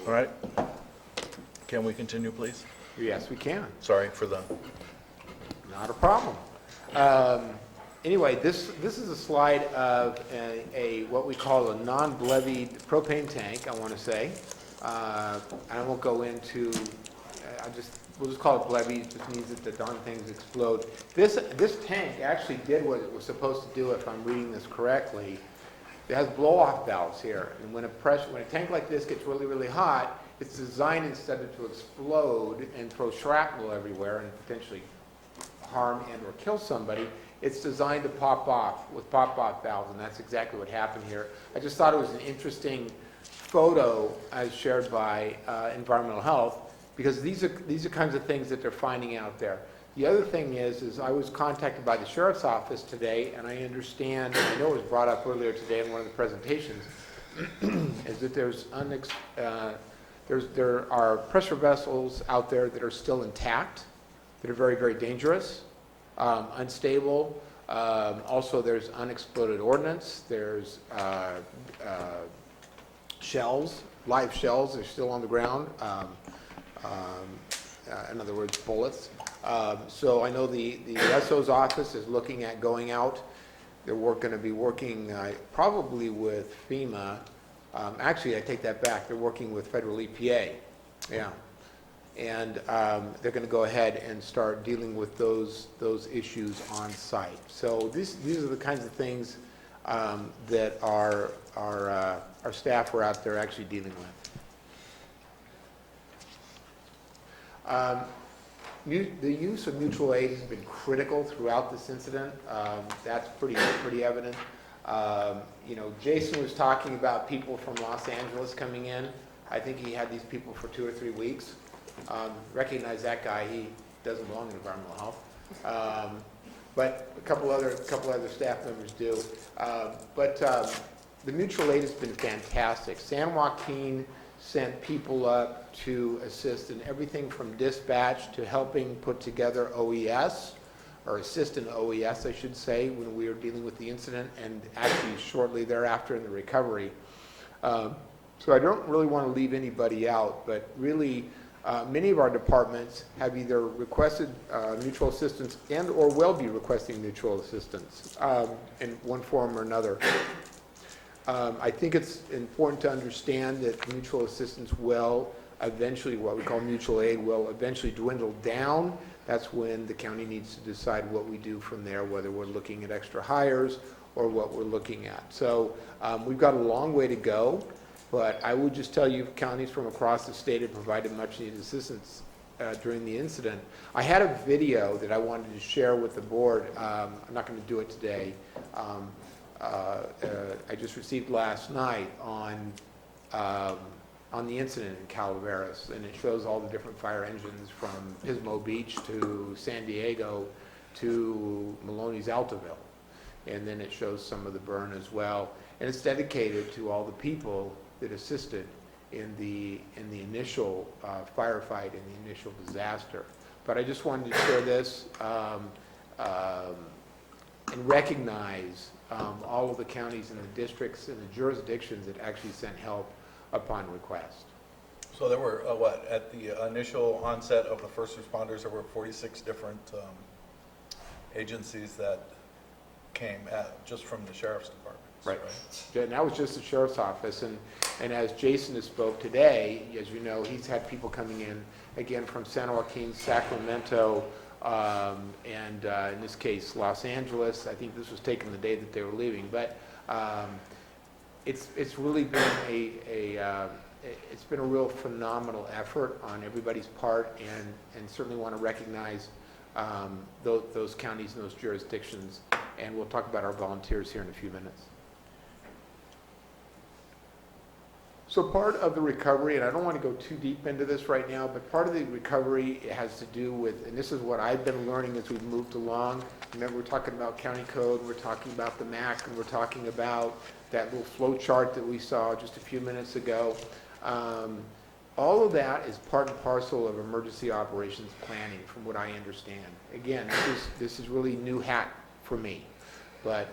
All right. Can we continue, please? Yes, we can. Sorry for the, Not a problem. Anyway, this is a slide of what we call a non-blevied propane tank, I want to say. I won't go into, we'll just call it blevied. It just means that the darn things explode. This tank actually did what it was supposed to do, if I'm reading this correctly. It has blow-off valves here, and when a tank like this gets really, really hot, it's designed instead of to explode and throw shrapnel everywhere and potentially harm and or kill somebody, it's designed to pop off with pop-off valves, and that's exactly what happened here. I just thought it was an interesting photo as shared by Environmental Health, because these are kinds of things that they're finding out there. The other thing is I was contacted by the Sheriff's Office today, and I understand, I know it was brought up earlier today in one of the presentations, is that there are pressure vessels out there that are still intact, that are very, very dangerous, unstable. Also, there's unexploded ordnance. There's shells, live shells. They're still on the ground. In other words, bullets. So I know the SO's office is looking at going out. They're going to be working probably with FEMA. Actually, I take that back. They're working with federal EPA. Yeah. And they're going to go ahead and start dealing with those issues on site. So these are the kinds of things that our staff are out there actually dealing with. The use of mutual aid has been critical throughout this incident. That's pretty evident. Jason was talking about people from Los Angeles coming in. I think he had these people for 2 or 3 weeks. Recognize that guy. He doesn't belong in environmental health. But a couple other staff members do. But the mutual aid has been fantastic. San Joaquin sent people up to assist in everything from dispatch to helping put together OES, or assist in OES, I should say, when we were dealing with the incident, and actually shortly thereafter in the recovery. So I don't really want to leave anybody out, but really many of our departments have either requested mutual assistance and or will be requesting mutual assistance in one form or another. I think it's important to understand that mutual assistance will eventually, what we call mutual aid, will eventually dwindle down. That's when the county needs to decide what we do from there, whether we're looking at extra hires or what we're looking at. So we've got a long way to go, but I would just tell you counties from across the state have provided much needed assistance during the incident. I had a video that I wanted to share with the board. I'm not going to do it today. I just received last night on the incident in Calaveras, and it shows all the different fire engines from Pismo Beach to San Diego to Maloney's Altaville, and then it shows some of the burn as well, and it's dedicated to all the people that assisted in the initial firefight, in the initial disaster. But I just wanted to share this and recognize all of the counties and the districts and the jurisdictions that actually sent help upon request. so there were, at the initial onset of the first responders, there were 46 different agencies that came just from the sheriff's department. Right. And that was just the sheriff's office. And as Jason has spoke today, as you know, he's had people coming in, again, from San Joaquin, Sacramento, and in this case, Los Angeles. I think this was taken the day that they were leaving. But it's really been it's been a real phenomenal effort on everybody's part, and certainly want to recognize those counties and those jurisdictions. And we'll talk about our volunteers here in a few minutes. So part of the recovery, and I don't want to go too deep into this right now, but part of the recovery has to do with, and this is what I've been learning as we've moved along. Remember, we're talking about county code, we're talking about the MAC, and we're talking about that little flow chart that we saw just a few minutes ago. All of that is part and parcel of emergency operations planning, from what I understand. Again, this is really new hat for me, but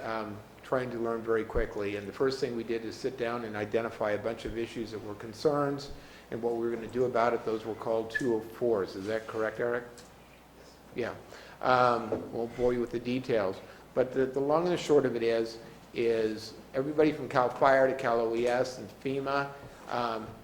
trying to learn very quickly. And the first thing we did is sit down and identify a bunch of issues that were concerns and what we were going to do about it. Those were called 204s. Is that correct, Eric? Yeah. Won't bore you with the details. But the long and the short of it is everybody from CAL FIRE to Cal OES and FEMA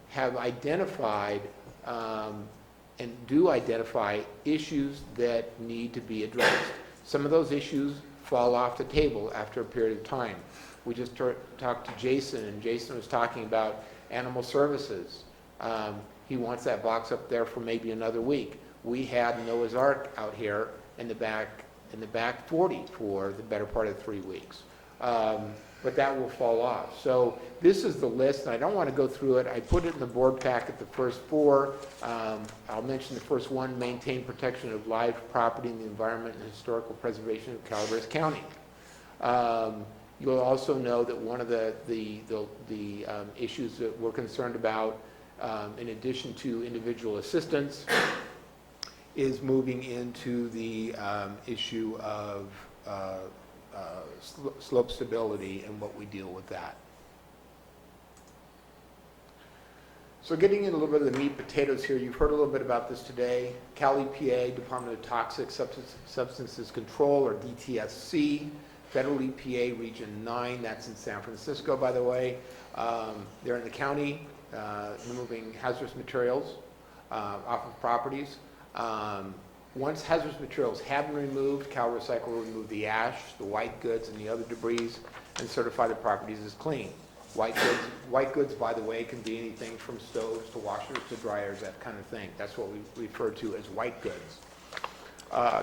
have identified and do identify issues that need to be addressed. Some of those issues fall off the table after a period of time. We just talked to Jason, and Jason was talking about animal services. He wants that box up there for maybe another week. We had Noah's Ark out here in the back 40 for the better part of 3 weeks. But that will fall off. So this is the list, and I don't want to go through it. I put it in the board packet, the first 4. I'll mention the first one: maintain protection of live property in the environment and historical preservation of Calaveras County. You'll also know that one of the issues that we're concerned about, in addition to individual assistance, is moving into the issue of slope stability and what we deal with that. So getting into a little bit of the meat and potatoes here, you've heard a little bit about this today. Cal EPA, Department of Toxic Substances Control, or DTSC, Federal EPA Region 9, that's in San Francisco, by the way. They're in the county, removing hazardous materials off of properties. Once hazardous materials have been removed, Cal Recycle will remove the ash, the white goods, and the other debris and certify the properties as clean. White goods, by the way, can be anything from stoves to washers to dryers, that kind of thing. That's what we refer to as white goods.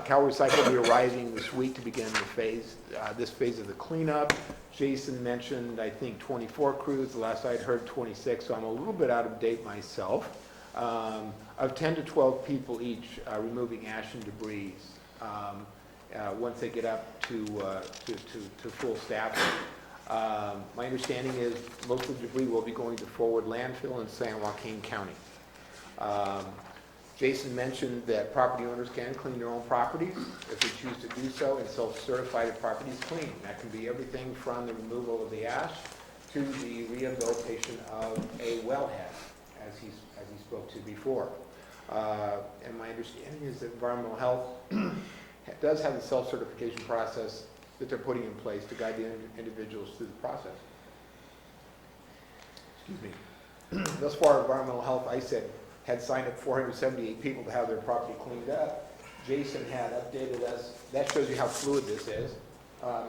Cal Recycle will be arriving this week to begin this phase of the cleanup. Jason mentioned, I think, 24 crews. The last I'd heard, 26, so I'm a little bit out of date myself. Of 10 to 12 people each removing ash and debris once they get up to full staffing. My understanding is most of the debris will be going to Forward Landfill in San Joaquin County. Jason mentioned that property owners can clean their own properties if they choose to do so and self-certify the property is clean. That can be everything from the removal of the ash to the rehabilitation of a wellhead, as he spoke to before. And my understanding is that environmental health does have a self-certification process that they're putting in place to guide the individuals through the process. Excuse me. Thus far, environmental health, I said, had signed up 478 people to have their property cleaned up. Jason had updated us. That shows you how fluid this is. That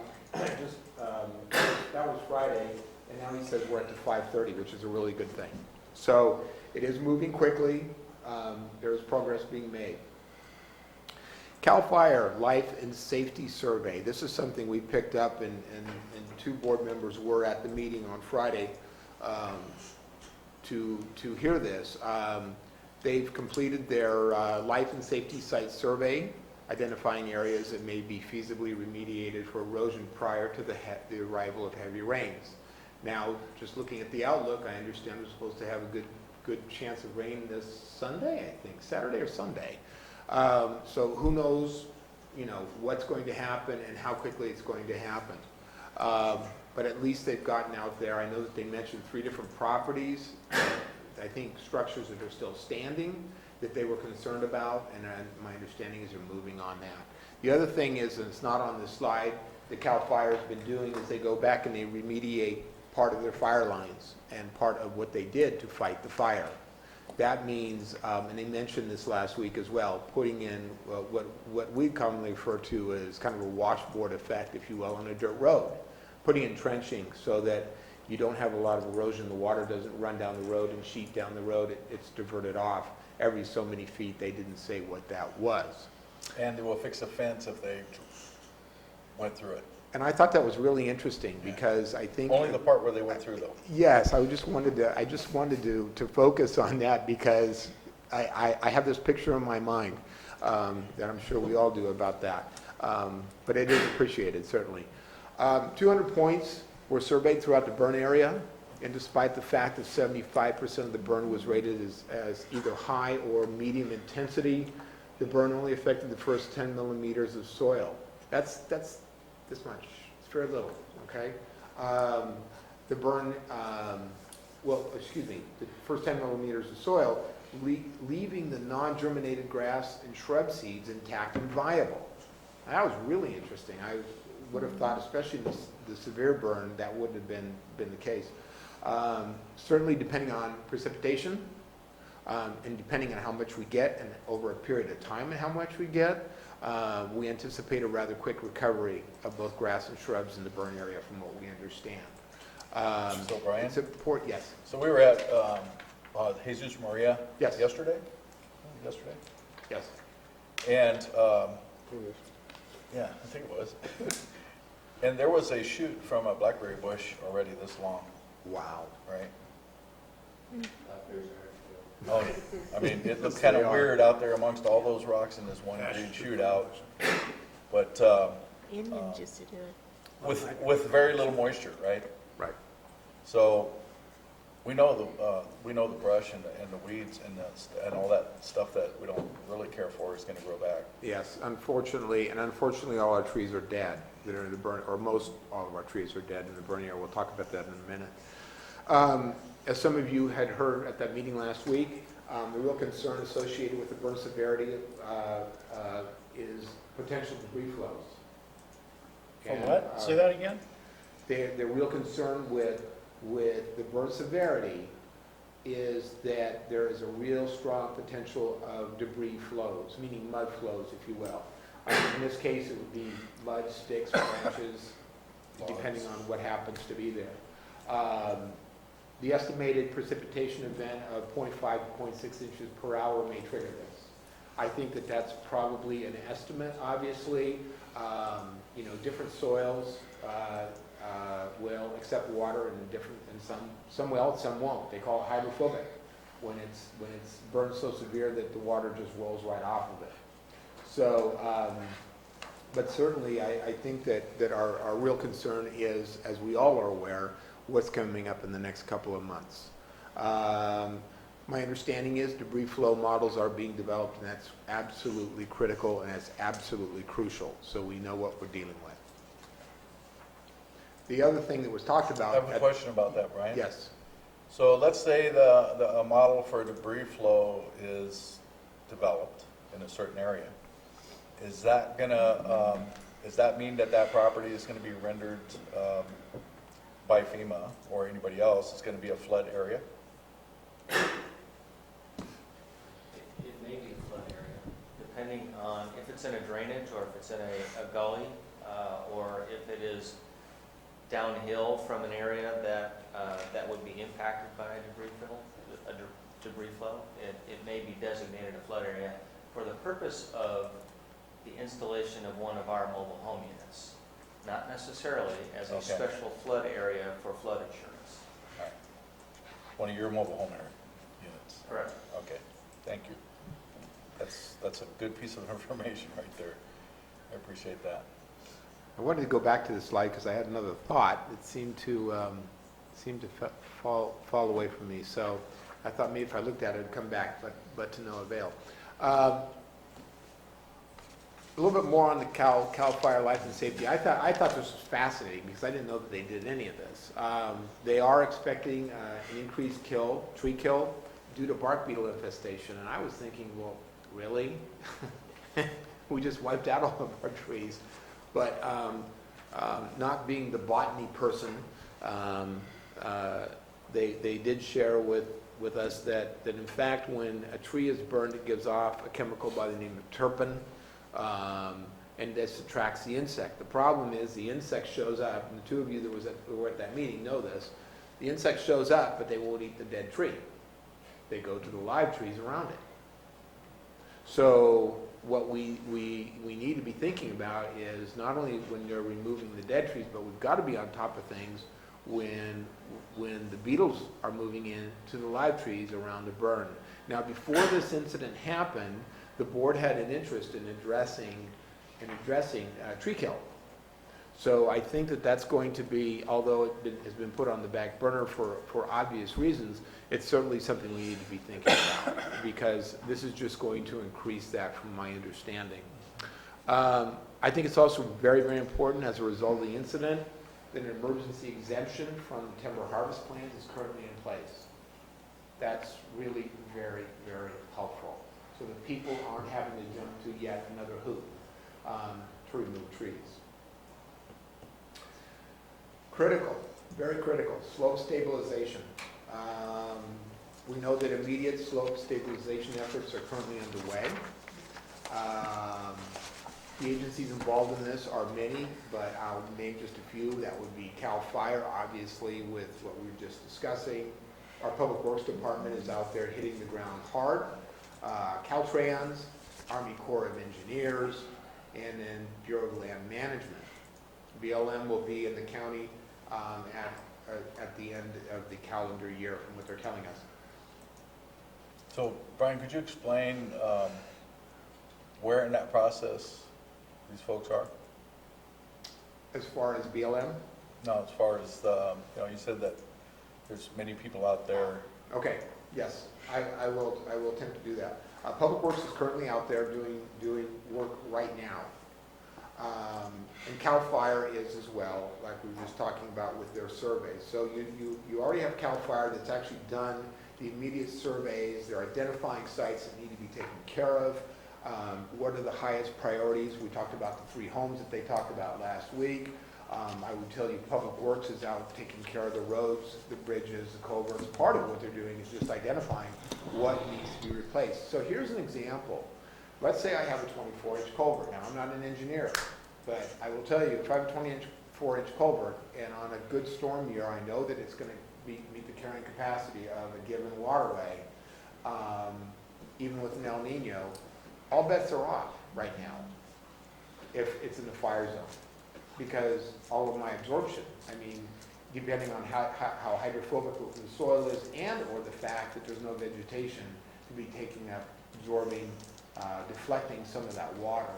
was Friday, and now he says we're at the 5:30, which is a really good thing. So it is moving quickly. There is progress being made. CAL FIRE Life and Safety Survey. This is something we picked up, and 2 board members were at the meeting on Friday to hear this. They've completed their life and safety site survey, identifying areas that may be feasibly remediated for erosion prior to the arrival of heavy rains. Now, just looking at the outlook, I understand we're supposed to have a good chance of rain this Sunday, I think, Saturday or Sunday. So who knows, what's going to happen and how quickly it's going to happen. But at least they've gotten out there. I know that they mentioned 3 different properties, I think structures that are still standing that they were concerned about, and my understanding is they're moving on that. The other thing is, and it's not on this slide, that CAL FIRE has been doing is they go back and they remediate part of their fire lines and part of what they did to fight the fire. That means, and they mentioned this last week as well, putting in what we commonly refer to as kind of a washboard effect, if you will, on a dirt road. Putting in trenching so that you don't have a lot of erosion, the water doesn't run down the road and sheet down the road, it's diverted off every so many feet. They didn't say what that was. And they will fix a fence if they went through it. And I thought that was really interesting because I think... Only the part where they went through, though. Yes, I just wanted to focus on that because I have this picture in my mind that I'm sure we all do about that. But it is appreciated, certainly. 200 points were surveyed throughout the burn area, and despite the fact that 75% of the burn was rated as either high or medium intensity, the burn only affected the first 10 millimeters of soil. That's this much. It's very little, okay? The burn, the first 10 millimeters of soil, leaving the non-germinated grass and shrub seeds intact and viable. That was really interesting. I would have thought, especially in the severe burn, that wouldn't have been the case. Certainly depending on precipitation, and depending on how much we get and over a period of time and how much we get, we anticipate a rather quick recovery of both grass and shrubs in the burn area from what we understand. So Brian? Yes. So we were at Jesus Maria Yes. yesterday? Yesterday? Yes. And, yeah, I think it was. And there was a shoot from a blackberry bush already this long, Wow. right? Oh, I mean, it looked kind of weird out there amongst all those rocks in this one green shootout. But Indians used to do it. with very little moisture, right? Right. So we know the brush and the weeds and all that stuff that we don't really care for is going to grow back. Yes, unfortunately, all our trees are dead that are in the burn, or most all of our trees are dead in the burn area. We'll talk about that in a minute. As some of you had heard at that meeting last week, the real concern associated with the burn severity is potential debris flows. For what? Say that again? The real concern with the burn severity is that there is a real strong potential of debris flows, meaning mud flows, if you will. In this case, it would be mud, sticks, branches, depending on what happens to be there. The estimated precipitation event of 0.5 to 0.6 inches per hour may trigger this. I think that that's probably an estimate, obviously. Different soils will accept water and some will, some won't. They call it hydrophobic when it's burned so severe that the water just rolls right off of it. So, but certainly I think that our real concern is, as we all are aware, what's coming up in the next couple of months. My understanding is debris flow models are being developed, and that's absolutely critical and it's absolutely crucial, so we know what we're dealing with. The other thing that was talked about... I have a question about that, Brian. Yes. So let's say a model for debris flow is developed in a certain area. Is that gonna, does that mean that property is gonna be rendered by FEMA or anybody else? It's gonna be a flood area? It may be a flood area, depending on if it's in a drainage or if it's in a gully, or if it is downhill from an area that would be impacted by a debris flow. It may be designated a flood area for the purpose of the installation of one of our mobile home units, not necessarily as a special flood area for flood insurance. All right. One of your mobile home units? Correct. Okay, thank you. That's a good piece of information right there. I appreciate that. I wanted to go back to the slide because I had another thought that seemed to fall away from me. So I thought maybe if I looked at it, it'd come back, but to no avail. A little bit more on the Cal Fire Life and Safety. I thought this was fascinating because I didn't know that they did any of this. They are expecting an increased tree kill due to bark beetle infestation, and I was thinking, well, really? We just wiped out all of our trees. But not being the botany person, they did share with us that in fact when a tree is burned, it gives off a chemical by the name of terpene, and this attracts the insect. The problem is the insect shows up, and the two of you who were at that meeting know this. The insect shows up, but they won't eat the dead tree. They go to the live trees around it. So what we need to be thinking about is not only when you're removing the dead trees, but we've got to be on top of things when the beetles are moving in to the live trees around the burn. Now, before this incident happened, the board had an interest in addressing tree kill. So I think that that's going to be, although it has been put on the back burner for obvious reasons, it's certainly something we need to be thinking about because this is just going to increase that from my understanding. I think it's also very, very important as a result of the incident that an emergency exemption from the timber harvest plans is currently in place. That's really very, very helpful. So that people aren't having to jump to yet another hoop to remove trees. Critical, very critical, slope stabilization. We know that immediate slope stabilization efforts are currently underway. The agencies involved in this are many, but I'll name just a few. That would be CAL FIRE, obviously, with what we were just discussing. Our Public Works Department is out there hitting the ground hard. Caltrans, Army Corps of Engineers, and then Bureau of Land Management. BLM will be in the county at the end of the calendar year, from what they're telling us. So, Brian, could you explain where in that process these folks are? As far as BLM? No, as far as the, you said that there's many people out there. Okay, yes, I will attempt to do that. Public Works is currently out there doing work right now. And CAL FIRE is as well, like we were just talking about with their surveys. So you already have CAL FIRE that's actually done the immediate surveys. They're identifying sites that need to be taken care of. What are the highest priorities? We talked about the 3 homes that they talked about last week. I would tell you Public Works is out taking care of the roads, the bridges, the culverts. Part of what they're doing is just identifying what needs to be replaced. So here's an example. Let's say I have a 24-inch culvert. Now, I'm not an engineer, but I will tell you, if I have a 24-inch culvert, and on a good storm year, I know that it's going to meet the carrying capacity of a given waterway, even with an El Nino, all bets are off right now if it's in the fire zone, because all of my absorption, I mean, depending on how hydrophobic the soil is, and or the fact that there's no vegetation to be taking up, absorbing, deflecting some of that water,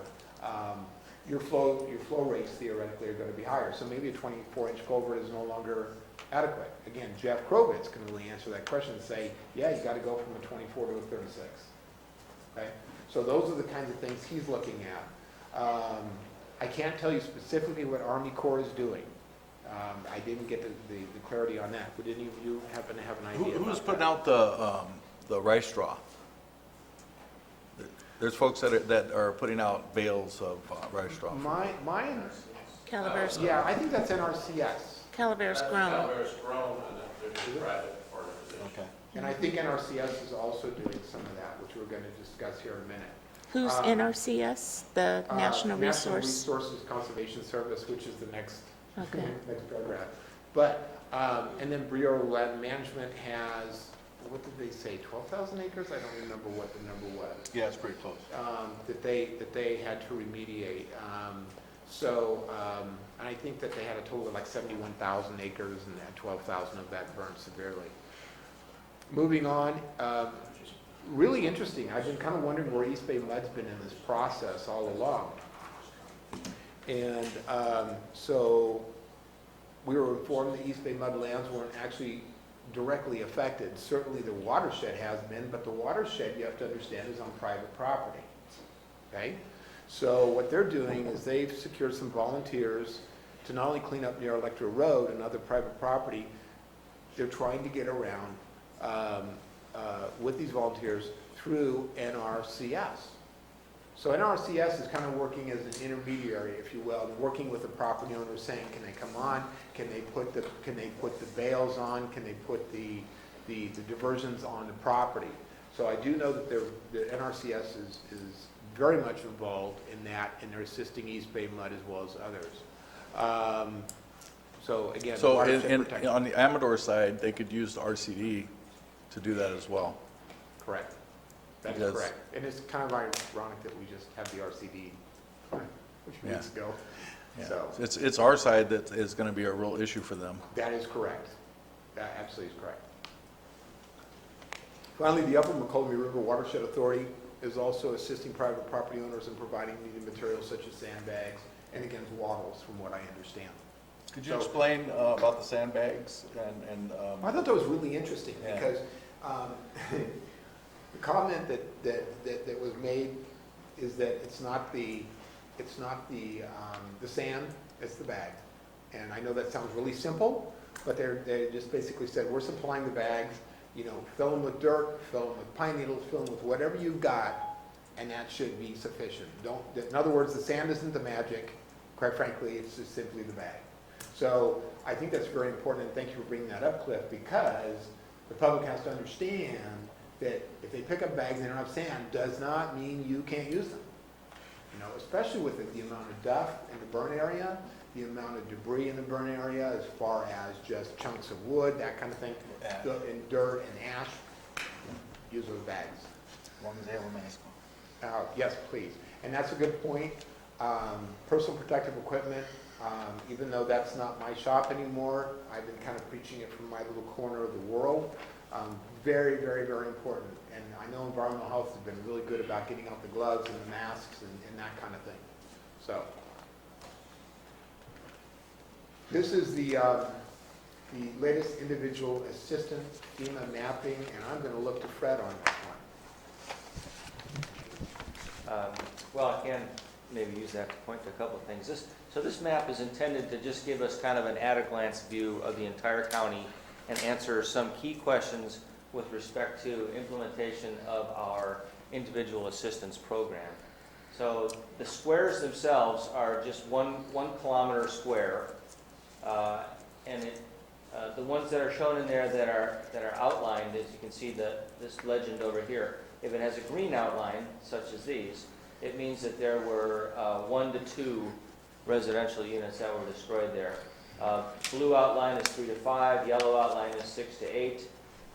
your flow rates theoretically are going to be higher. So maybe a 24-inch culvert is no longer adequate. Again, Jeff Krovitz can really answer that question and say, yeah, you got to go from a 24 to a 36. Okay? So those are the kinds of things he's looking at. I can't tell you specifically what Army Corps is doing. I didn't get the clarity on that. Would any of you happen to have an idea? Who's about putting that? out the rice straw? There's folks that are putting out bales of rice straw. Mine, Calaveras, yeah, I think that's NRCS. Calaveras grown. Calaveras grown, and then there's a private organization. Okay. And I think NRCS is also doing some of that, which we're going to discuss here in a minute. Who's NRCS, the National National Resource? Resources Conservation Service, which is the next Okay. next paragraph. But, and then Bureau of Land Management has, what did they say, 12,000 acres? I don't remember what the number was. Yeah, it's pretty close. That they had to remediate. And I think that they had a total of like 71,000 acres, and that 12,000 of that burned severely. Moving on, really interesting. I've been kind of wondering where East Bay Mud's been in this process all along. And so we were informed that East Bay Mud lands weren't actually directly affected. Certainly the watershed has been, but the watershed, you have to understand, is on private property. Okay? So what they're doing is they've secured some volunteers to not only clean up near Electra Road and other private property, they're trying to get around with these volunteers through NRCS. So NRCS is kind of working as an intermediary, if you will, and working with the property owner, saying, can they come on? Can they put the bales on? Can they put the diversions on the property? So I do know that the NRCS is very much involved in that, and they're assisting East Bay Mud as well as others. So again, So watershed protection. on the Amador side, they could use the RCD to do that as well. Correct. That is Because- correct. And it's kind of ironic that we just had the RCD a few Yeah. weeks ago. Yeah. So It's our side that is going to be a real issue for them. that is correct. That absolutely is correct. Finally, the Upper McCullough River Watershed Authority is also assisting private property owners in providing needed materials such as sandbags and against wattles, from what I understand. Could you So- explain about the sandbags and I thought that was really interesting Yeah. because the comment that was made is that it's not the sand, it's the bag. And I know that sounds really simple, but they just basically said, we're supplying the bags, fill them with dirt, fill them with pine needles, fill them with whatever you've got, and that should be sufficient. In other words, the sand isn't the magic. Quite frankly, it's just simply the bag. So I think that's very important, and thank you for bringing that up, Cliff, because the public has to understand that if they pick up bags and they don't have sand, does not mean you can't use them. Especially with the amount of duff in the burn area, the amount of debris in the burn area as far as just chunks of wood, that kind of thing, and dirt and ash, use those bags. As long as they have a mask on. Yes, please. And that's a good point. Personal protective equipment, even though that's not my shop anymore, I've been kind of preaching it from my little corner of the world. Very, very, very important. And I know environmental health has been really good about getting out the gloves and the masks and that kind of thing. So, this is the latest individual assistance FEMA mapping, and I'm going to look to Fred on this one. Well, I can maybe use that to point to a couple of things. This map is intended to just give us kind of an at-a-glance view of the entire county and answer some key questions with respect to implementation of our individual assistance program. So the squares themselves are just one kilometer square, and the ones that are shown in there that are outlined, as you can see this legend over here. If it has a green outline, such as these, it means that there were 1 to 2 residential units that were destroyed there. Blue outline is 3 to 5, yellow outline is 6 to 8,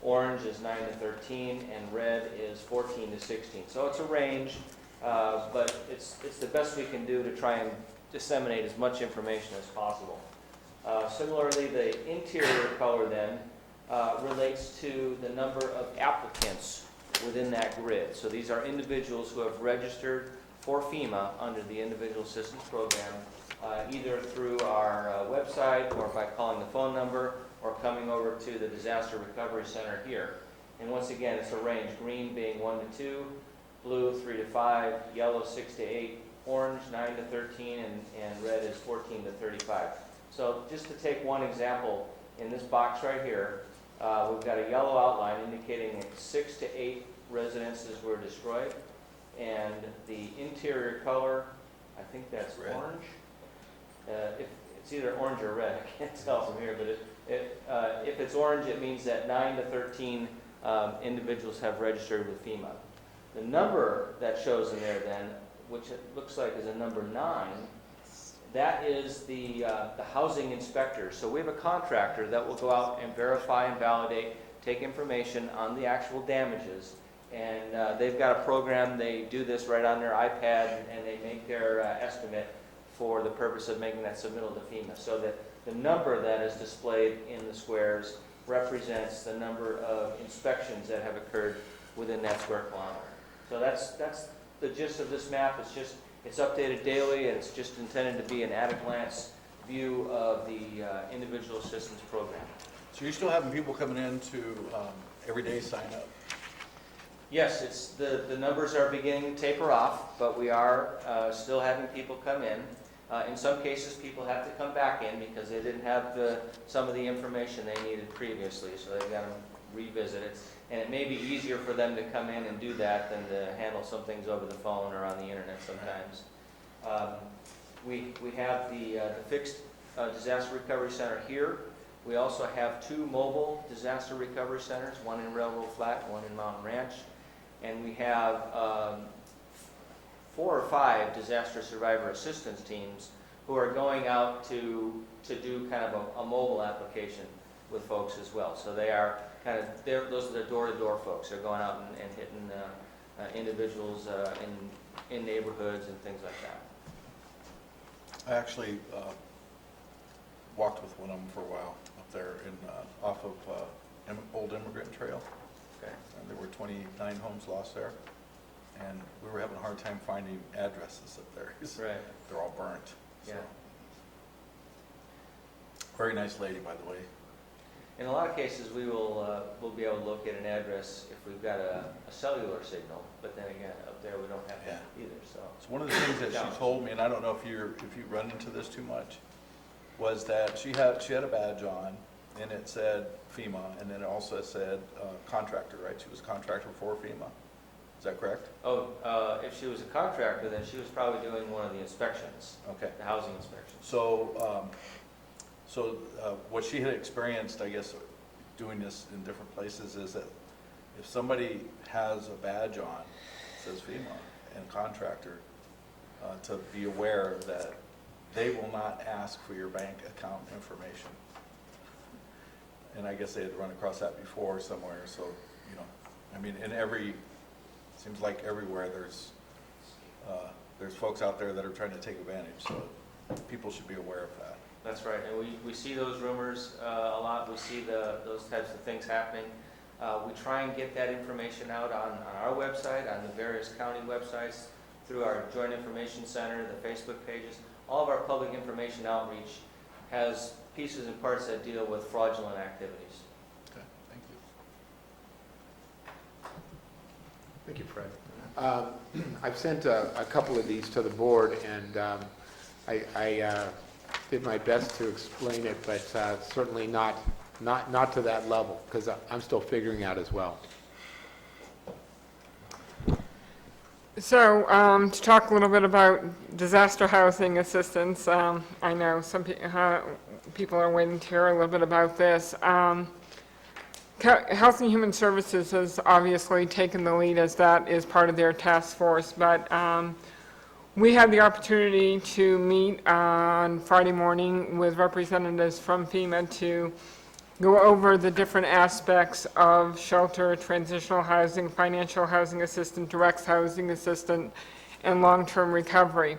orange is 9 to 13, and red is 14 to 16. So it's a range, but it's the best we can do to try and disseminate as much information as possible. Similarly, the interior color then relates to the number of applicants within that grid. So these are individuals who have registered for FEMA under the Individual Assistance Program, either through our website or by calling the phone number or coming over to the Disaster Recovery Center here. And once again, it's a range, green being 1 to 2, blue 3 to 5, yellow 6 to 8, orange 9 to 13, and red is 14 to 35. So just to take one example, in this box right here, we've got a yellow outline indicating 6 to 8 residences were destroyed, and the interior color, I think that's Red. orange. If it's either orange or red, I can't tell from here, but if it's orange, it means that 9 to 13 individuals have registered with FEMA. The number that shows in there then, which it looks like is a number 9, that is the housing inspector. So we have a contractor that will go out and verify and validate, take information on the actual damages, and they've got a program. They do this right on their iPad, and they make their estimate for the purpose of making that submittal to FEMA. So that the number that is displayed in the squares represents the number of inspections that have occurred within that square kilometer. So that's the gist of this map. It's updated daily, and it's just intended to be an at-a-glance view of the individual assistance program. So you're still having people coming in to everyday sign up? Yes, it's the numbers are beginning to taper off, but we are still having people come in. In some cases, people have to come back in because they didn't have some of the information they needed previously, so they've got to revisit it. And it may be easier for them to come in and do that than to handle some things over the phone or on the internet sometimes. We have the fixed disaster recovery center here. We also have 2 mobile disaster recovery centers, one in Railroad Flat, one in Mountain Ranch. And we have 4 or 5 disaster survivor assistance teams who are going out to do kind of a mobile application with folks as well. So they are those are the door-to-door folks. They're going out and hitting individuals in neighborhoods and things like that. I actually walked with one of them for a while up there off of Old Immigrant Trail. Okay. And there were 29 homes lost there. And we were having a hard time finding addresses up there. Right. They're all burnt. So. Yeah. Very nice lady, by the way. In a lot of cases, we'll be able to locate an address if we've got a cellular signal. But then again, up there we don't have that either. So So one of the things that she told me, and I don't know if you run into this too much, was that she had a badge on, and it said FEMA, and then it also said contractor, right? She was a contractor for FEMA. Is that correct? Oh, if she was a contractor, then she was probably doing one of the inspections, Okay. the housing inspections. So, what she had experienced, I guess, doing this in different places is that if somebody has a badge on, it says FEMA and contractor, to be aware that they will not ask for your bank account information. And I guess they had run across that before somewhere, so, you know, I mean, seems like everywhere there's folks out there that are trying to take advantage, so people should be aware of that. That's right, and we see those rumors a lot. We see those types of things happening. We try and get that information out on our website, on the various county websites, through our Joint Information Center, the Facebook pages. All of our public information outreach has pieces and parts that deal with fraudulent activities. Okay, thank you. Thank you, Fred. I've sent a couple of these to the board, and I did my best to explain it, but certainly not to that level, because I'm still figuring out as well. So, to talk a little bit about disaster housing assistance, I know some people are waiting to hear a little bit about this. Health and Human Services has obviously taken the lead, as that is part of their task force, but we had the opportunity to meet on Friday morning with representatives from FEMA to go over the different aspects of shelter, transitional housing, financial housing assistance, direct housing assistance, and long-term recovery.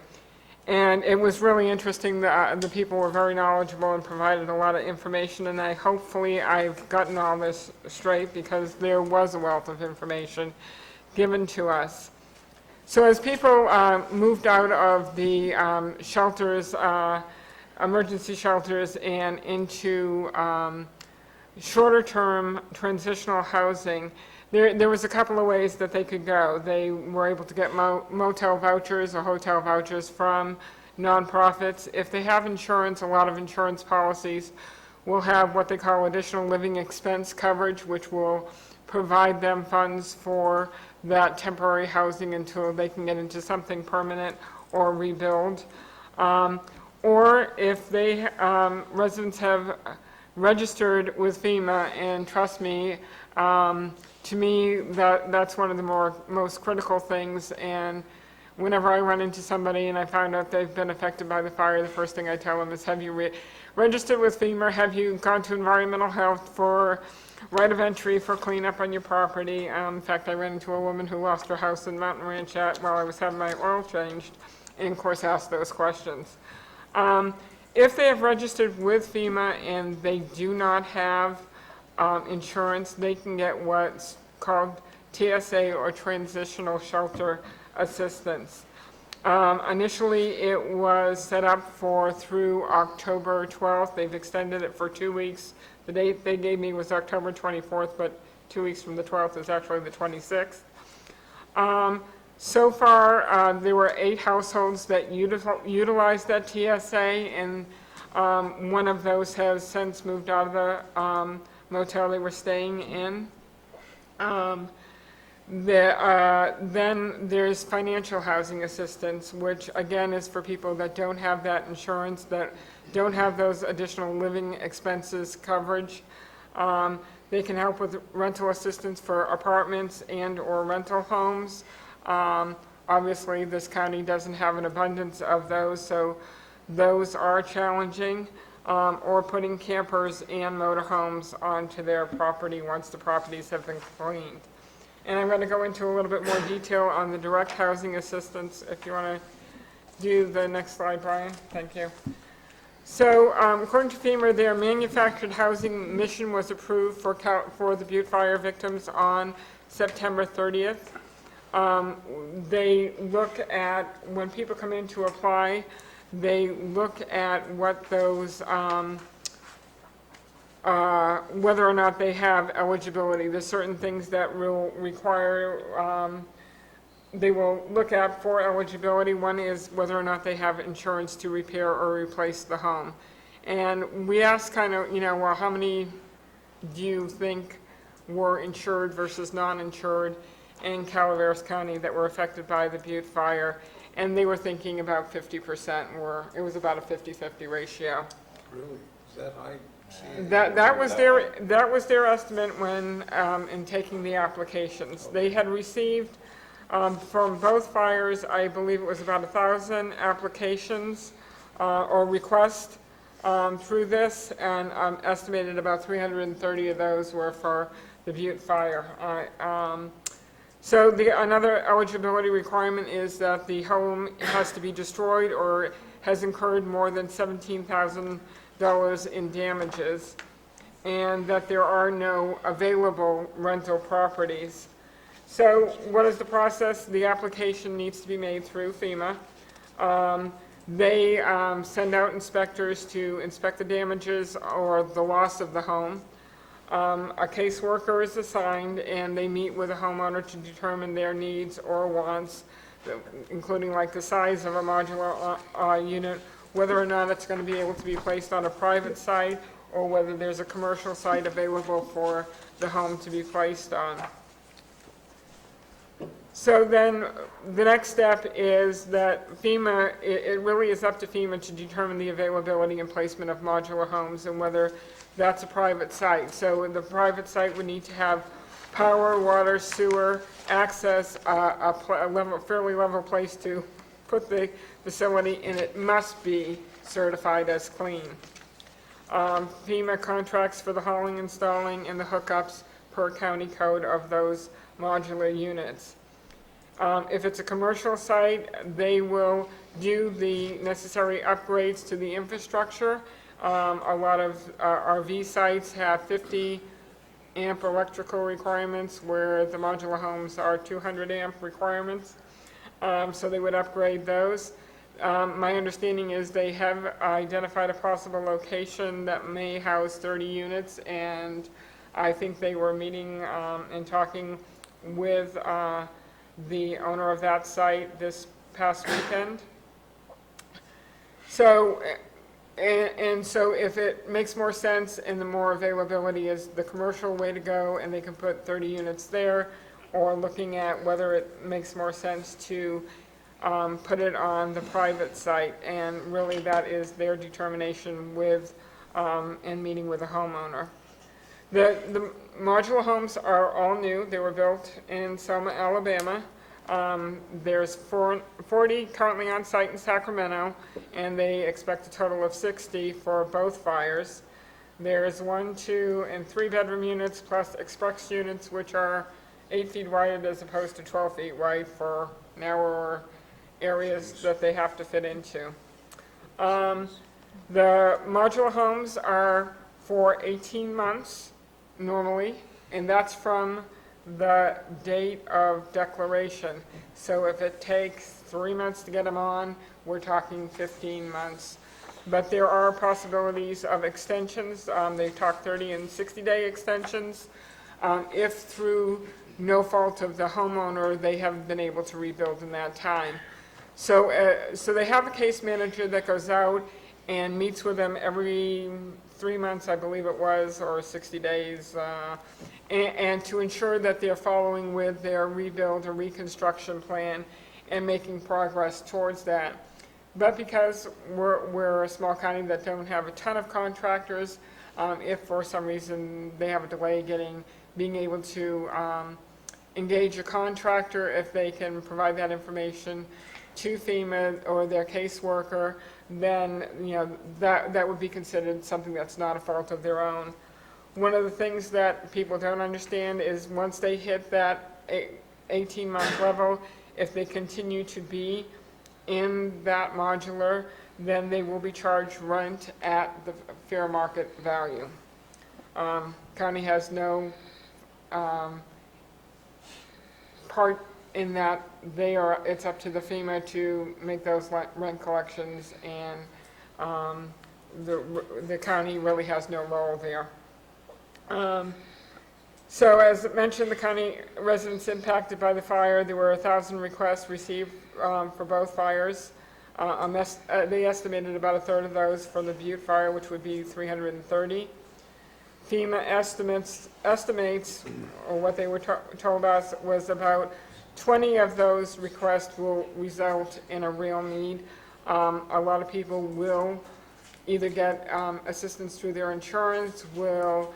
And it was really interesting. The people were very knowledgeable and provided a lot of information, and hopefully I've gotten all this straight, because there was a wealth of information given to us. So as people moved out of the shelters, emergency shelters, and into shorter-term transitional housing, there was a couple of ways that they could go. They were able to get motel vouchers or hotel vouchers from nonprofits. If they have insurance, a lot of insurance policies will have what they call additional living expense coverage, which will provide them funds for that temporary housing until they can get into something permanent or rebuild. Or if they, residents have registered with FEMA, and trust me, to me, that's one of the most critical things. And whenever I run into somebody and I find out they've been affected by the fire, the first thing I tell them is, have you registered with FEMA? Have you gone to environmental health for right of entry for cleanup on your property? In fact, I ran into a woman who lost her house in Mountain Ranch while I was having my oil changed, and of course asked those questions. If they have registered with FEMA and they do not have insurance, they can get what's called TSA, or Transitional Shelter Assistance. Initially, it was set up through October 12th. They've extended it for 2 weeks. The date they gave me was October 24th, but 2 weeks from the 12th is actually the 26th. So far, there were 8 households that utilized that TSA, and one of those has since moved out of the motel they were staying in. Then there's financial housing assistance, which again is for people that don't have that insurance, that don't have those additional living expenses coverage. They can help with rental assistance for apartments and or rental homes. Obviously, this county doesn't have an abundance of those, so those are challenging. Or putting campers and motorhomes onto their property once the properties have been cleaned. And I'm going to go into a little bit more detail on the direct housing assistance. If you want to do the next slide, Brian. Thank you. So according to FEMA, their manufactured housing mission was approved for the Butte Fire victims on September 30th. They look at, when people come in to apply, they look at what those, whether or not they have eligibility. There's certain things that will require, they will look at for eligibility. One is whether or not they have insurance to repair or replace the home. And we asked kind of, well, how many do you think were insured versus non-insured in Calaveras County that were affected by the Butte fire? And they were thinking about 50% were, it was about a 50-50 ratio. Really? Is that high? That was their estimate when, in taking the applications. They had received, from both fires, I believe it was about 1,000 applications, or requests, through this, and estimated about 330 of those were for the Butte fire. So another eligibility requirement is that the home has to be destroyed or has incurred more than $17,000 in damages, and that there are no available rental properties. So what is the process? The application needs to be made through FEMA. They send out inspectors to inspect the damages or the loss of the home. A caseworker is assigned, and they meet with a homeowner to determine their needs or wants, including like the size of a modular unit, whether or not it's going to be able to be placed on a private site, or whether there's a commercial site available for the home to be placed on. So then the next step is that FEMA, it really is up to FEMA to determine the availability and placement of modular homes and whether that's a private site. So the private site would need to have power, water, sewer, access, a fairly level place to put the facility, and it must be certified as clean. FEMA contracts for the hauling, installing, and the hookups per county code of those modular units. If it's a commercial site, they will do the necessary upgrades to the infrastructure. A lot of RV sites have 50 amp electrical requirements, where the modular homes are 200 amp requirements. So they would upgrade those. My understanding is they have identified a possible location that may house 30 units, and I think they were meeting and talking with the owner of that site this past weekend. So, and so if it makes more sense and the more availability is the commercial way to go, and they can put 30 units there, or looking at whether it makes more sense to put it on the private site, and really that is their determination with, and meeting with the homeowner. The modular homes are all new. They were built in Selma, Alabama. There's 40 currently on site in Sacramento, and they expect a total of 60 for both fires. There's 1, 2, and 3 bedroom units plus express units, which are 8 feet wide as opposed to 12 feet wide for narrower areas that they have to fit into. The modular homes are for 18 months normally, and that's from the date of declaration. So if it takes 3 months to get them on, we're talking 15 months. But there are possibilities of extensions. They talk 30 and 60-day extensions. If through no fault of the homeowner, they haven't been able to rebuild in that time. So, so they have a case manager that goes out and meets with them every 3 months, I believe it was, or 60 days, and to ensure that they're following with their rebuild or reconstruction plan and making progress towards that. But because we're a small county that don't have a ton of contractors, if for some reason they have a delay being able to engage a contractor, if they can provide that information to FEMA or their caseworker, then that would be considered something that's not a fault of their own. One of the things that people don't understand is once they hit that 18-month level, if they continue to be in that modular, then they will be charged rent at the fair market value. County has no part in that. It's up to the FEMA to make those rent collections, and the county really has no role there. So as mentioned, the county residents impacted by the fire, there were 1,000 requests received for both fires. They estimated about a third of those for the Butte fire, which would be 330. FEMA estimates, or what they were told us, was about 20 of those requests will result in a real need. A lot of people will either get assistance through their insurance, will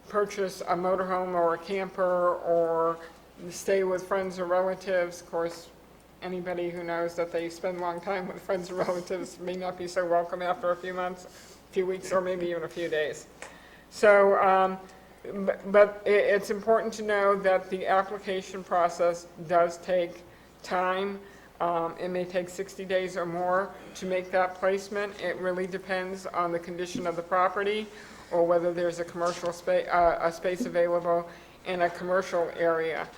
purchase a motorhome or a camper, or stay with friends or relatives. Of course, anybody who knows that they spend a long time with friends or relatives may not be so welcome after a few months, a few weeks, or maybe even a few days. So, but it's important to know that the application process does take time. It may take 60 days or more to make that placement. It really depends on the condition of the property, or whether there's a commercial space, a space available in a commercial area.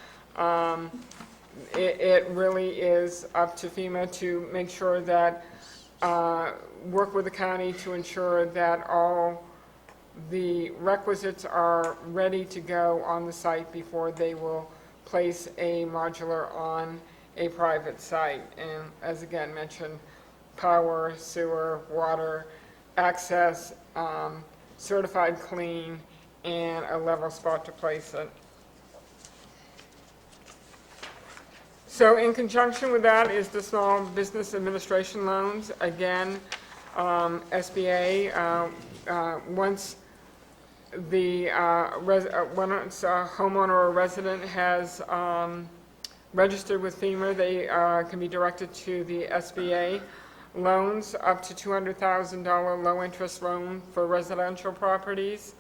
It really is up to FEMA to make sure that, work with the county to ensure that all the requisites are ready to go on the site before they will place a modular on a private site. And as again mentioned, power, sewer, water, access, certified clean, and a level spot to place it. So in conjunction with that is the Small Business Administration loans. Again, SBA, once the once a homeowner or resident has registered with FEMA, they can be directed to the SBA loans, up to $200,000 low-interest loan for residential properties,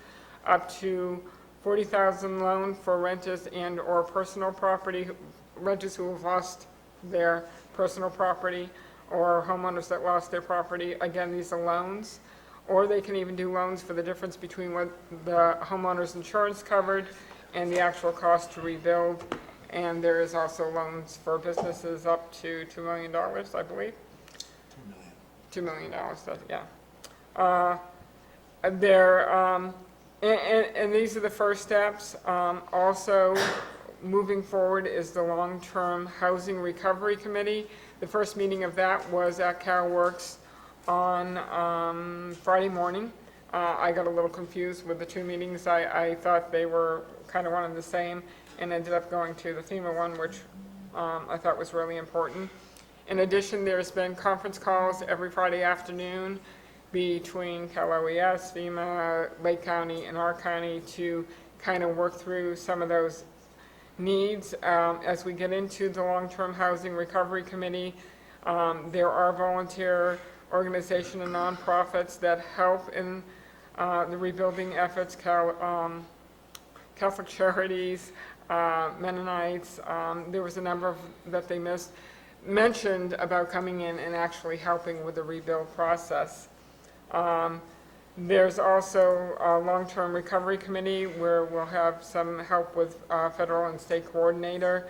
up to $40,000 loan for renters and or personal property, renters who have lost their personal property, or homeowners that lost their property. Again, these are loans. Or they can even do loans for the difference between what the homeowner's insurance covered and the actual cost to rebuild. And there is also loans for businesses up to $2 million, I believe. $2 million, yeah. And these are the first steps. Also, moving forward is the Long-Term Housing Recovery Committee. The first meeting of that was at CalWorks on Friday morning. I got a little confused with the two meetings. I thought they were kind of one and the same, and ended up going to the FEMA one, which I thought was really important. In addition, there's been conference calls every Friday afternoon between Cal OES, FEMA, Lake County, and our county to kind of work through some of those needs. As we get into the Long-Term Housing Recovery Committee, there are volunteer organizations and nonprofits that help in the rebuilding efforts, Catholic Charities, Mennonites. There was a number of that they mentioned about coming in and actually helping with the rebuild process. There's also a Long-Term Recovery Committee where we'll have some help with federal and state coordinator,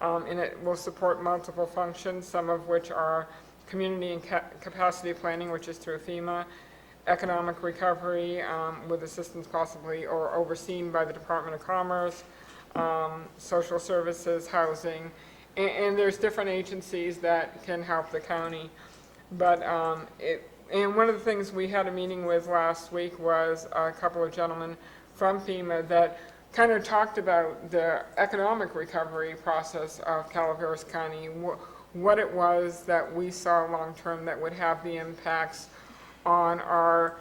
and it will support multiple functions, some of which are community and capacity planning, which is through FEMA, economic recovery with assistance possibly or overseen by the Department of Commerce, social services, housing, and there's different agencies that can help the county. But and one of the things we had a meeting with last week was a couple of gentlemen from FEMA that kind of talked about the economic recovery process of Calaveras County, what it was that we saw long-term that would have the impacts on our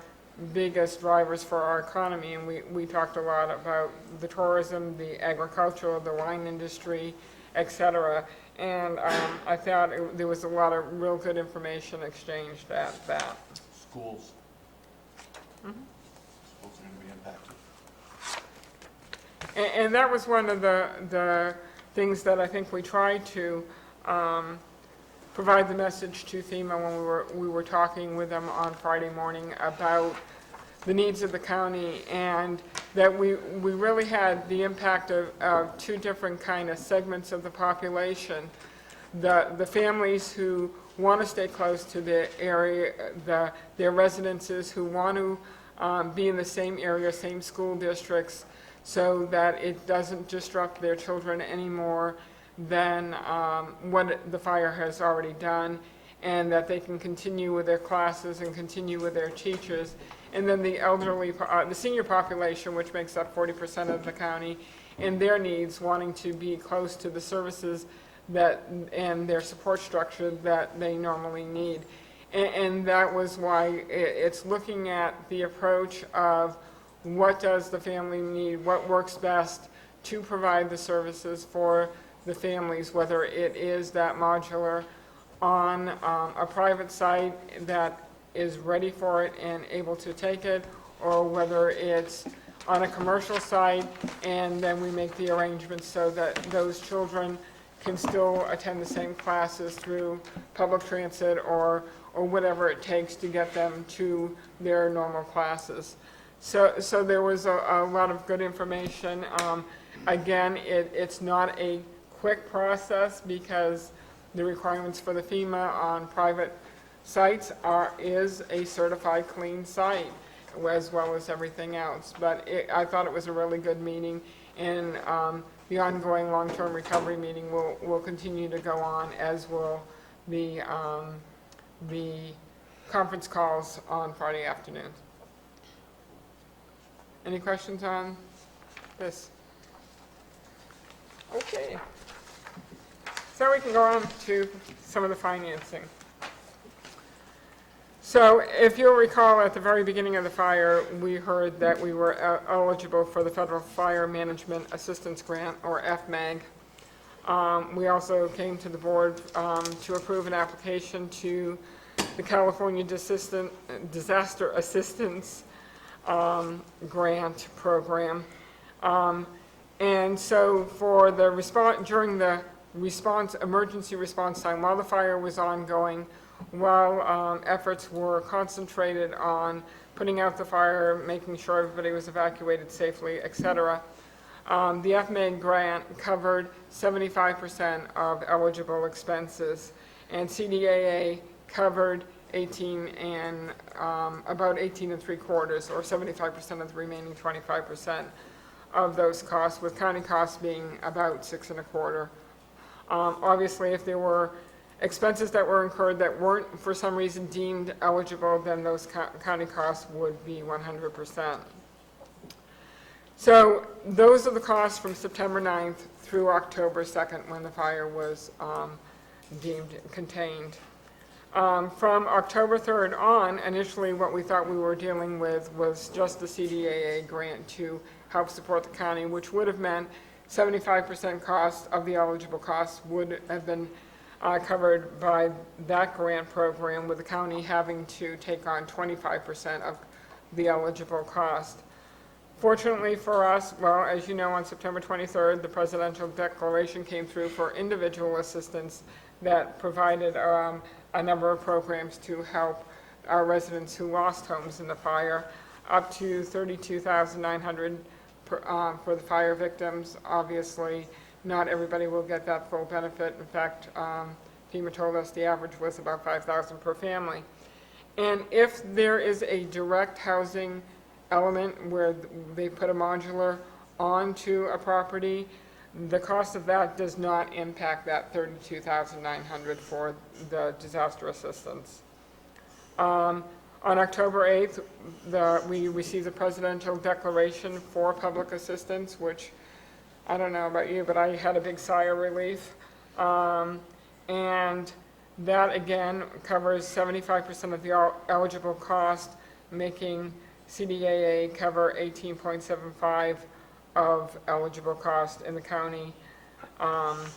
biggest drivers for our economy. And we talked a lot about the tourism, the agricultural, the wine industry, et cetera. And I thought there was a lot of real good information exchanged at that. Schools. Schools are going to be impacted. And that was one of the things that I think we tried to provide the message to FEMA when we were talking with them on Friday morning about the needs of the county, and that we really had the impact of two different kind of segments of the population. The families who want to stay close to the area, their residences who want to be in the same area, same school districts, so that it doesn't disrupt their children any more than what the fire has already done. and that they can continue with their classes and continue with their teachers. And then the elderly, the senior population, which makes up 40% of the county, and their needs, wanting to be close to the services that, and their support structure that they normally need. And that was why it's looking at the approach of what does the family need, what works best to provide the services for the families, whether it is that modular on a private site that is ready for it and able to take it, or whether it's on a commercial site, and then we make the arrangements so that those children can still attend the same classes through public transit or whatever it takes to get them to their normal classes. So there was a lot of good information. Again, it's not a quick process because the requirements for the FEMA on private sites is a certified clean site, as well as everything else. But I thought it was a really good meeting, and the ongoing long-term recovery meeting will continue to go on, as will the conference calls on Friday afternoons. Any questions on this? Okay. So we can go on to some of the financing. So if you'll recall, at the very beginning of the fire, we heard that we were eligible for the Federal Fire Management Assistance Grant, or FMAG. We also came to the board to approve an application to the California Disaster Assistance Grant Program. And so for the during the emergency response time, while the fire was ongoing, while efforts were concentrated on putting out the fire, making sure everybody was evacuated safely, etc., the FMAG grant covered 75% of eligible expenses, and CDAA covered about 18 3/4, or 75% of the remaining 25% of those costs, with county costs being about 6 1/4. Obviously, if there were expenses that were incurred that weren't for some reason deemed eligible, then those county costs would be 100%. So those are the costs from September 9th through October 2nd, when the fire was deemed contained. From October 3rd on, initially what we thought we were dealing with was just the CDAA grant to help support the county, which would have meant 75% cost of the eligible costs would have been covered by that grant program, with the county having to take on 25% of the eligible cost. Fortunately for us, well, as you know, on September 23rd, the presidential declaration came through for individual assistance that provided a number of programs to help our residents who lost homes in the fire, up to $32,900 for the fire victims. Obviously, not everybody will get that full benefit. In fact, FEMA told us the average was about $5,000 per family. And if there is a direct housing element where they put a modular onto a property, the cost of that does not impact that $32,900 for the disaster assistance. On October 8th, we received the presidential declaration for public assistance, which, I don't know about you, but I had a big sigh of relief. And that, again, covers 75% of the eligible cost, making CDAA cover 18.75 of eligible cost in the county,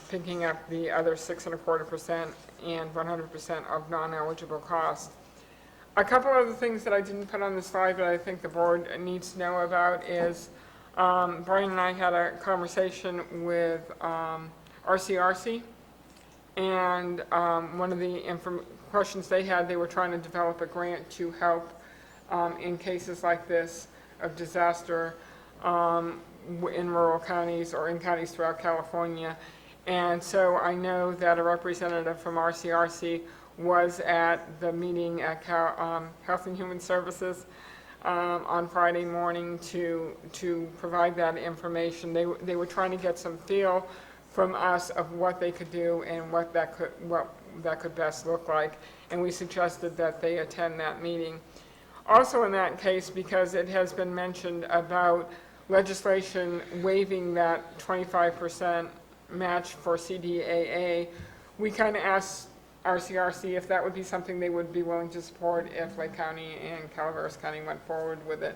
picking up the other 6 1/4% and 100% of non-eligible cost. A couple other things that I didn't put on the slide that I think the board needs to know about is Brian and I had a conversation with RCRC, and one of the questions they had, they were trying to develop a grant to help in cases like this of disaster in rural counties or in counties throughout California. And so I know that a representative from RCRC was at the meeting at Health and Human Services on Friday morning to provide that information. They were trying to get some feel from us of what they could do and what that could best look like, and we suggested that they attend that meeting. Also in that case, because it has been mentioned about legislation waiving that 25% match for CDAA, we kind of asked RCRC if that would be something they would be willing to support if Lake County and Calaveras County went forward with it.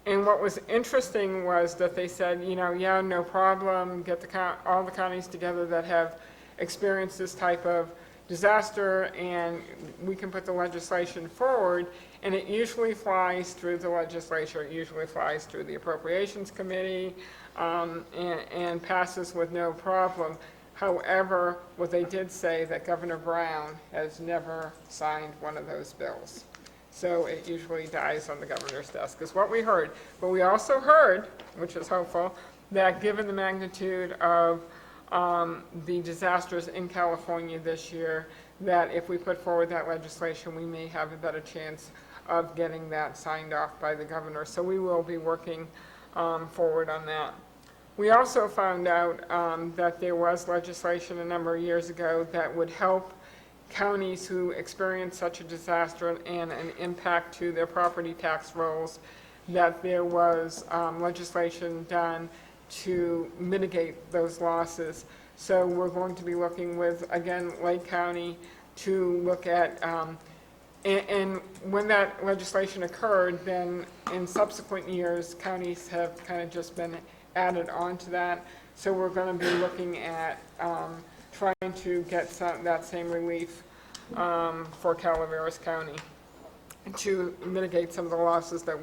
And what was interesting was that they said, you know, yeah, no problem, get all the counties together that have experienced this type of disaster, and we can put the legislation forward, and it usually flies through the legislature, it usually flies through the Appropriations Committee, and passes with no problem. However, what they did say that Governor Brown has never signed one of those bills. So it usually dies on the governor's desk, is what we heard. But we also heard, which is hopeful, that given the magnitude of the disasters in California this year, that if we put forward that legislation, we may have a better chance of getting that signed off by the governor. So we will be working forward on that. We also found out that there was legislation a number of years ago that would help counties who experience such a disaster and an impact to their property tax rolls, that there was legislation done to mitigate those losses. So we're going to be looking with, again, Lake County to look at, and when that legislation occurred, then in subsequent years, counties have kind of just been added on to that. So we're going to be looking at trying to get that same relief for Calaveras County to mitigate some of the losses that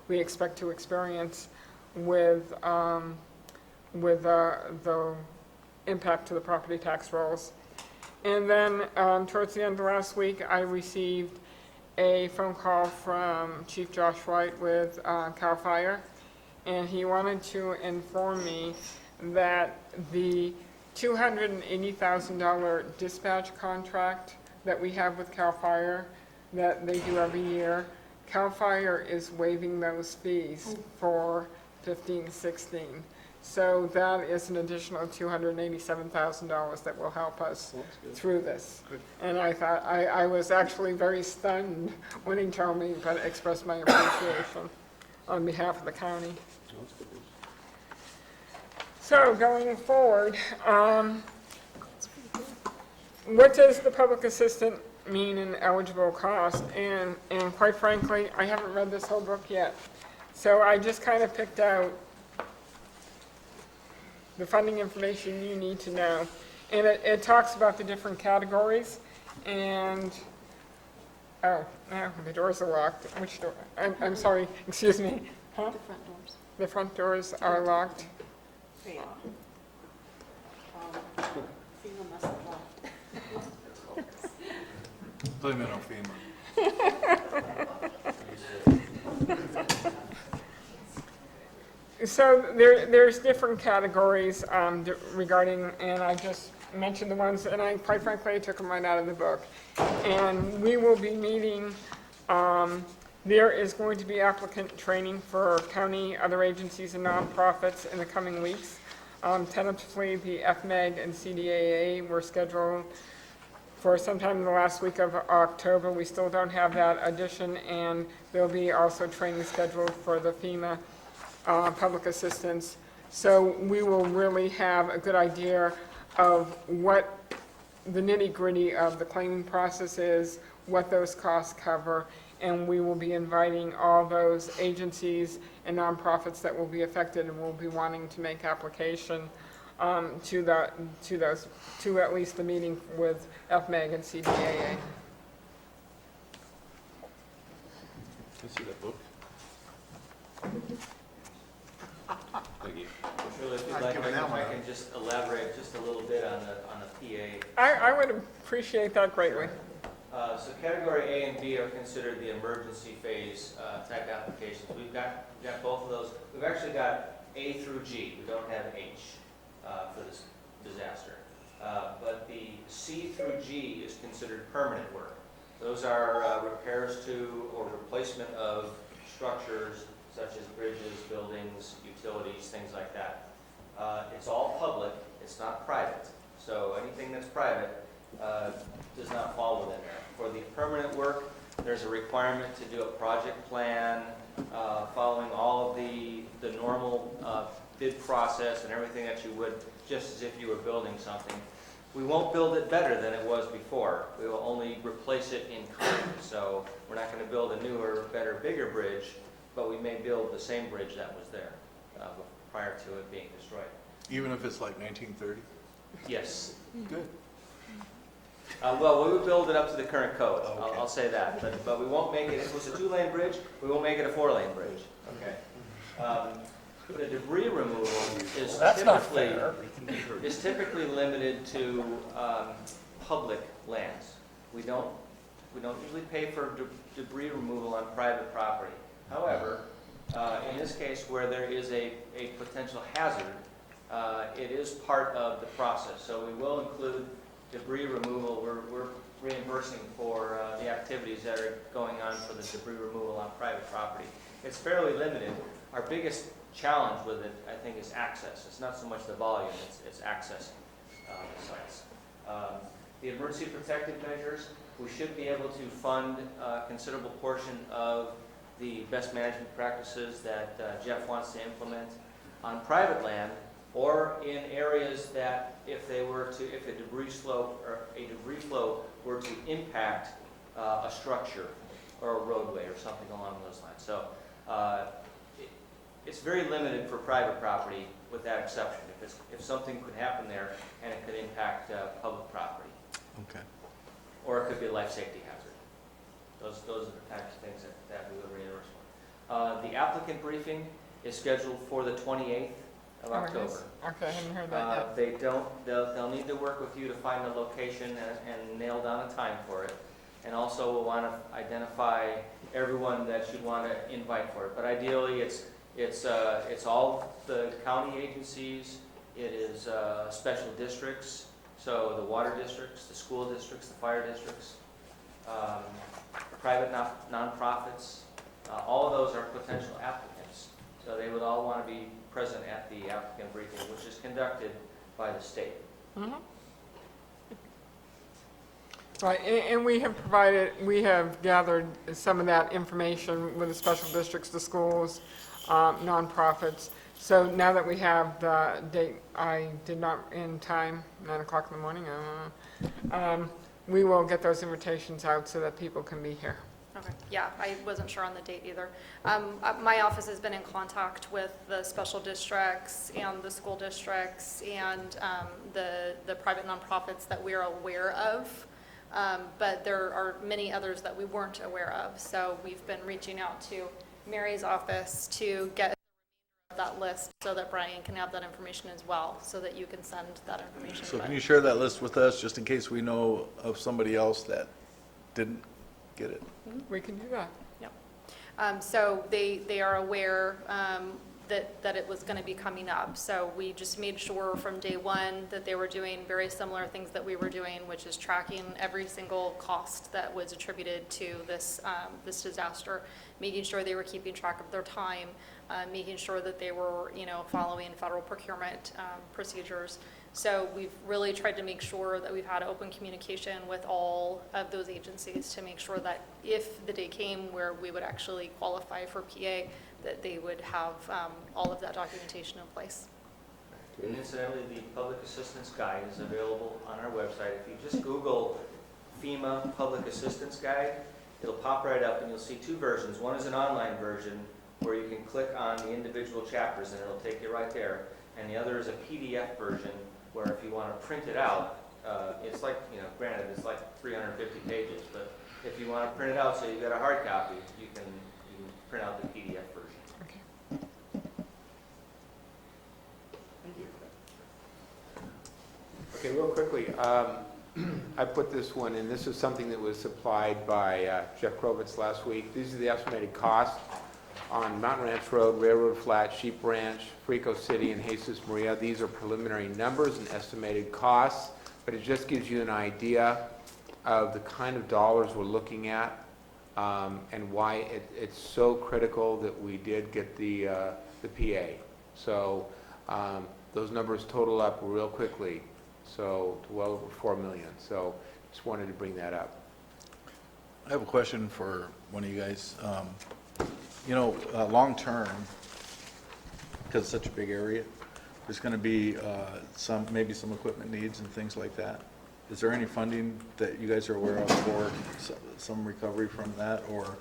we expect to experience with the impact to the property tax rolls. And then towards the end of last week, I received a phone call from Chief Josh White with CAL FIRE, and he wanted to inform me that the $280,000 dispatch contract that we have with CAL FIRE that they do every year, CAL FIRE is waiving those fees for 15-16. So that is an additional $287,000 that will help us through this. And I thought, I was actually very stunned when he told me, but expressed my appreciation on behalf of the county. So going forward, what does the public assistant mean in eligible cost? And quite frankly, I haven't read this whole book yet. So I just kind of picked out the funding information you need to know. And it talks about the different categories. And, oh, no, the doors are locked. Which door? I'm sorry, excuse me. Huh? The front doors. The front doors are locked. Yeah. FEMA must have left. Blame it on FEMA. So there's different categories regarding, and I just mentioned the ones, and I, quite frankly, I took them right out of the book. And we will be meeting, there is going to be applicant training for county, other agencies, and nonprofits in the coming weeks. Tentatively, the FMEG and CDAA were scheduled for sometime in the last week of October. We still don't have that addition, and there'll be also training scheduled for the FEMA public assistance. So we will really have a good idea of what the nitty-gritty of the claiming process is, what those costs cover, and we will be inviting all those agencies and nonprofits that will be affected and will be wanting to make application to at least the meeting with FMEG and CDAA. Can I see that book? Thank you. Shirley, if you'd like, I can just elaborate just a little bit on the PA. I would appreciate that greatly. So category A and B are considered the emergency phase type applications. We've got both of those. We've actually got A through G. We don't have H for this disaster. But the C through G is considered permanent work. Those are repairs to or replacement of structures such as bridges, buildings, utilities, things like that. It's all public. It's not private. So anything that's private, does not fall within there. For the permanent work, there's a requirement to do a project plan, following all of the normal bid process and everything that you would, just as if you were building something. We won't build it better than it was before. We will only replace it in kind. So we're not going to build a newer, better, bigger bridge, but we may build the same bridge that was there prior to it being destroyed. Even if it's like 1930? Yes. Good. Well, we would build it up to the current code. Okay. I'll say that. But we won't make it, if it was a 2-lane bridge, we won't make it a 4-lane bridge. Okay. The debris removal is That's not typically, fair. is typically limited to public lands. We don't usually pay for debris removal on private property. However, in this case where there is a potential hazard, it is part of the process. So we will include debris removal. We're reimbursing for the activities that are going on for the debris removal on private property. It's fairly limited. Our biggest challenge with it, I think, is access. It's not so much the volume, it's accessing the sites. The emergency protective measures, we should be able to fund a considerable portion of the best management practices that Jeff wants to implement on private land, or in areas that if a debris flow were to impact a structure or a roadway or something along those lines. So it's very limited for private property with that exception. If something could happen there and it could impact public property, Okay. or it could be a life safety hazard. Those are the types of things that we would reimburse for. The applicant briefing is scheduled for the 28th of October. Okay, I haven't heard that yet. They'll need to work with you to find a location and nail down a time for it. And also we'll want to identify everyone that you'd want to invite for it. But ideally it's all the county agencies, it is special districts, so the water districts, the school districts, the fire districts, private nonprofits, all of those are potential applicants. So they would all want to be present at the applicant briefing, which is conducted by the state. Mhm. Right, and we have gathered some of that information with the special districts, the schools, nonprofits. So now that we have the date, I did not in time, 9 o'clock in the morning, we will get those invitations out so that people can be here. Okay, yeah, I wasn't sure on the date either. My office has been in contact with the special districts and the school districts and the private nonprofits that we're aware of, but there are many others that we weren't aware of. So we've been reaching out to Mary's office to get that list so that Brian can have that information as well, so that you can send that information. So But- can you share that list with us, just in case we know of somebody else that didn't get it? We can do that. So they are aware that it was going to be coming up. So we just made sure from day one that they were doing very similar things that we were doing, which is tracking every single cost that was attributed to this disaster, making sure they were keeping track of their time, making sure that they were, following federal procurement procedures. So we've really tried to make sure that we've had open communication with all of those agencies to make sure that if the day came where we would actually qualify for PA, that they would have all of that documentation in place. And incidentally, the public assistance guide is available on our website. If you just Google FEMA Public Assistance Guide, it'll pop right up and you'll see two versions. One is an online version where you can click on the individual chapters and it'll take you right there. And the other is a PDF version where if you want to print it out, it's like, granted, it's like 350 pages, but if you want to print it out so you've got a hard copy, you can print out the PDF version. Okay. Okay, real quickly, I put this one in. This is something that was supplied by Jeff Krovitz last week. These are the estimated costs on Mountain Ranch Road, Railroad Flat, Sheep Ranch, Frico City, and Jesus Maria. These are preliminary numbers and estimated costs, but it just gives you an idea of the kind of dollars we're looking at and why it's so critical that we did get the PA. So those numbers total up real quickly. so well over 4 million. So just wanted to bring that up. I have a question for one of you guys. Long-term, because it's such a big area, there's going to be maybe some equipment needs and things like that. Is there any funding that you guys are aware of for some recovery from that, or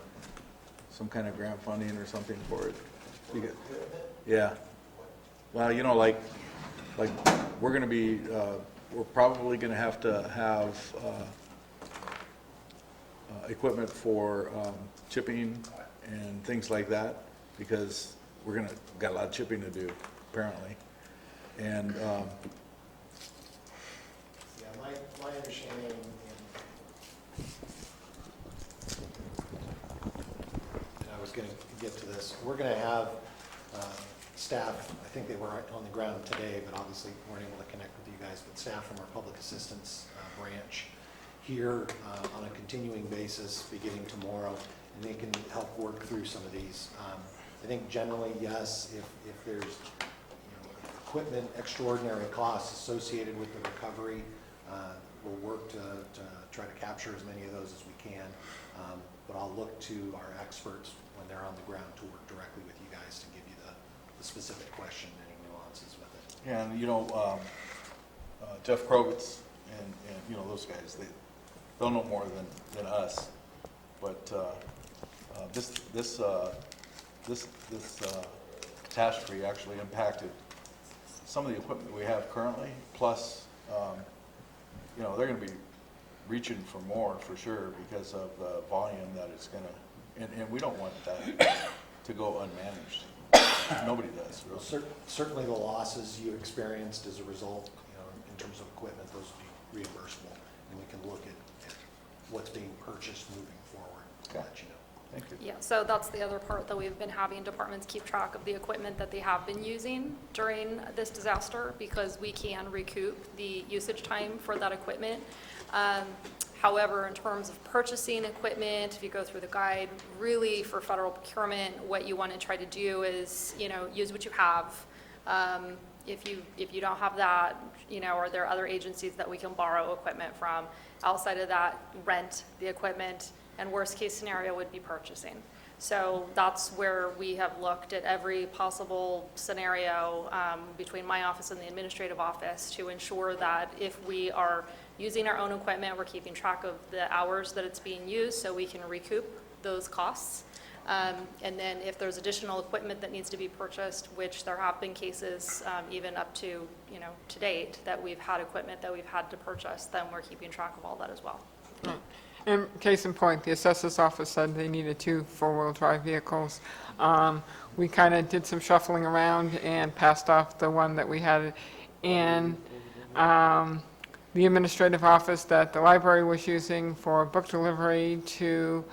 some kind of grant funding or something for it? Yeah. Well, we're going to be, we're probably going to have equipment for chipping and things like that, because got a lot of chipping to do, apparently. And Yeah, my understanding, and I was going to get to this, we're going to have staff, I think they were on the ground today, but obviously weren't able to connect with you guys, but staff from our public assistance branch here on a continuing basis beginning tomorrow, and they can help work through some of these. I think generally, yes, if there's equipment extraordinary costs associated with the recovery, we'll work to try to capture as many of those as we can. But I'll look to our experts when they're on the ground to work directly with you guys to give you the specific question, any nuances with it. Yeah, and Jeff Krovitz and those guys, they'll know more than us. But this catastrophe actually impacted some of the equipment we have currently. Plus, they're going to be reaching for more for sure because of the volume that it's going to, and we don't want that to go unmanaged. Nobody does. Well, Really. certainly the losses you experienced as a result, in terms of equipment, those would be reimbursable, and we can look at what's being purchased moving forward. Okay. Let you know. Thank you. Yeah, so that's the other part that we've been having departments keep track of the equipment that they have been using during this disaster, because we can recoup the usage time for that equipment. However, in terms of purchasing equipment, if you go through the guide, really for federal procurement, what you want to try to do is, use what you have. If you don't have that, are there other agencies that we can borrow equipment from? Outside of that, rent the equipment, and worst case scenario would be purchasing. So that's where we have looked at every possible scenario between my office and the administrative office to ensure that if we are using our own equipment, we're keeping track of the hours that it's being used so we can recoup those costs. And then if there's additional equipment that needs to be purchased, which there have been cases even up to, to date, that we've had equipment that we've had to purchase, then we're keeping track of all that as well. Right. And case in point, the assessor's office said they needed 2 four-wheel drive vehicles. We kind of did some shuffling around and passed off the one that we had in the administrative office that the library was using for book delivery to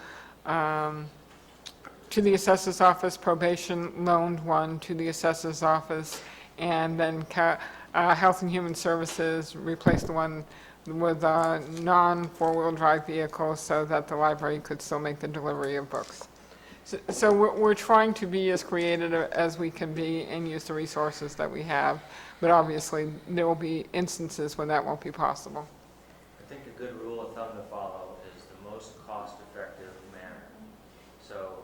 the assessor's office. Probation loaned one to the assessor's office, and then Health and Human Services replaced the one with a non-four-wheel drive vehicle so that the library could still make the delivery of books. So we're trying to be as creative as we can be and use the resources that we have, but obviously there will be instances when that won't be possible. I think a good rule of thumb to follow is the most cost-effective manner. So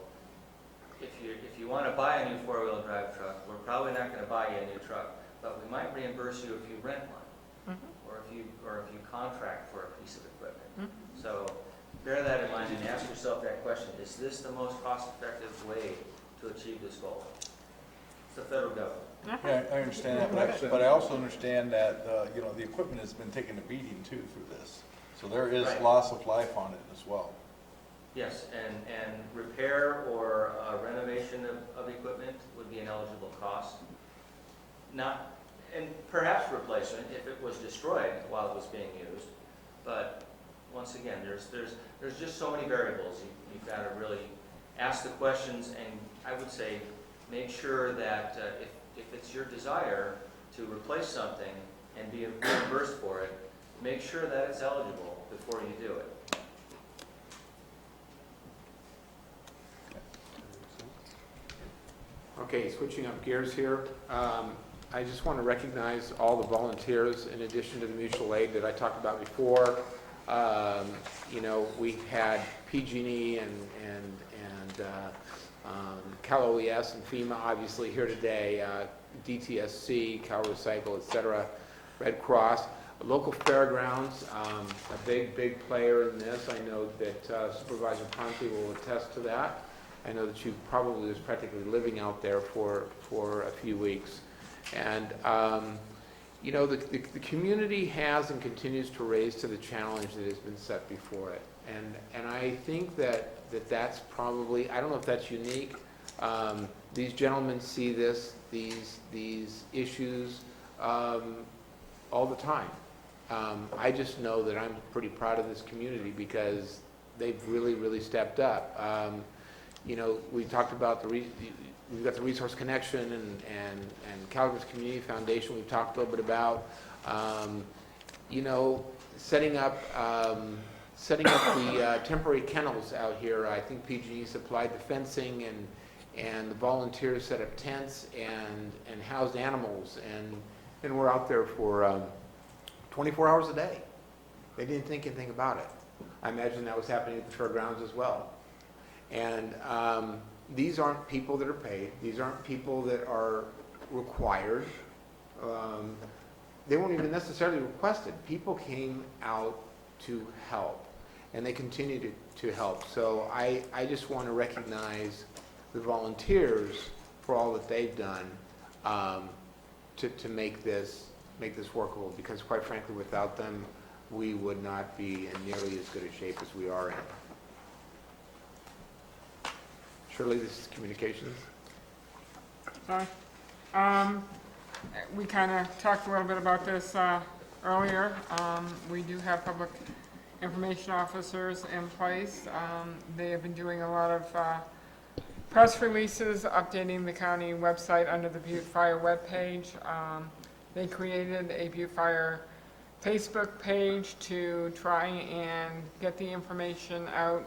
if you want to buy a new four-wheel drive truck, we're probably not going to buy you a new truck, but we might reimburse you if you rent one. Or if you contract for a piece of equipment. So bear that in mind and ask yourself that question: is this the most cost-effective way to achieve this goal? It's the federal government. Yeah, I understand that, but I also understand that the equipment has been taking a beating too through this, so there is Right. loss of life on it as well. Yes, and repair or renovation of equipment would be an eligible cost. And perhaps replacement if it was destroyed while it was being used. But once again, there's just so many variables. You've got to really ask the questions, and I would say make sure that if it's your desire to replace something and be reimbursed for it, make sure that it's eligible before you do it. Okay, switching up gears here. I just want to recognize all the volunteers in addition to the mutual aid that I talked about before. You know, we had PG&E and Cal OES and FEMA obviously here today, DTSC, Cal Recycle, et cetera, Red Cross. Local fairgrounds, a big player in this. I know that Supervisor Ponte will attest to that. I know that you probably was practically living out there for a few weeks. And, you know, the community has and continues to raise to the challenge that has been set before it. And I think that's probably, I don't know if that's unique. These gentlemen see these issues all the time. I just know that I'm pretty proud of this community because they've really stepped up. You know, we talked about we've got the Resource Connection and Calgary's Community Foundation we've talked a little bit about. You know, setting up the temporary kennels out here. I think PG&E supplied the fencing and the volunteers set up tents and housed animals and we're out there for 24 hours a day. They didn't think anything about it. I imagine that was happening at the fairgrounds as well. And these aren't people that are paid. These aren't people that are required. They weren't even necessarily requested. People came out to help, and they continue to help. So I just want to recognize the volunteers for all that they've done to make this workable, because quite frankly, without them, we would not be in nearly as good a shape as we are in. Shirley, this is communications. Sorry. We kind of talked a little bit about this earlier. We do have public information officers in place. They have been doing a lot of press releases, updating the county website under the Butte Fire webpage. They created a Butte Fire Facebook page to try and get the information out,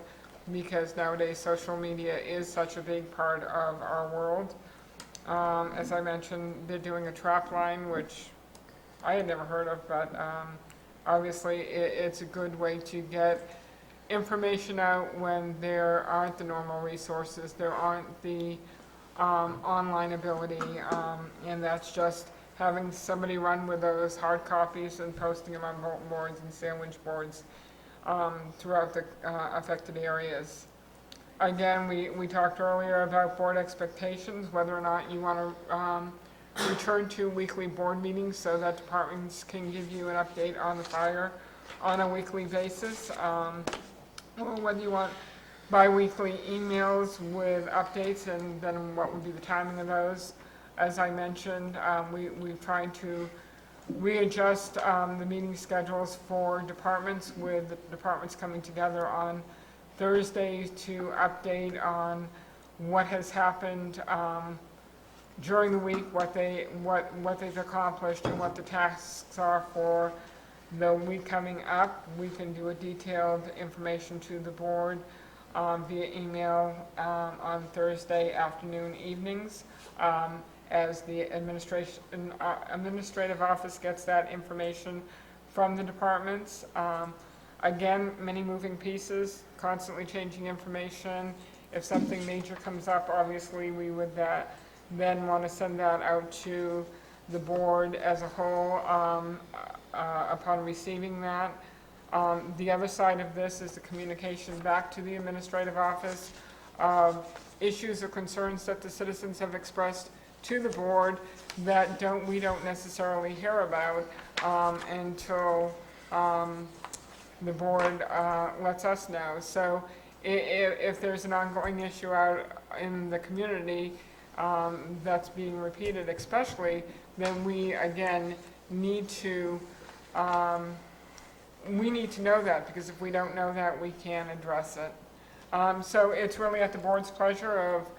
because nowadays social media is such a big part of our world. As I mentioned, they're doing a trap line, which I had never heard of, but obviously it's a good way to get information out when there aren't the normal resources, there aren't the online ability, and that's just having somebody run with those hard copies and posting them on bulletin boards and sandwich boards throughout the affected areas. Again, we talked earlier about board expectations, whether or not you want to return to weekly board meetings so that departments can give you an update on the fire on a weekly basis, or whether you want bi-weekly emails with updates, and then what would be the timing of those. As I mentioned, we've tried to readjust the meeting schedules for departments, with the departments coming together on Thursdays to update on what has happened during the week, what they've accomplished, and what the tasks are for the week coming up. We can do a detailed information to the board via email on Thursday afternoon, evenings. As the administrative office gets that information from the departments. Again, many moving pieces, constantly changing information. If something major comes up, obviously we would then want to send that out to the board as a whole upon receiving that. The other side of this is the communication back to the administrative office of issues or concerns that the citizens have expressed to the board that we don't necessarily hear about until the board lets us know. So if there's an ongoing issue out in the community that's being repeated especially, then we again need to know that, because if we don't know that, we can address it. So it's really at the board's pleasure of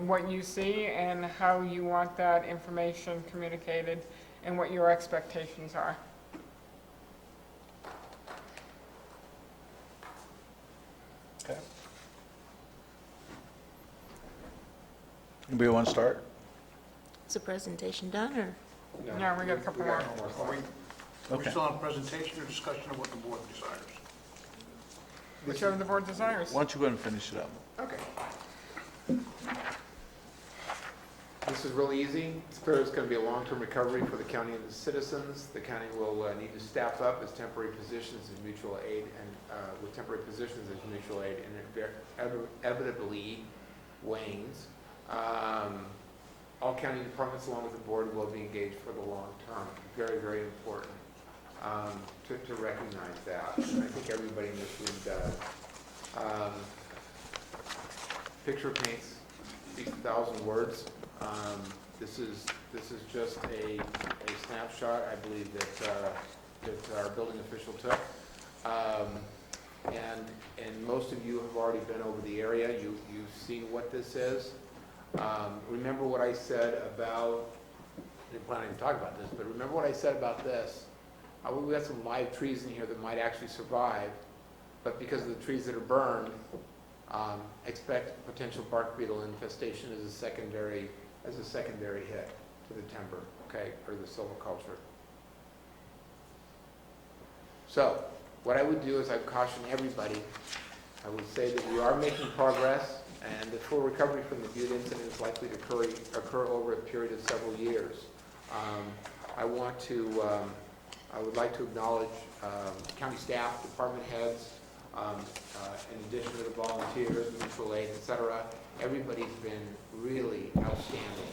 what you see and how you want that information communicated and what your expectations are. Okay. Anybody want to start? Is the presentation done, or? No, we got a couple more. Are we Okay. still on presentation or discussion of what the board desires? Whichever the board desires. Why don't you go ahead and finish it up? Okay. This is really easy. It's clear it's going to be a long-term recovery for the county and the citizens. The county will need to staff up as temporary positions as mutual aid and with temporary positions as mutual aid, and it inevitably wanes. All county departments along with the board will be engaged for the long term. Very, very important to recognize that. And I think everybody in this room does. Picture paints speaks 1,000 words. This is just a snapshot, I believe, that our building official took. And most of you have already been over the area. You've seen what this is. Remember what I said about, I didn't plan on even talking about this, but remember what I said about this. We've got some live trees in here that might actually survive, but because of the trees that are burned, expect potential bark beetle infestation as a secondary hit to the timber, okay, or the silviculture. So, what I would do is I'd caution everybody. I would say that we are making progress, and the full recovery from the Butte incident is likely to occur over a period of several years. I would like to acknowledge county staff, department heads, in addition to the volunteers, mutual aid, et cetera. Everybody's been really outstanding.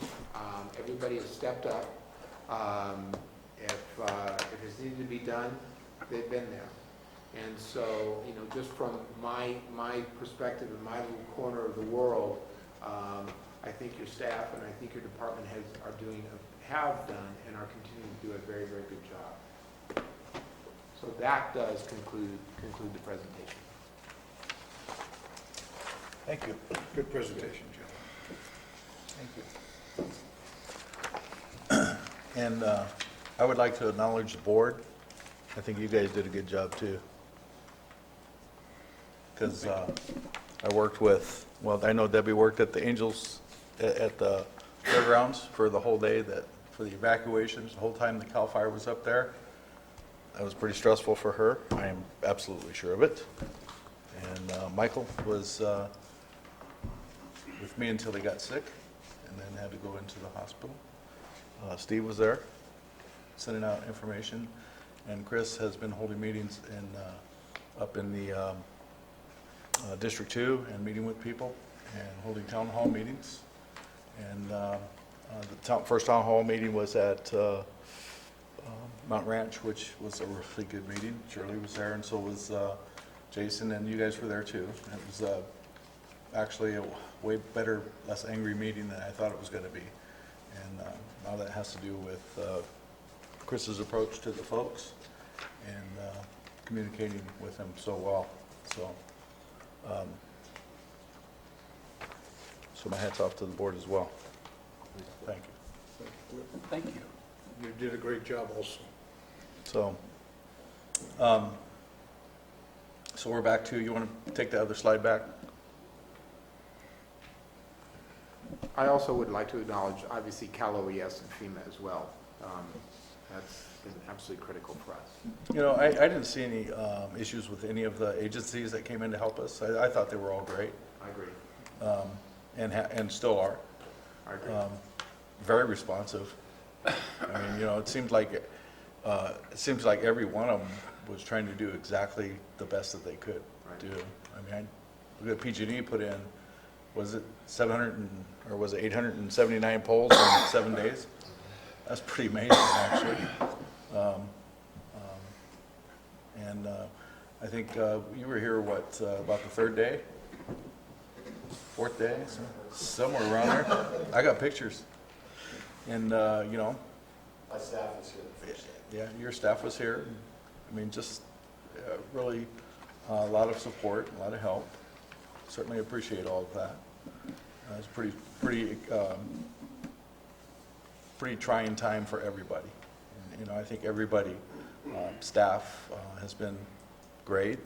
Everybody has stepped up. If it's needed to be done, they've been there. And so, just from my perspective in my little corner of the world, I think your staff and I think your department heads have done and are continuing to do a very, very good job. So that does conclude the presentation. Thank you. Good presentation, Joe. Thank you. And I would like to acknowledge the board. I think you guys did a good job too. Because I worked with, well, I know Debbie worked at the Angels at the fairgrounds for the whole day, for the evacuations, the whole time the CAL FIRE was up there. That was pretty stressful for her. I am absolutely sure of it. And Michael was with me until he got sick and then had to go into the hospital. Steve was there sending out information, and Chris has been holding meetings up in the District 2 and meeting with people and holding town hall meetings. And the first town hall meeting was at Mount Ranch, which was a really good meeting. Shirley was there, and so was Jason, and you guys were there too. It was actually a way better, less angry meeting than I thought it was going to be. And all that has to do with Chris's approach to the folks and communicating with them so well. So my hat's off to the board as well. Thank you. Thank you. You did a great job also. So, so we're back to, you want to take the other slide back? I also would like to acknowledge, obviously, Cal OES and FEMA as well. That's been absolutely critical for us. I didn't see any issues with any of the agencies that came in to help us. I thought they were all great. I agree. And still are. I agree. Very responsive. I mean, it seems like every one of them was trying to do exactly the best that they could do. I mean, look at PG&E put in, was it 879 polls in 7 days? That's pretty amazing, actually. And I think you were here, about the third day? Fourth day? Somewhere around there. I got pictures. And, My staff was here the first day. yeah, your staff was here. I mean, just really a lot of support, a lot of help. Certainly appreciate all of that. It's pretty trying time for everybody. And, I think everybody, staff has been great.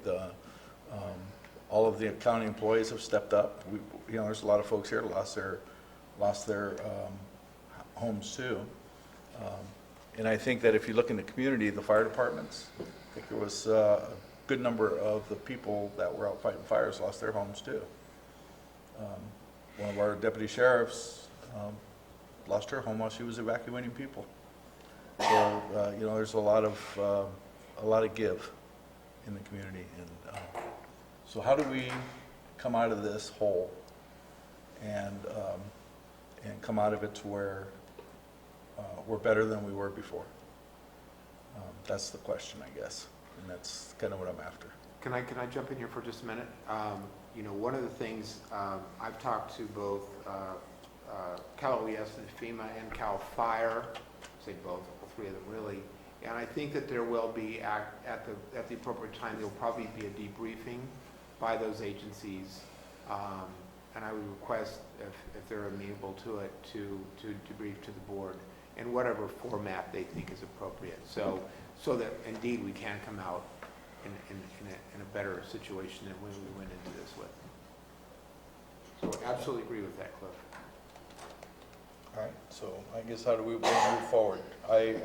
All of the county employees have stepped up. There's a lot of folks here that lost their homes too. And I think that if you look in the community, the fire departments, I think there was a good number of the people that were out fighting fires lost their homes too. One of our deputy sheriffs lost her home while she was evacuating people. So, you know, there's a lot of give in the community. And so how do we come out of this hole and come out of it to where we're better than we were before? That's the question, I guess, and that's kind of what I'm after. Can I jump in here for just a minute? You know, one of the things, I've talked to both Cal OES and FEMA and Cal Fire, say both, all three of them really, and I think that there will be, at the appropriate time, there will probably be a debriefing by those agencies, and I would request, if they're amenable to it, to debrief to the board in whatever format they think is appropriate, so that indeed we can come out in a better situation than when we went into this with. So I absolutely agree with that, Cliff. All right, so I guess how do we move forward? You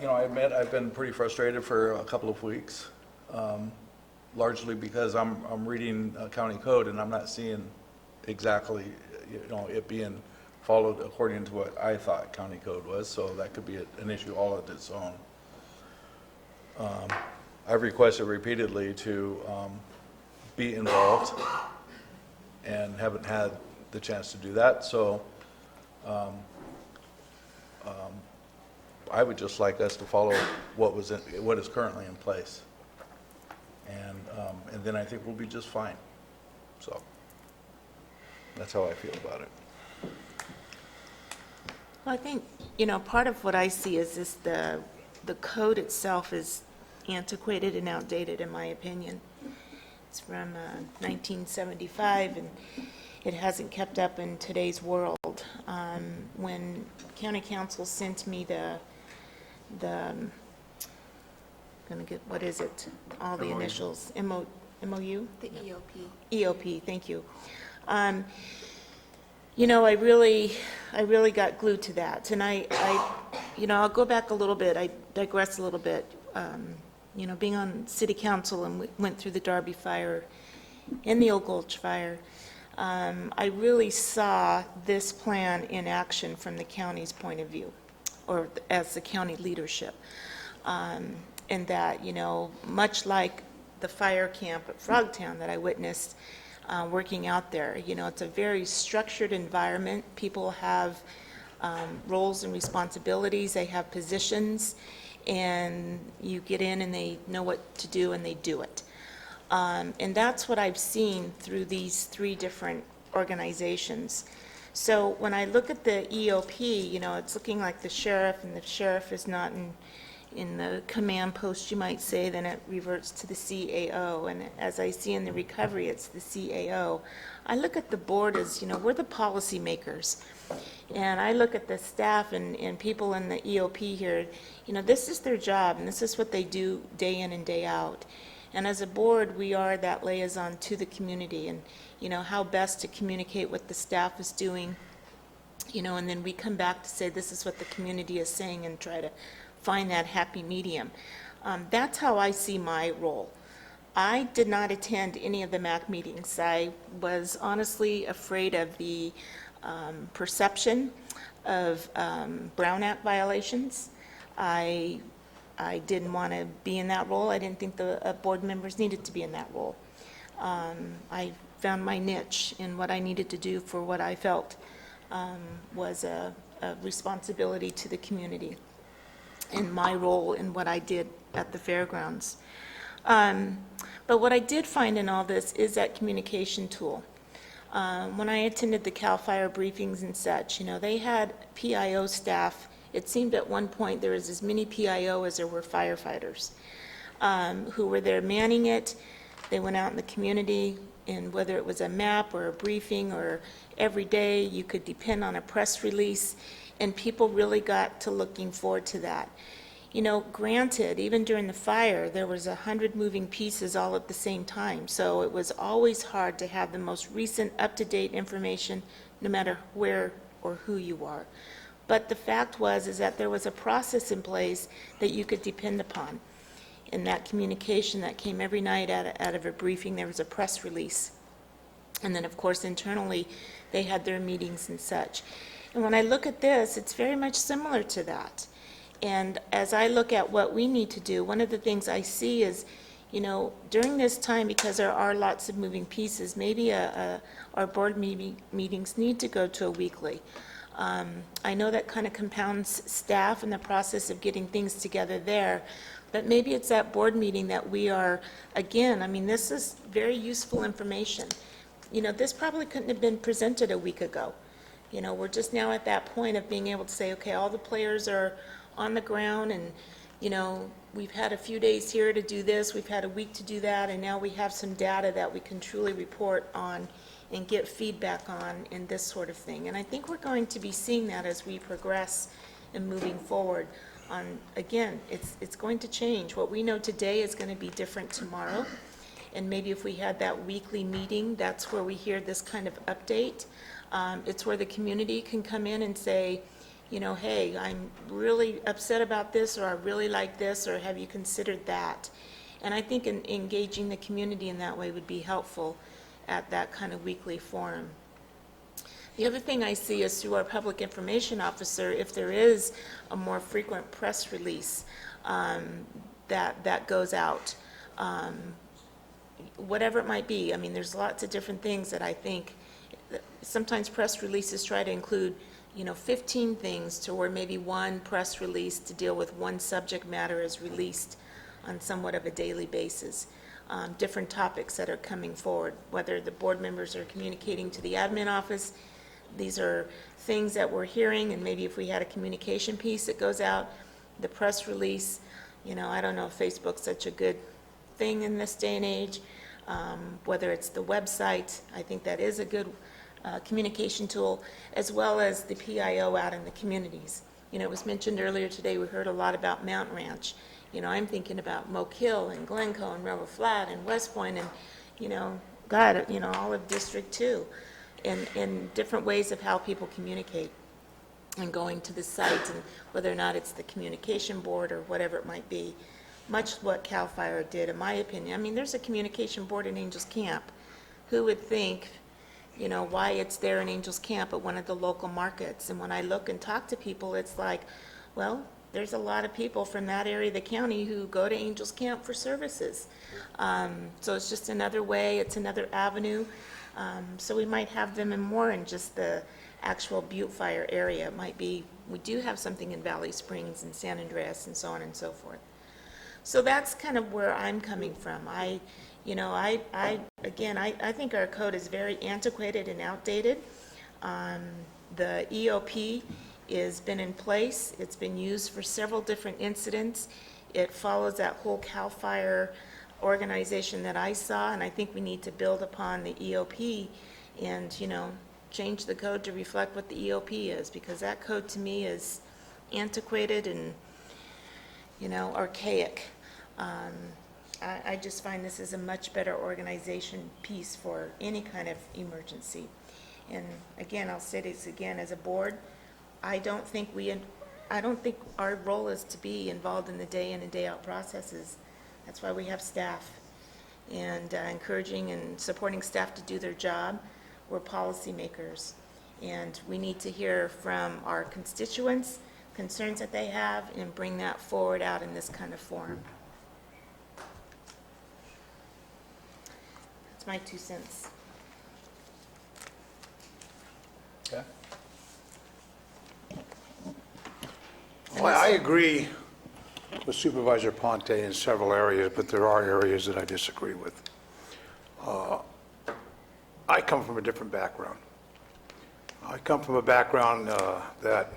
know, I admit I've been pretty frustrated for a couple of weeks, largely because I'm reading county code and I'm not seeing exactly, you know, it being followed according to what I thought county code was, so that could be an issue all of its own. I've requested repeatedly to be involved and haven't had the chance to do that, so I would just like us to follow what is currently in place, and then I think we'll be just fine. So that's how I feel about it. Well, I think, you know, part of what I see is this, the code itself is antiquated and outdated, in my opinion. It's from 1975, and it hasn't kept up in today's world. When county council sent me what is it? All the MOU. initials, MOU? The EOP. EOP, thank you. You know, I really got glued to that. And you know, I'll go back a little bit. I digress a little bit. You know, being on city council and went through the Darby fire and the Old Gulch fire, I really saw this plan in action from the county's point of view, or as the county leadership. And that, you know, much like the fire camp at Frogtown that I witnessed, working out there. You know, it's a very structured environment. People have roles and responsibilities. They have positions, and you get in and they know what to do and they do it. And that's what I've seen through these three different organizations. So when I look at the EOP, you know, it's looking like the sheriff, and the sheriff is not in the command post, you might say, then it reverts to the CAO. And as I see in the recovery, it's the CAO. I look at the board as, you know, we're the policy makers. And I look at the staff and people in the EOP here, you know, this is their job, and this is what they do day in and day out. And as a board, we are that liaison to the community, and, you know, how best to communicate what the staff is doing, you know, and then we come back to say, this is what the community is saying, and try to find that happy medium. That's how I see my role. I did not attend any of the MAC meetings. I was honestly afraid of the perception of Brown Act violations. I didn't want to be in that role. I didn't think the board members needed to be in that role. I found my niche in what I needed to do for what I felt was a responsibility to the community, and my role in what I did at the fairgrounds. But what I did find in all this is that communication tool. When I attended the CAL FIRE briefings and such, you know, they had PIO staff. It seemed at one point there was as many PIO as there were firefighters who were there manning it. They went out in the community, and whether it was a map or a briefing or every day, you could depend on a press release, and people really got to looking forward to that. You know, granted, even during the fire, there was 100 moving pieces all at the same time, so it was always hard to have the most recent up-to-date information no matter where or who you are. But the fact is that there was a process in place that you could depend upon. In that communication that came every night out of a briefing, there was a press release. And then, of course, internally, they had their meetings and such. And when I look at this, it's very much similar to that. And as I look at what we need to do, one of the things I see is, during this time, because there are lots of moving pieces, maybe our board meetings need to go to a weekly. I know that kind of compounds staff and the process of getting things together there, but maybe it's that board meeting that we are, again, this is very useful information. This probably couldn't have been presented a week ago. We're just now at that point of being able to say, okay, all the players are on the ground, and, we've had a few days here to do this, we've had a week to do that, and now we have some data that we can truly report on and get feedback on and this sort of thing. And I think we're going to be seeing that as we progress and moving forward on, again, it's going to change. What we know today is going to be different tomorrow. And maybe if we had that weekly meeting, that's where we hear this kind of update. It's where the community can come in and say, hey, I'm really upset about this, or I really like this, or have you considered that? And I think engaging the community in that way would be helpful at that kind of weekly forum. The other thing I see is through our public information officer, if there is a more frequent press release that goes out, whatever it might be. There's lots of different things that I think, sometimes press releases try to include 15 things to where maybe one press release to deal with one subject matter is released on somewhat of a daily basis. Different topics that are coming forward, whether the board members are communicating to the admin office. These are things that we're hearing, and maybe if we had a communication piece that goes out, the press release, I don't know if Facebook's such a good thing in this day and age, whether it's the website, I think that is a good communication tool, as well as the PIO out in the communities. It was mentioned earlier today, we heard a lot about Mount Ranch. I'm thinking about Moke Hill and Glencoe and Rebel Flat and West Point and, God, all of District 2, and different ways of how people communicate and going to the site, and whether or not it's the communication board or whatever it might be. Much what CAL FIRE did, in my opinion. There's a communication board in Angels Camp. Who would think, why it's there in Angels Camp at one of the local markets? And when I look and talk to people, it's like, well, there's a lot of people from that area of the county who go to Angels Camp for services. So it's just another way, it's another avenue. So we might have them in more in just the actual Butte Fire area. It might be, we do have something in Valley Springs and San Andreas and so on and so forth. So that's kind of where I'm coming from. I think our code is very antiquated and outdated. The EOP has been in place. It's been used for several different incidents. It follows that whole CAL FIRE organization that I saw, and I think we need to build upon the EOP and, change the code to reflect what the EOP is, because that code to me is antiquated and, archaic. I just find this is a much better organization piece for any kind of emergency. And again, I'll say this again, as a board, I don't think our role is to be involved in the day in and day out processes. That's why we have staff, and encouraging and supporting staff to do their job. We're policymakers, and we need to hear from our constituents, concerns that they have, and bring that forward out in this kind of forum. That's my 2 cents. Okay. Well, I agree with Supervisor Ponte in several areas, but there are areas that I disagree with. I come from a different background. I come from a background that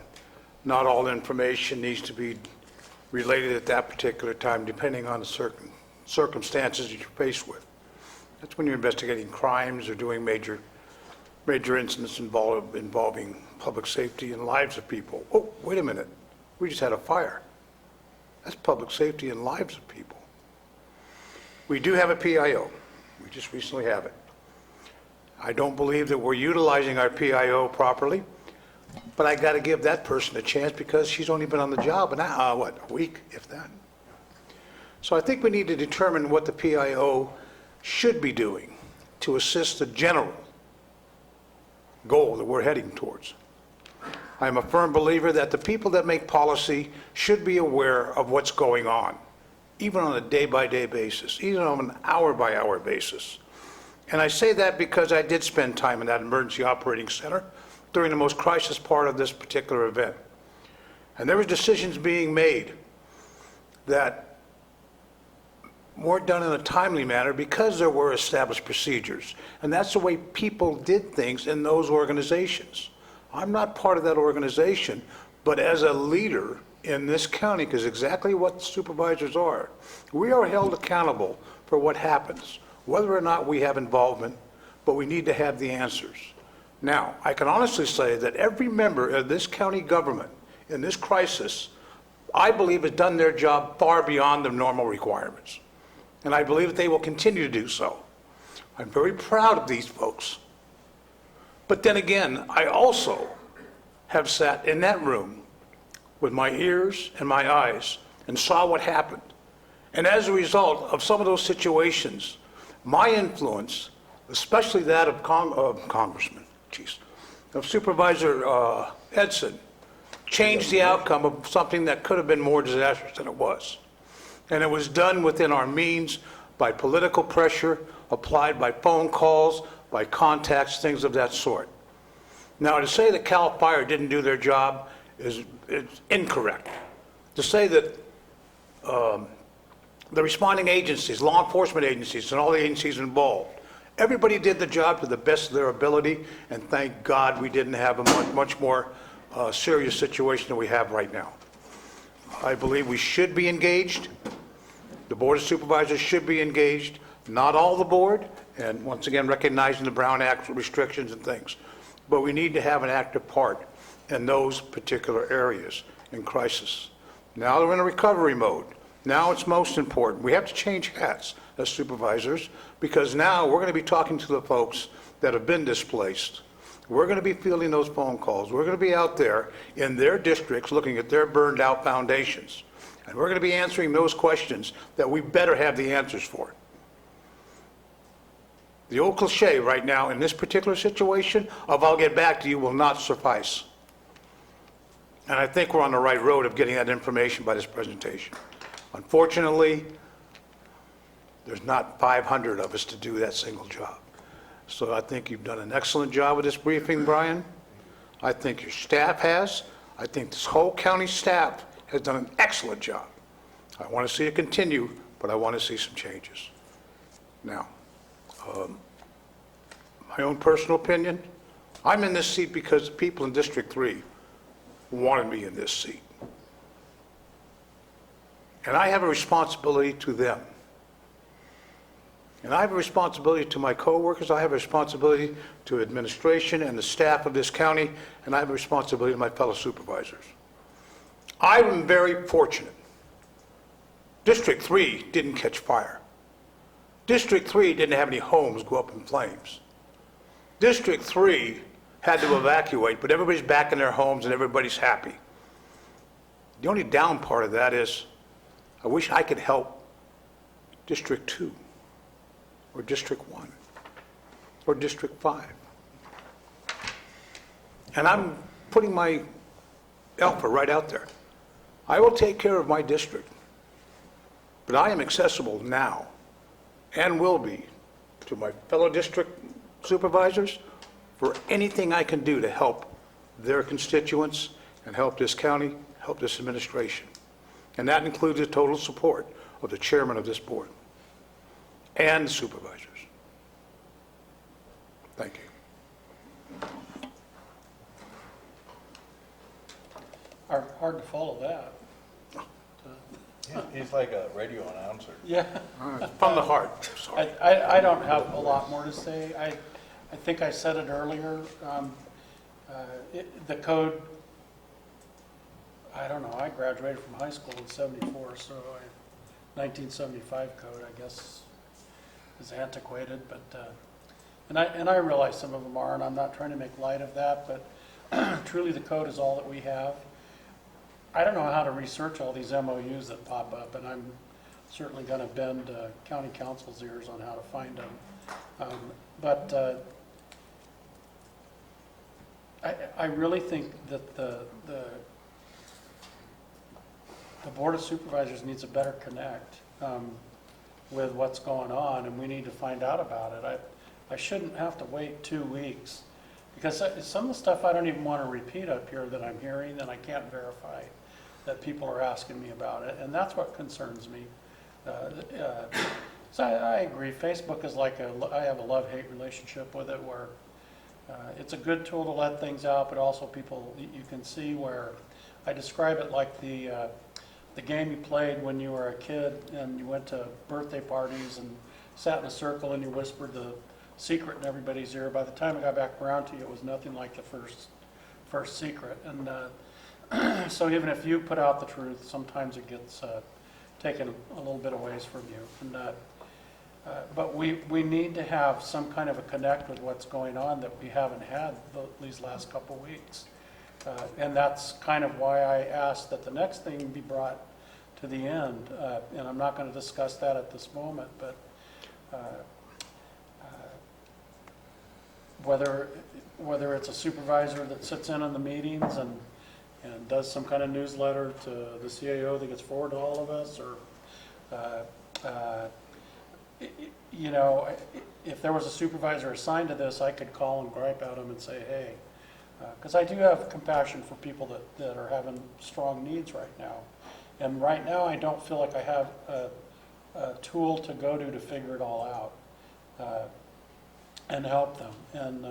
not all information needs to be related at that particular time, depending on the circumstances that you're faced with. That's when you're investigating crimes or doing major incidents involving public safety and lives of people. Oh, wait a minute. We just had a fire. That's public safety and lives of people. We do have a PIO. We just recently have it. I don't believe that we're utilizing our PIO properly, but I got to give that person a chance because she's only been on the job, a week, if that. So I think we need to determine what the PIO should be doing to assist the general goal that we're heading towards. I am a firm believer that the people that make policy should be aware of what's going on, even on a day-by-day basis, even on an hour-by-hour basis. And I say that because I did spend time in that emergency operating center during the most crisis part of this particular event. And there were decisions being made that weren't done in a timely manner because there were established procedures. And that's the way people did things in those organizations. I'm not part of that organization, but as a leader in this county, because exactly what supervisors are, we are held accountable for what happens, whether or not we have involvement, but we need to have the answers. Now, I can honestly say that every member of this county government in this crisis, I believe, has done their job far beyond the normal requirements. And I believe that they will continue to do so. I'm very proud of these folks. But then again, I also have sat in that room with my ears and my eyes and saw what happened. And as a result of some of those situations, my influence, especially that of Supervisor Edson, changed the outcome of something that could have been more disastrous than it was. And it was done within our means by political pressure, applied by phone calls, by contacts, things of that sort. Now, to say that CAL FIRE didn't do their job is incorrect. To say that the responding agencies, law enforcement agencies, and all the agencies involved, everybody did the job to the best of their ability, and thank God we didn't have a much more serious situation than we have right now. I believe we should be engaged. The Board of Supervisors should be engaged, not all the board, and once again, recognizing the Brown Act restrictions and things. But we need to have an active part in those particular areas in crisis. Now they're in a recovery mode. Now it's most important. We have to change hats as supervisors because now we're going to be talking to the folks that have been displaced. We're going to be fielding those phone calls. We're going to be out there in their districts looking at their burned out foundations. And we're going to be answering those questions that we better have the answers for. The old cliche right now in this particular situation of I'll get back to you will not suffice. And I think we're on the right road of getting that information by this presentation. Unfortunately, there's not 500 of us to do that single job. So I think you've done an excellent job with this briefing, Brian. I think your staff has. I think this whole county staff has done an excellent job. I want to see it continue, but I want to see some changes. Now, my own personal opinion, I'm in this seat because the people in District 3 wanted me in this seat. And I have a responsibility to them. And I have a responsibility to my coworkers, I have a responsibility to administration and the staff of this county, and I have a responsibility to my fellow supervisors. I'm very fortunate. District 3 didn't catch fire. District 3 didn't have any homes go up in flames. District 3 had to evacuate, but everybody's back in their homes and everybody's happy. The only down part of that is I wish I could help District 2 or District 1 or District 5. And I'm putting my alpha right out there. I will take care of my district, but I am accessible now and will be to my fellow district supervisors for anything I can do to help their constituents and help this county, help this administration. And that includes the total support of the chairman of this board and the supervisors. Thank you. Hard to follow that. He's like a radio announcer. Yeah. From the heart, sorry. I don't have a lot more to say. I think I said it earlier. The code, I don't know, I graduated from high school in '74, so 1975 code, I guess, is antiquated, but And I realize some of them are, and I'm not trying to make light of that, but truly the code is all that we have. I don't know how to research all these MOUs that pop up, and I'm certainly going to bend county council's ears on how to find them. But I really think that the Board of Supervisors needs a better connect with what's going on, and we need to find out about it. I shouldn't have to wait 2 weeks, because some of the stuff I don't even want to repeat up here that I'm hearing, and I can't verify that people are asking me about it, and that's what concerns me. So I agree, Facebook is like I have a love-hate relationship with it, where it's a good tool to let things out, but also people, you can see where, I describe it like the game you played when you were a kid and you went to birthday parties and sat in a circle and you whispered the secret in everybody's ear. By the time it got back around to you, it was nothing like the first secret. And so even if you put out the truth, sometimes it gets taken a little bit away from you. And but we need to have some kind of a connect with what's going on that we haven't had these last couple weeks. And that's kind of why I asked that the next thing be brought to the end. And I'm not going to discuss that at this moment, but whether it's a supervisor that sits in on the meetings and does some kind of newsletter to the CAO that gets forwarded to all of us, or you know, if there was a supervisor assigned to this, I could call and gripe at them and say, hey, because I do have compassion for people that are having strong needs right now. And right now, I don't feel like I have a tool to go to figure it all out and help them. And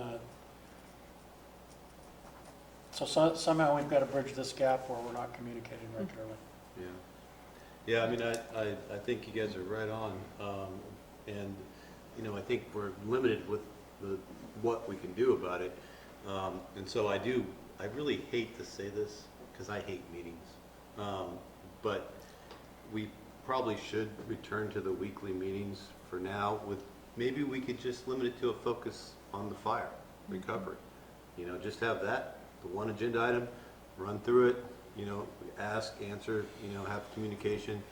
so somehow we've got to bridge this gap where we're not communicating regularly. Yeah, I mean, I think you guys are right on. And, you know, I think we're limited with what we can do about it. And so I really hate to say this because I hate meetings. But we probably should return to the weekly meetings for now. Maybe we could just limit it to a focus on the fire recovery. You know, just have that, the one agenda item, run through it, you know, ask, answer, you know, have communication,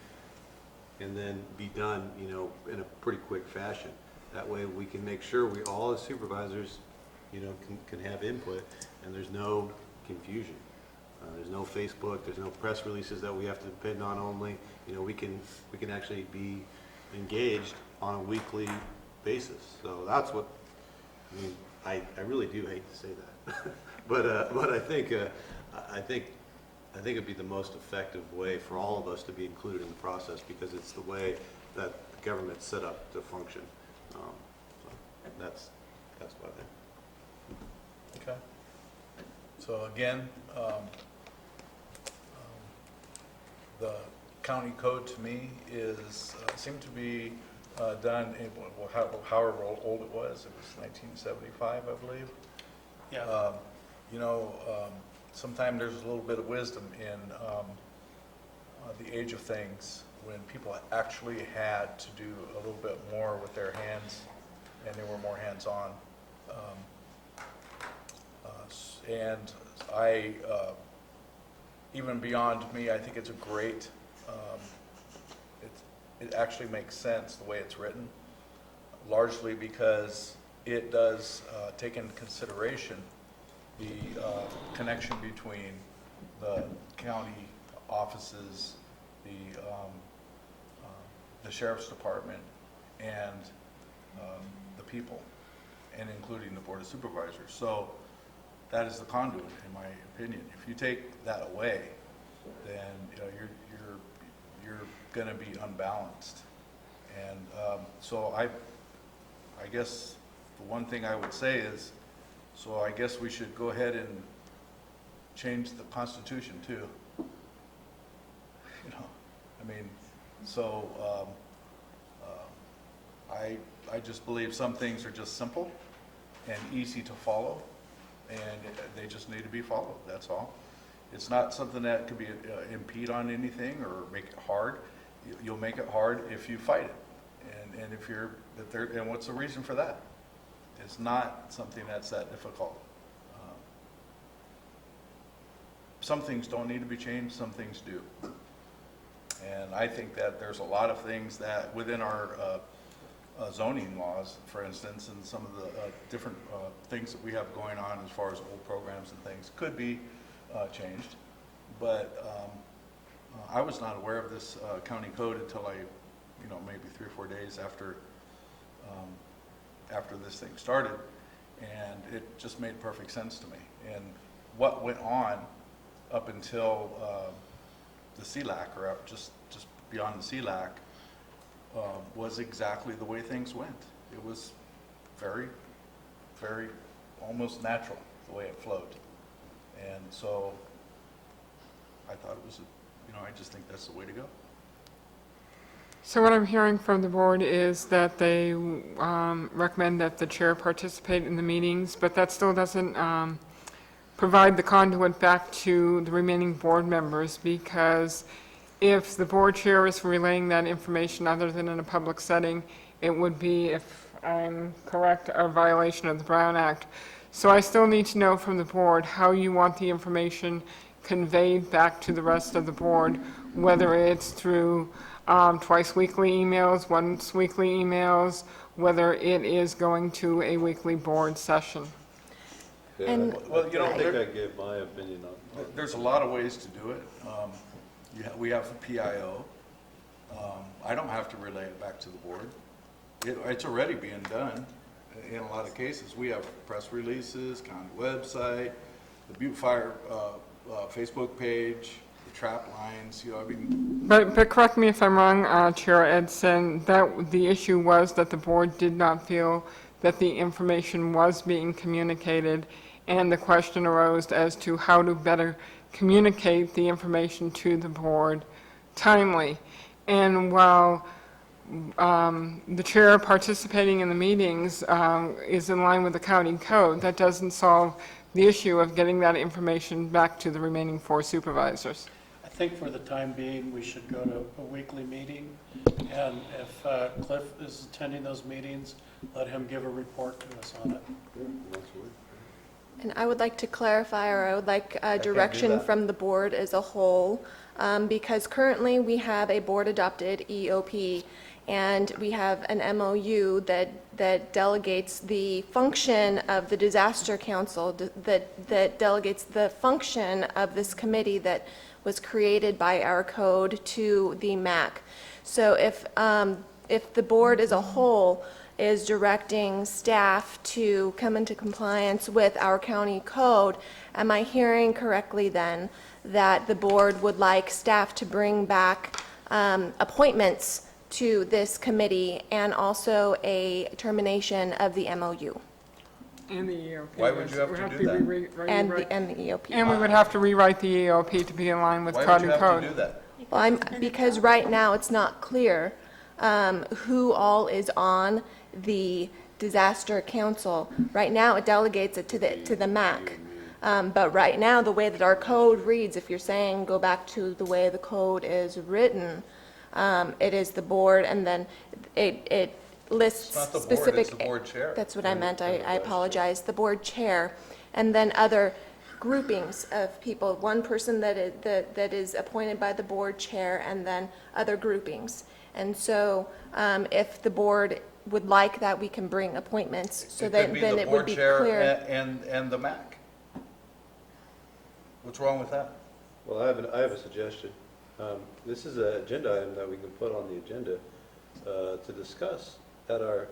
and then be done, you know, in a pretty quick fashion. That way we can make sure we all as supervisors, you know, can have input, and there's no confusion. There's no Facebook, there's no press releases that we have to depend on only. You know, we can actually be engaged on a weekly basis. So that's what, I mean, I really do hate to say that. but I think it'd be the most effective way for all of us to be included in the process, because it's the way that the government's set up to function. So that's what I think. Okay. So again, the county code to me is, seemed to be done in, however old it was. It was 1975, I believe. Yeah. You know, sometimes there's a little bit of wisdom in the age of things, when people actually had to do a little bit more with their hands and they were more hands-on. And I, even beyond me, I think it's a great, it actually makes sense the way it's written, largely because it does take into consideration the connection between the county offices, the sheriff's department, and the people, and including the Board of Supervisors. So that is the conduit, in my opinion. If you take that away, then you know you're going to be unbalanced. And so I guess the one thing I would say is, so I guess we should go ahead and change the Constitution too. You know, I mean, so I just believe some things are just simple and easy to follow, and they just need to be followed. That's all. It's not something that could be impede on anything or make it hard. You'll make it hard if you fight it, and if you're and what's the reason for that? is not something that's that difficult. Some things don't need to be changed, some things do. And I think that there's a lot of things that within our zoning laws, for instance, and some of the different things that we have going on as far as old programs and things could be changed. But I was not aware of this county code until maybe 3 or 4 days after this thing started, and it just made perfect sense to me. And what went on up until the CLAC, or up just beyond the CLAC, was exactly the way things went. It was very, very almost natural the way it flowed. And so I thought it was, I just think that's the way to go. So what I'm hearing from the board is that they recommend that the chair participate in the meetings, but that still doesn't provide the conduit back to the remaining board members, because if the board chair is relaying that information other than in a public setting, it would be, if I'm correct, a violation of the Brown Act. So I still need to know from the board how you want the information conveyed back to the rest of the board, whether it's through twice weekly emails, once weekly emails, whether it is going to a weekly board session. Yeah, And- Well, I think I gave my opinion on. There's a lot of ways to do it. We have a PIO. I don't have to relay it back to the board. It's already being done in a lot of cases. We have press releases, county website, the Butte Fire Facebook page, the trap lines, But correct me if I'm wrong, Chair Edson, that the issue was that the board did not feel that the information was being communicated, and the question arose as to how to better communicate the information to the board timely. And while the chair participating in the meetings is in line with the county code, that doesn't solve the issue of getting that information back to the remaining 4 supervisors. I think for the time being, we should go to a weekly meeting, and if Cliff is attending those meetings, let him give a report to us on it. And I would like to clarify, or I would like direction from the board as a whole, because currently we have a board-adopted EOP, and we have an MOU that delegates the function of the disaster council, that delegates the function of this committee that was created by our code to the MAC. So if the board as a whole is directing staff to come into compliance with our county code, am I hearing correctly then that the board would like staff to bring back appointments to this committee and also a termination of the MOU And the EOP. Why would you have to do that? and the EOP? And we would have to rewrite the EOP to be in line with Why would county you have code. to do that? Well, because right now it's not clear who all is on the disaster council. Right now, it delegates it to the MAC. But right now, the way that our code reads, if you're saying go back to the way the code is written, it is the board, and then it lists It's not the board, specific. it's the board chair. That's what I meant, I apologize, the board chair, and then other groupings of people, one person that is appointed by the board chair, and then other groupings. And so if the board would like that, we can bring appointments, so then it would be It could be the board clear. chair and the MAC. What's wrong with that? Well, I have a suggestion. This is an agenda item that we can put on the agenda to discuss at our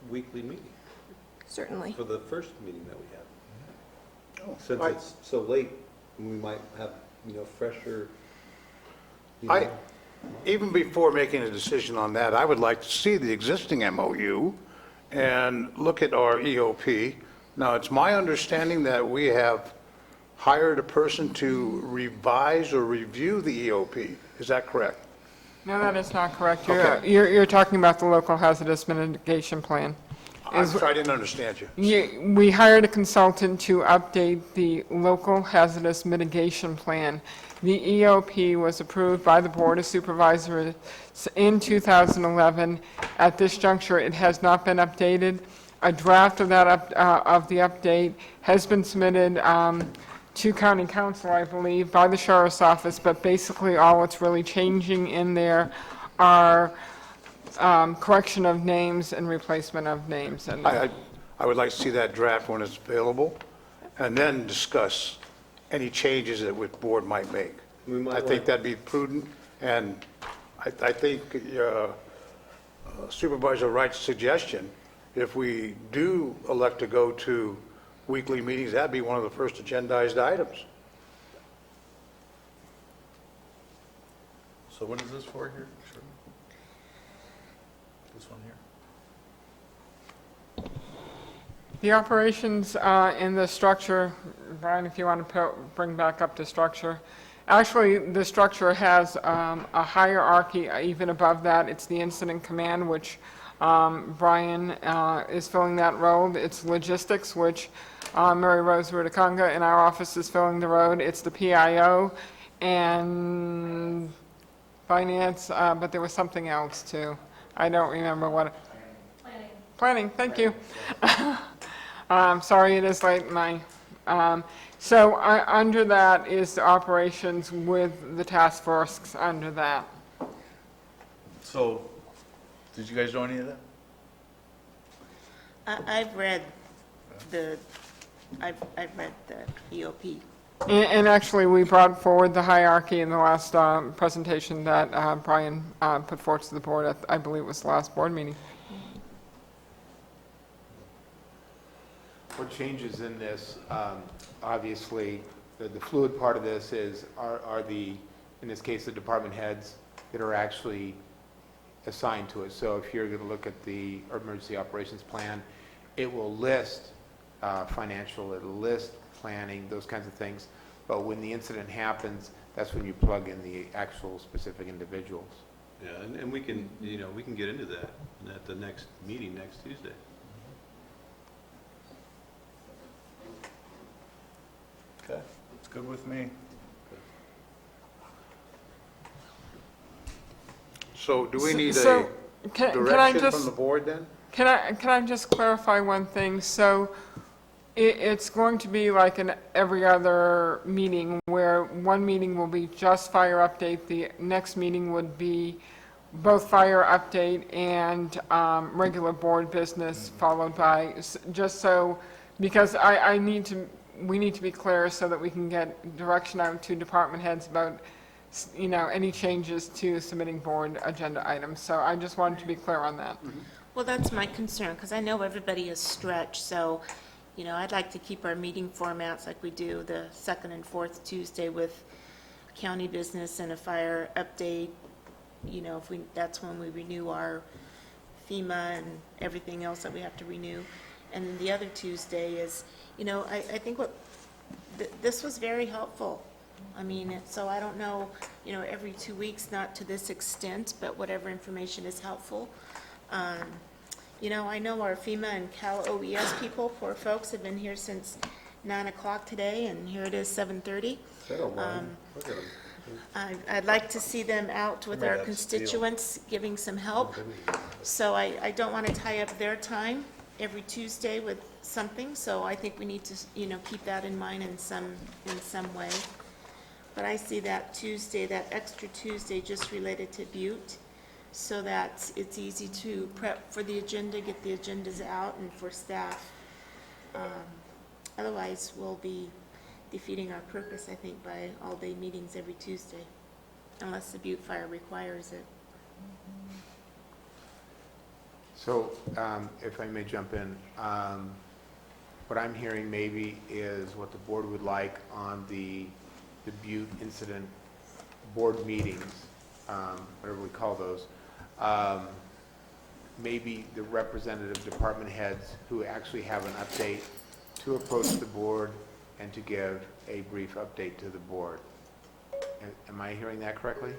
weekly meeting, Certainly. for the first meeting that we have. Since I- it's so late, we might have, fresher, Even before making a decision on that, I would like to see the existing MOU and look at our EOP. Now, it's my understanding that we have hired a person to revise or review the EOP. Is that correct? No, that is not correct. Okay. You're talking about the local hazardous mitigation plan. I'm sorry, I didn't understand you. We hired a consultant to update the local hazardous mitigation plan. The EOP was approved by the Board of Supervisors in 2011. At this juncture, it has not been updated. A draft of that, of the update has been submitted to county council, I believe, by the sheriff's office, but basically all that's really changing in there are correction of names and replacement of names. And I would like to see that draft when it's available, and then discuss any changes that the board might make. I think that'd be prudent, and I think Supervisor Wright's suggestion, if we do elect to go to weekly meetings, that'd be one of the first agendized items. So what is this for here? Sure. This one here? the operations in the structure, Brian, if you want to bring back up the structure. Actually, the structure has a hierarchy even above that. It's the incident command, which Brian is filling that role. It's logistics, which Mary Rose Rudiconga in our office is filling the road. It's the PIO and finance, but there was something else too. I don't remember what. Planning, thank you. Sorry, it is late. So under that is the operations with the task force under that. So, did you guys know any of that? I've read the EOP. And actually, we brought forward the hierarchy in the last presentation that Brian put forward to the board at, I believe it was the last board meeting. What changes in this, obviously, the fluid part of this is, are the, in this case, the department heads that are actually assigned to it. So if you're going to look at the emergency operations plan, it will list financial, it'll list planning, those kinds of things. But when the incident happens, that's when you plug in the actual specific individuals. Yeah, and we can, we can get into that at the next meeting next Tuesday. Okay, it's good with me. So do we need So, a can I direction just- from the board then? Can I just clarify one thing? So it's going to be like an every other meeting where one meeting will be just fire update, the next meeting would be both fire update and regular board business followed by, just so, because we need to be clear so that we can get direction out to department heads about, any changes to submitting board agenda items. So I just wanted to be clear on that. Well, that's my concern, because I know everybody is stretched, so, I'd like to keep our meeting formats like we do the second and fourth Tuesday with county business and a fire update. That's when we renew our FEMA and everything else that we have to renew. And then the other Tuesday is, I think this was very helpful. I mean, so I don't know, every 2 weeks, not to this extent, but whatever information is helpful. I know our FEMA and Cal OES people, poor folks, have been here since 9 o'clock today, and here it is 7:30. I'd like to see them out with our constituents, giving some help. So I don't want to tie up their time every Tuesday with something, so I think we need to, keep that in mind in some way. But I see that Tuesday, that extra Tuesday, just related to Butte, so that it's easy to prep for the agenda, get the agendas out, and for staff. Otherwise, we'll be defeating our purpose, I think, by all-day meetings every Tuesday, unless the Butte Fire requires it. So, if I may jump in, what I'm hearing maybe is what the board would like on the Butte incident board meetings, whatever we call those, maybe the representative department heads who actually have an update to approach the board and to give a brief update to the board. Am I hearing that correctly?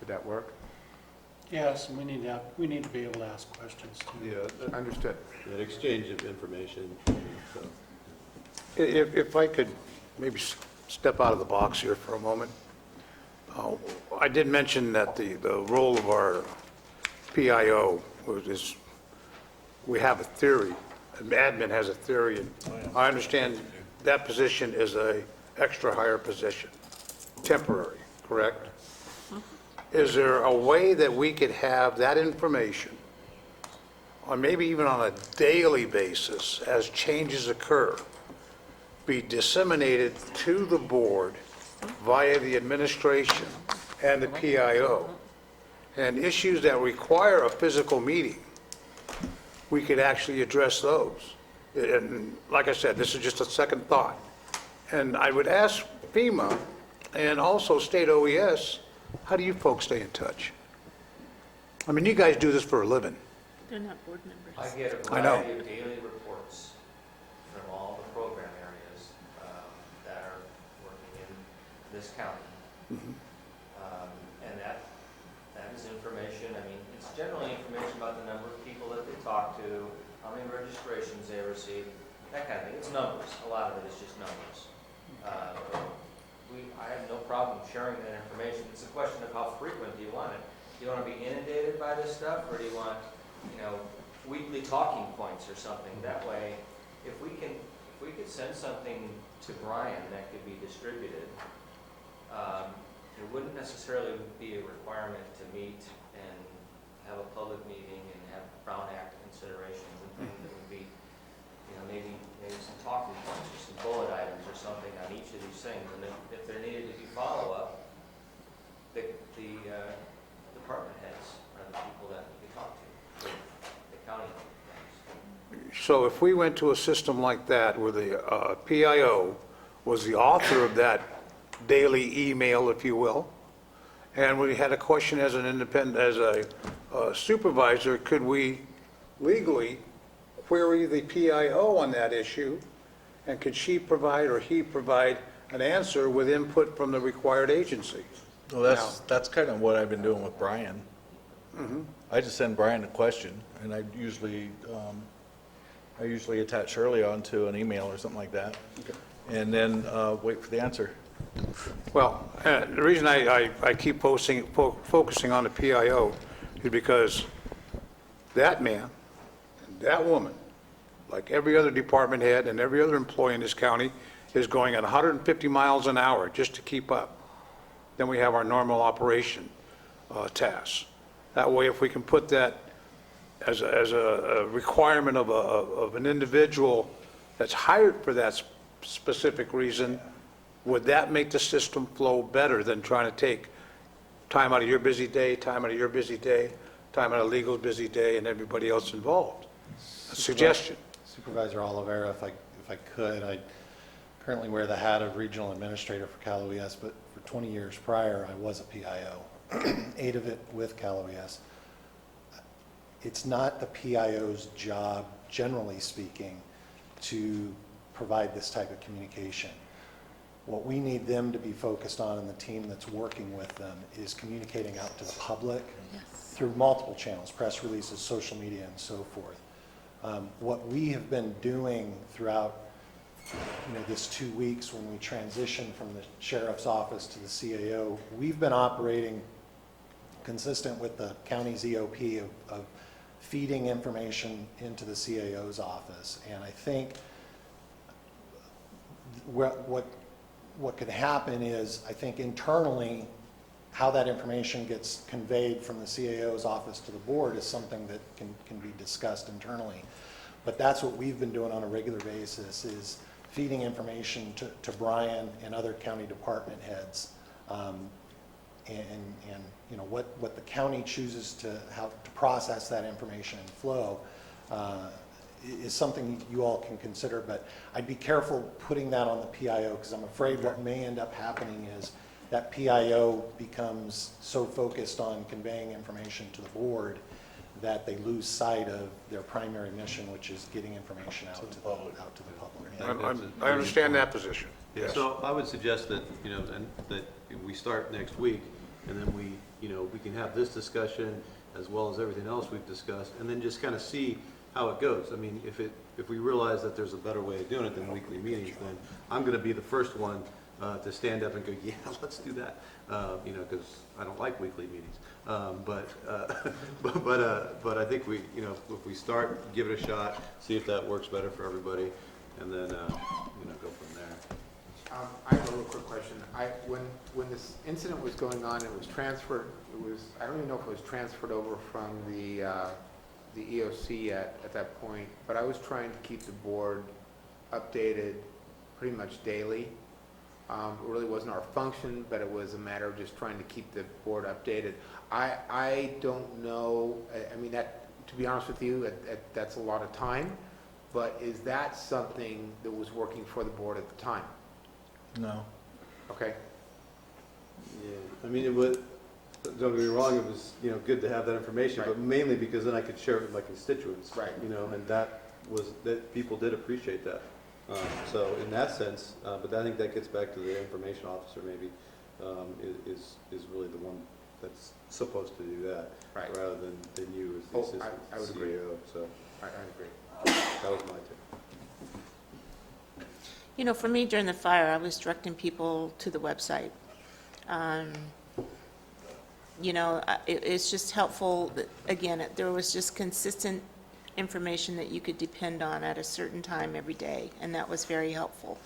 Would that work? Yes, and we need to be able to ask questions too. Yeah, Understood. that exchange of information. So. If I could maybe step out of the box here for a moment. I did mention that the role of our PIO is we have a theory, admin has a theory, and I understand that position is a extra higher position, temporary, correct? Is there a way that we could have that information, or maybe even on a daily basis, as changes occur, be disseminated to the board via the administration and the PIO? And issues that require a physical meeting, we could actually address those. And like I said, this is just a second thought. And I would ask FEMA and also State OES, how do you folks stay in touch? I mean, you guys do this for a living. They're not board members. I get a I know. variety of daily reports from all the program areas that are working in this county. And that is information, I mean, it's generally information about the number of people that they talk to, how many registrations they receive, that kind of thing. It's numbers. A lot of it is just numbers. I have no problem sharing that information. It's a question of how frequent do you want it. Do you want to be inundated by this stuff, or do you want, weekly talking points or something? That way, if we could send something to Brian that could be distributed, there wouldn't necessarily be a requirement to meet and have a public meeting and have Brown Act considerations and things that would be, maybe some talking points or some bullet items or something on each of these things. And if there needed to be follow-up, the department heads are the people that we talk to, the county things. So if we went to a system like that where the PIO was the author of that daily email, if you will, and we had a question as an independent, as a supervisor, could we legally query the PIO on that issue, and could she provide or he provide an answer with input from the required agency? Well, that's kind of what I've been doing with Brian. I just send Brian a question, and I usually attach Shirley onto an email or something like that, and then wait for the answer. Well, the reason I keep focusing on the PIO is because that man, that woman, like every other department head and every other employee in this county, is going at 150 miles an hour just to keep up. Then we have our normal operation tasks. That way, if we can put that as a requirement of an individual that's hired for that specific reason, would that make the system flow better than trying to take time out of your busy day, time out of your busy day, time out of legal's busy day, and everybody else involved? A suggestion. Supervisor Oliveira, if I could, I currently wear the hat of regional administrator for Cal OES, but for 20 years prior, I was a PIO, 8 of it with Cal OES. It's not the PIO's job, generally speaking, to provide this type of communication. What we need them to be focused on, and the team that's working with them, is communicating out to the public through multiple channels, press releases, social media, and so forth. What we have been doing throughout this 2 weeks when we transitioned from the sheriff's office to the CAO, we've been operating consistent with the county's EOP of feeding information into the CAO's office. And I think what could happen is, I think internally, how that information gets conveyed from the CAO's office to the board is something that can be discussed internally. But that's what we've been doing on a regular basis, is feeding information to Brian and other county department heads. And what the county chooses how to process that information and flow is something you all can consider, but I'd be careful putting that on the PIO, because I'm afraid what may end up happening is that PIO becomes so focused on conveying information to the board that they lose sight of their primary mission, which is getting information out to the public. I understand that position. Yes. So I would suggest that, that we start next week, and then we can have this discussion as well as everything else we've discussed, and then just kind of see how it goes. I mean, if we realize that there's a better way of doing it than weekly meetings, then I'm going to be the first one to stand up and go, yeah, let's do that, you know, because I don't like weekly meetings. But I think we, you know, if we start, give it a shot, see if that works better for everybody, and then, you know, go from there. I have a real quick question. When this incident was going on, it was transferred, I don't even know if it was transferred over from the EOC at that point, but I was trying to keep the board updated pretty much daily. It really wasn't our function, but it was a matter of just trying to keep the board updated. I don't know, I mean, that, to be honest with you, that's a lot of time, but is that something that was working for the board at the time? No. Okay. Yeah, I mean, it was, don't get me wrong, it was, you know, good to have that information, Right. but mainly because then I could share it with my constituents. Right. You know, and that people did appreciate that. So in that sense, but I think that gets back to the information officer maybe, is really the one that's supposed to do that. Right. Rather than you as the Oh, assistant I would agree. CEO, so I agree. that was my take. You know, for me, during the fire, I was directing people to the website. You know, it's just helpful, that, again, there was just consistent information that you could depend on at a certain time every day, and that was very helpful.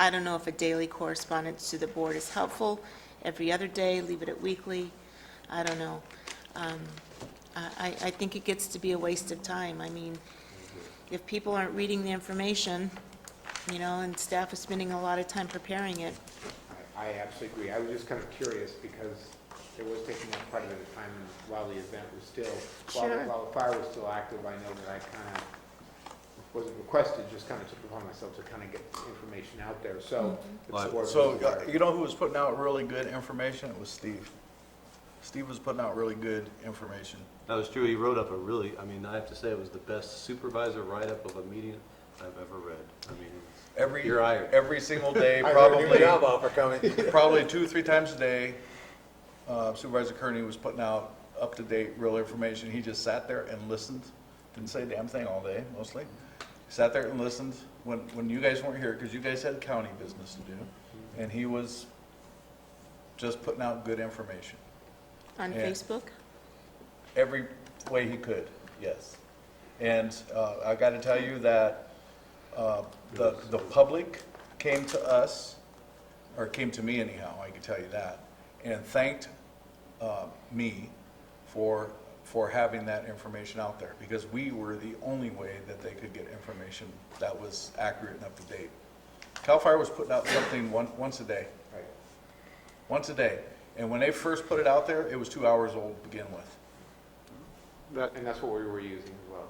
I don't know if a daily correspondence to the board is helpful. Every other day, leave it at weekly. I don't know. I think it gets to be a waste of time. I mean, if people aren't reading the information, you know, and staff is spending a lot of time preparing it. I absolutely agree. I was just kind of curious because it was taking up quite a bit of time while the event was still, Sure. while the fire was still active. I know that I kind of wasn't requested, just kind of took it upon myself to kind of get this information out there. So, the Well, board was So, aware. you know who was putting out really good information? It was Steve. Steve was putting out really good information. That was true. He wrote up a really, I mean, I have to say it was the best supervisor write-up of a meeting I've ever read. I mean, you're hired. Every single day, I heard a new probably, job offer coming. probably 2 or 3 times a day, Supervisor Kearney was putting out up-to-date, real information. He just sat there and listened, didn't say a damn thing all day, mostly. Sat there and listened when you guys weren't here, because you guys had county business to do, and he was just putting out good information. On Yeah. Facebook? Every way he could, yes. And I got to tell you that the public came to us, or came to me anyhow, I can tell you that, and thanked me for having that information out there, because we were the only way that they could get information that was accurate and up to date. CAL FIRE was putting out something once a day. Right. Once a day. And when they first put it out there, it was 2 hours old to begin with. And that's what we were using as well.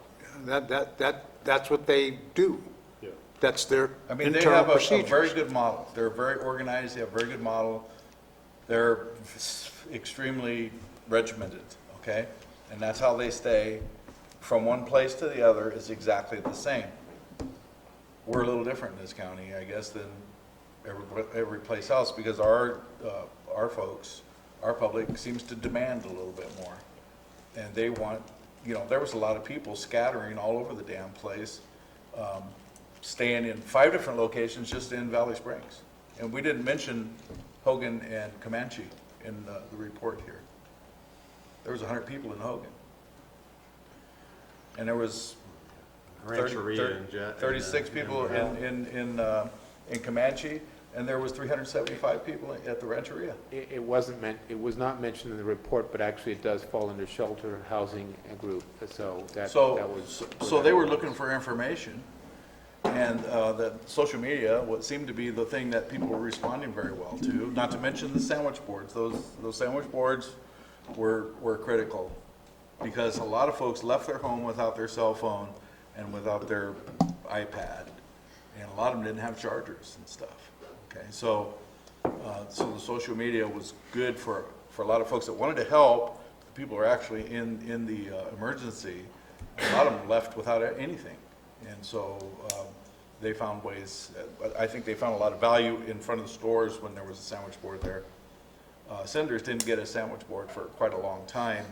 That's what they do. Yeah. That's their I mean, they internal have a very procedures. good model. They're very organized, they have a very good model. They're extremely regimented, okay? And that's how they stay from one place to the other is exactly the same. We're a little different in this county, I guess, than every place else, because our folks, our public seems to demand a little bit more. And they want, you know, there was a lot of people scattering all over the damn place, staying in 5 different locations just in Valley Springs. And we didn't mention Hogan and Comanche in the report here. There was 100 people in Hogan. And there was 36 people in Comanche, and there was 375 people at the Rancheria. It was not mentioned in the report, but actually it does fall under shelter housing and group, so that was. So they were looking for information, and the social media, what seemed to be the thing that people were responding very well to, not to mention the sandwich boards. Those sandwich boards were critical, because a lot of folks left their home without their cell phone and without their iPad, and a lot of them didn't have chargers and stuff. Okay, so the social media was good for a lot of folks that wanted to help. The people who are actually in the emergency, a lot of them left without anything, and so they found ways. I think they found a lot of value in front of the stores when there was a sandwich board there. Senators didn't get a sandwich board for quite a long time,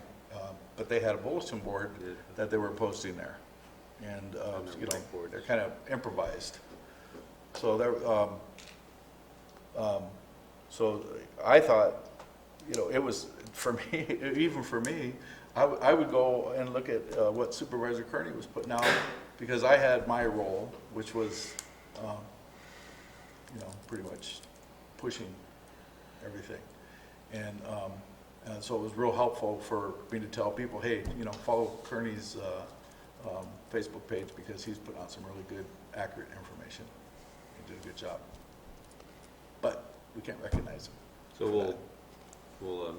but they had a bulletin board that they were posting there, and you know, they're kind of improvised. So there, So I thought, you know, it was, for me, even for me, I would go and look at what Supervisor Kearney was putting out, because I had my role, which was, you know, pretty much pushing everything. And so it was real helpful for me to tell people, hey, you know, follow Kearney's Facebook page, because he's put out some really good, accurate information. He did a good job. But we can't recognize him. So we'll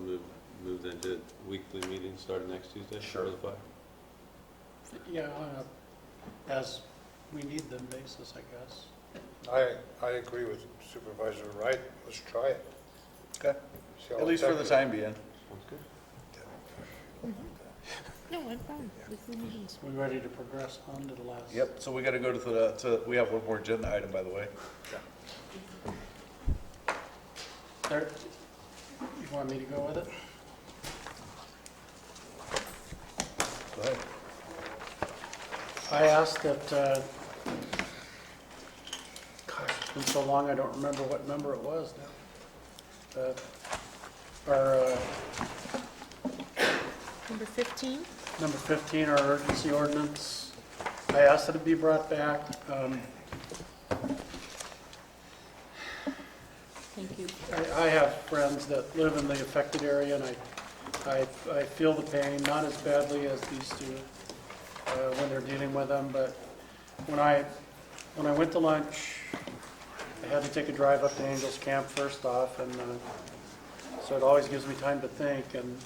move then to weekly meetings starting next Tuesday? Sure. For the fire? Yeah, as we need them basis, I guess. I agree with Supervisor Wright. Let's try it. Okay. See how At least for the effective- time being. Sounds good. No, I'm fine. Weekly meetings. We ready to progress on to the last? Yep, so we gotta go we have one more agenda item, by the way. There, you want me to go with it? Go ahead. I asked that, gosh, it's been so long, I don't remember what number it was now. Our, Number 15? number 15, our urgency ordinance, I asked that it be brought back. Thank you. I have friends that live in the affected area, and I feel the pain, not as badly as these two when they're dealing with them, but when I went to lunch, I had to take a drive up to Angels Camp first off, and so it always gives me time to think. And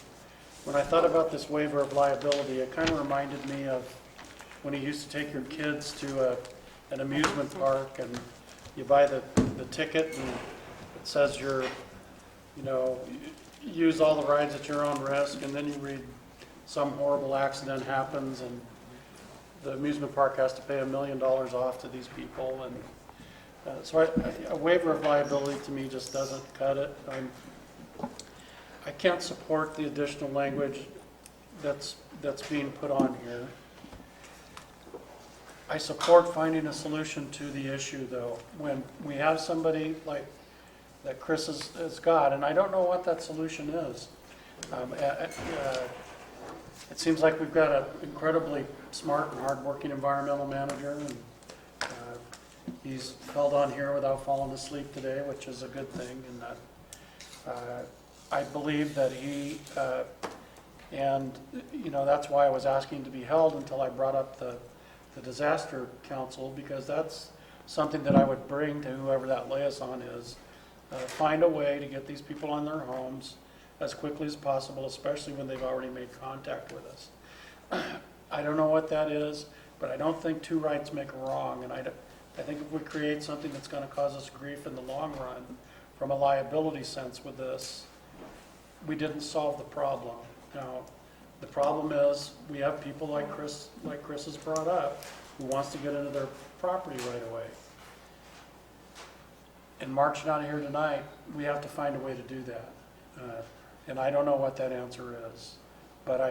when I thought about this waiver of liability, it kind of reminded me of when you used to take your kids to an amusement park, and you buy the ticket, and it says you're, you know, use all the rides at your own risk, and then you read some horrible accident happens, and the amusement park has to pay $1 million off to these people, and so a waiver of liability to me just doesn't cut it. I can't support the additional language that's being put on here. I support finding a solution to the issue, though. When we have somebody like that Chris has got, and I don't know what that solution is. It seems like we've got an incredibly smart and hardworking environmental manager, and he's held on here without falling asleep today, which is a good thing. And I believe that he, and you know, that's why I was asking to be held until I brought up the disaster council, because that's something that I would bring to whoever that liaison is. Find a way to get these people on their homes as quickly as possible, especially when they've already made contact with us. I don't know what that is, but I don't think two rights make a wrong, and I think if we create something that's going to cause us grief in the long run, from a liability sense with this, we didn't solve the problem. Now, the problem is we have people like Chris has brought up, who wants to get into their property right away. And marching out of here tonight, we have to find a way to do that. And I don't know what that answer is, but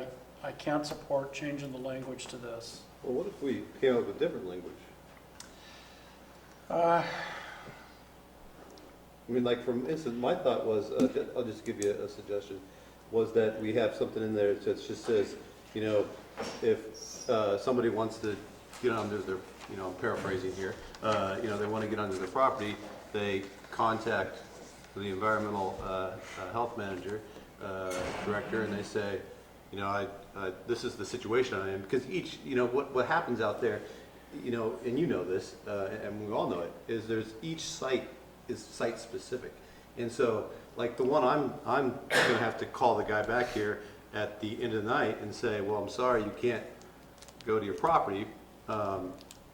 I can't support changing the language to this. Well, what if we came up with different language? I mean, like, for instance, my thought was, I'll just give you a suggestion, was that we have something in there that just says, you know, if somebody wants to get onto their, you know, I'm paraphrasing here, you know, they want to get onto their property, they contact the environmental health manager, director, and they say, you know, this is the situation I'm in, because each, you know, what happens out there, you know, and you know this, and we all know it, is each site is site specific. And so, like the one I'm gonna have to call the guy back here at the end of the night and say, well, I'm sorry, you can't go to your property,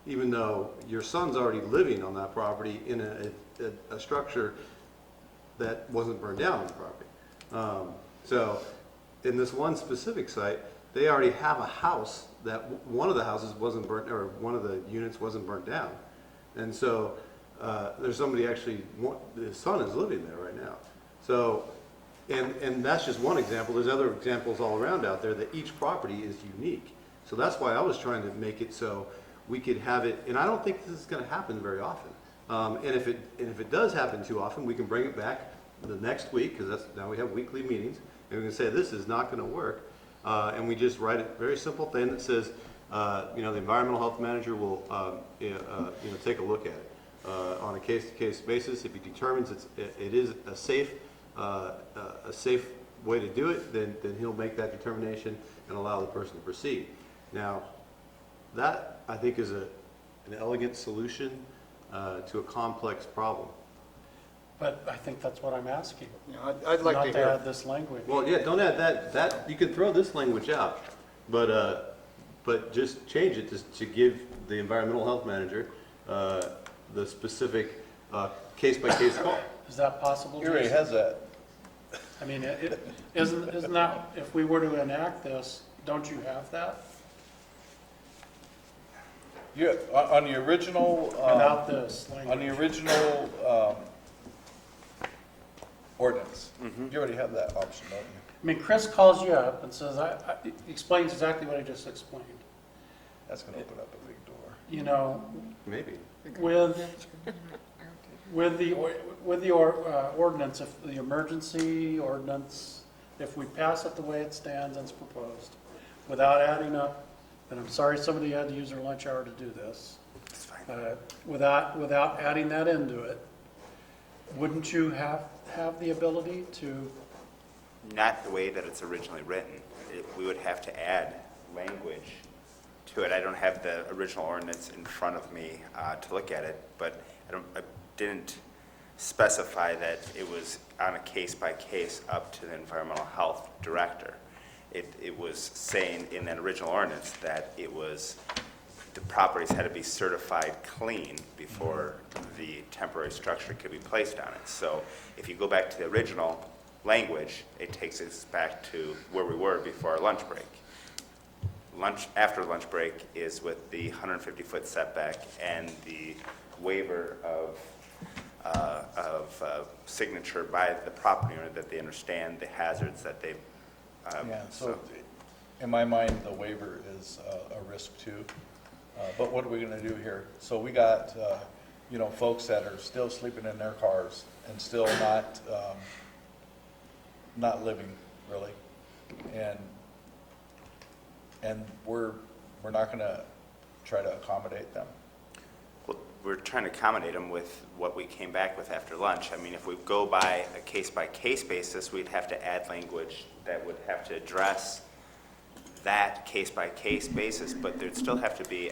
even though your son's already living on that property in a structure that wasn't burned down on the property. So in this one specific site, they already have a house that one of the houses wasn't burnt, or one of the units wasn't burnt down. And so there's somebody actually, his son is living there right now. So, and that's just one example. There's other examples all around out there that each property is unique. So that's why I was trying to make it so we could have it, and I don't think this is going to happen very often. And if it does happen too often, we can bring it back the next week, because now we have weekly meetings, and we can say, this is not going to work. And we just write a very simple thing that says, the environmental health manager will, take a look at it on a case-to-case basis. If he determines it is a safe way to do it, then he'll make that determination and allow the person to proceed. Now, that I think is an elegant solution to a complex problem. But I think that's what I'm asking. I'd like to Not to hear, add this language. Well, yeah, don't add that, you can throw this language out, but just change it to give the environmental health manager the specific case-by-case call. Is that possible, He already Jason? has that. I mean, isn't that, if we were to enact this, don't you have that? You, on the original, Without this on language? the original ordinance, you already have that option, don't you? I mean, Chris calls you up and says, explains exactly what I just explained. That's gonna open up a big door. You know, Maybe. with the ordinance, if the emergency ordinance, if we pass it the way it stands and it's proposed, without adding up, and I'm sorry somebody had to use their lunch hour to do this. That's fine. Without adding that into it, wouldn't you have the ability to, Not the way that it's originally written. We would have to add language to it. I don't have the original ordinance in front of me to look at it, but I didn't specify that it was on a case-by-case up to the environmental health director. It was saying in that original ordinance that the properties had to be certified clean before the temporary structure could be placed on it. So if you go back to the original language, it takes us back to where we were before our lunch break. After lunch break is with the 150-foot setback and the waiver of signature by the property owner that they understand the hazards that they. Yeah, so in my mind, the waiver is a risk too. But what are we gonna do here? So we got, folks that are still sleeping in their cars and still not living really. And we're not gonna try to accommodate them. Well, we're trying to accommodate them with what we came back with after lunch. I mean, if we go by a case-by-case basis, we'd have to add language that would have to address that case-by-case basis, but there'd still have to be,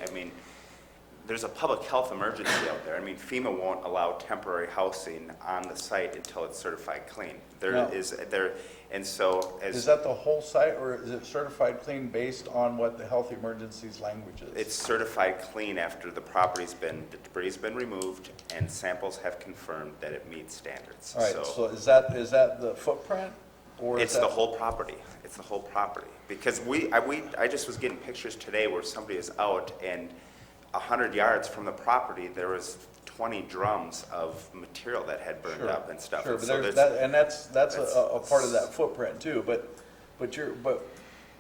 there's a public health emergency out there. FEMA won't allow temporary housing on the site until it's certified clean. No. And so Is that the whole site, or is it certified clean based on what the health emergencies language is? it's certified clean after the debris has been removed and samples have confirmed that it meets standards. All right, so is that the footprint, or It's is the that? whole property. It's the whole property. Because I just was getting pictures today where somebody is out and 100 yards from the property, there was 20 drums of material that had burned Sure, up and stuff. Sure, And but so there's there's- that, and that's a part of that footprint too, but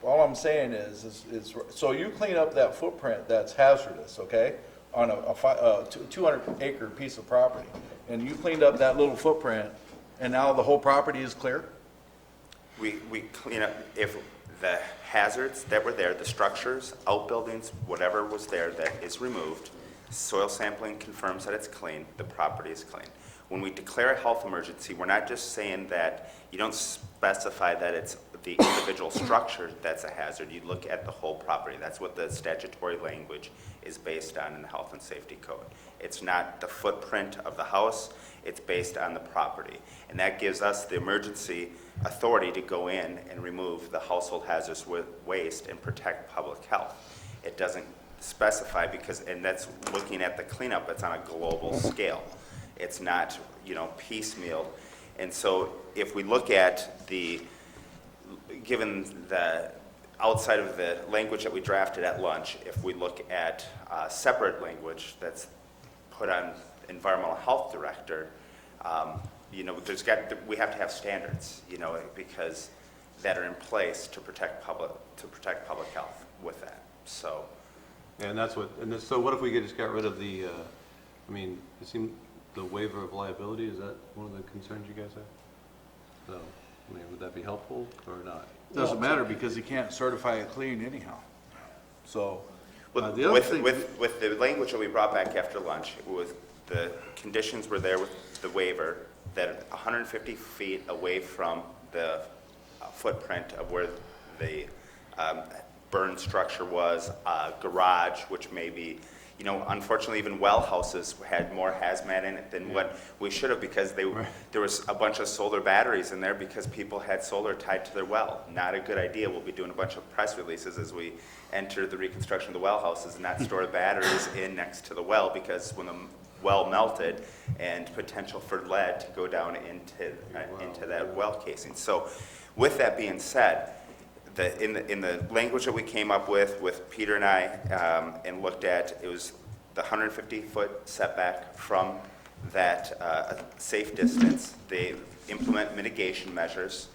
all I'm saying is, so you clean up that footprint that's hazardous, okay? On a 200 acre piece of property, and you cleaned up that little footprint, and now the whole property is clear? We clean up, if the hazards that were there, the structures, outbuildings, whatever was there that is removed, soil sampling confirms that it's clean, the property is clean. When we declare a health emergency, we're not just saying that, you don't specify that it's the individual structure that's a hazard. You look at the whole property. That's what the statutory language is based on in the Health and Safety Code. It's not the footprint of the house, it's based on the property. And that gives us the emergency authority to go in and remove the household hazardous waste and protect public health. It doesn't specify and that's looking at the cleanup, it's on a global scale. It's not, piecemeal. And so if we look at given the outside of the language that we drafted at lunch, if we look at separate language that's put on environmental health director, we have to have standards, because that are in place to protect public health with that. So, So what if we just got rid of it the waiver of liability, is that one of the concerns you guys have? So, I mean, would that be helpful or not? Doesn't matter because he can't certify it clean anyhow. So, With, the other thing- with the language that we brought back after lunch, with the conditions were there with the waiver, that 150 feet away from the footprint of where the burned structure was, a garage, which may be, you know, unfortunately, even well houses had more hazmat in it than what we should have, because there was a bunch of solar batteries in there because people had solar tied to their well. Not a good idea. We'll be doing a bunch of press releases as we enter the reconstruction of the well houses and not store the batteries in next to the well, because when the well melted and potential for lead to go down into that well casing. So with that being said, in the language that we came up with Peter and I, and looked at, it was the 150-foot setback from that safe distance. They implement mitigation measures,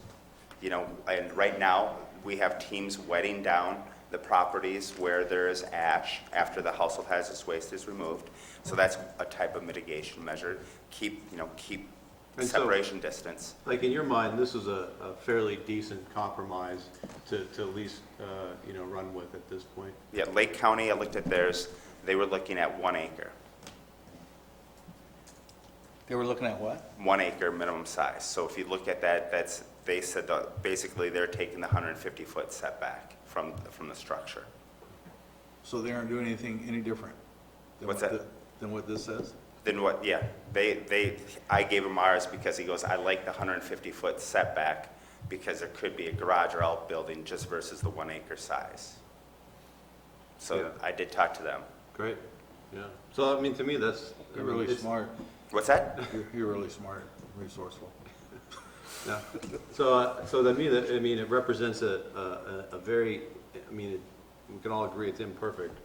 you know, and right now we have teams wetting down the properties where there is ash after the household hazardous waste is removed. So that's a type of mitigation measure. Keep And so, separation distance. like in your mind, this is a fairly decent compromise to at least, you know, run with at this point? Yeah, Lake County, I looked at theirs, they were looking at 1 acre. they were looking at what? 1 acre minimum size. So if you look at that, they said that basically they're taking the 150-foot setback from the structure. So they aren't doing anything any different? Than What's what that? Than what this says? Then what, yeah, I gave him ours because he goes, I like the 150-foot setback because there could be a garage or outbuilding just versus the 1 acre size. So Yeah. I did talk to them. Great, yeah. So, I mean, to me, that's. You're really it's- smart. What's that? You're really smart, resourceful. Yeah. So, so to me, I mean, it represents a very, I mean, we can all agree it's imperfect.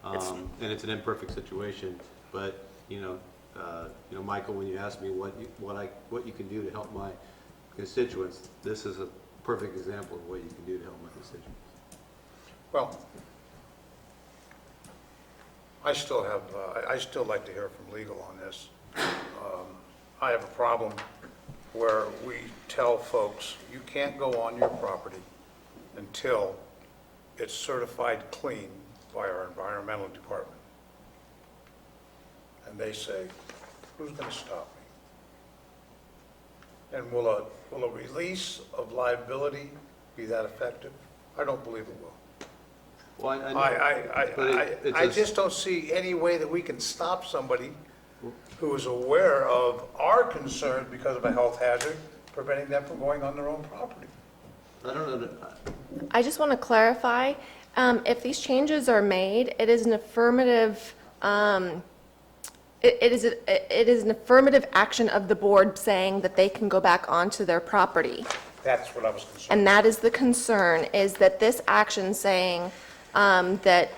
And it's an imperfect situation, but, you know, Michael, when you asked me what you can do to help my constituents, this is a perfect example of what you can do to help my constituents. Well, I still like to hear from legal on this. I have a problem where we tell folks, you can't go on your property until it's certified clean by our environmental department. And they say, who's going to stop me? And will a release of liability be that effective? I don't believe it will. Well, I know, but it's I just don't see any way that we can stop somebody who is aware of our concerns because of a health hazard, preventing them from going on their own property. I don't know. I just want to clarify, if these changes are made, it is an affirmative, it is an affirmative action of the board saying that they can go back onto their property. That's what I was concerned. And that is the concern, is that this action saying that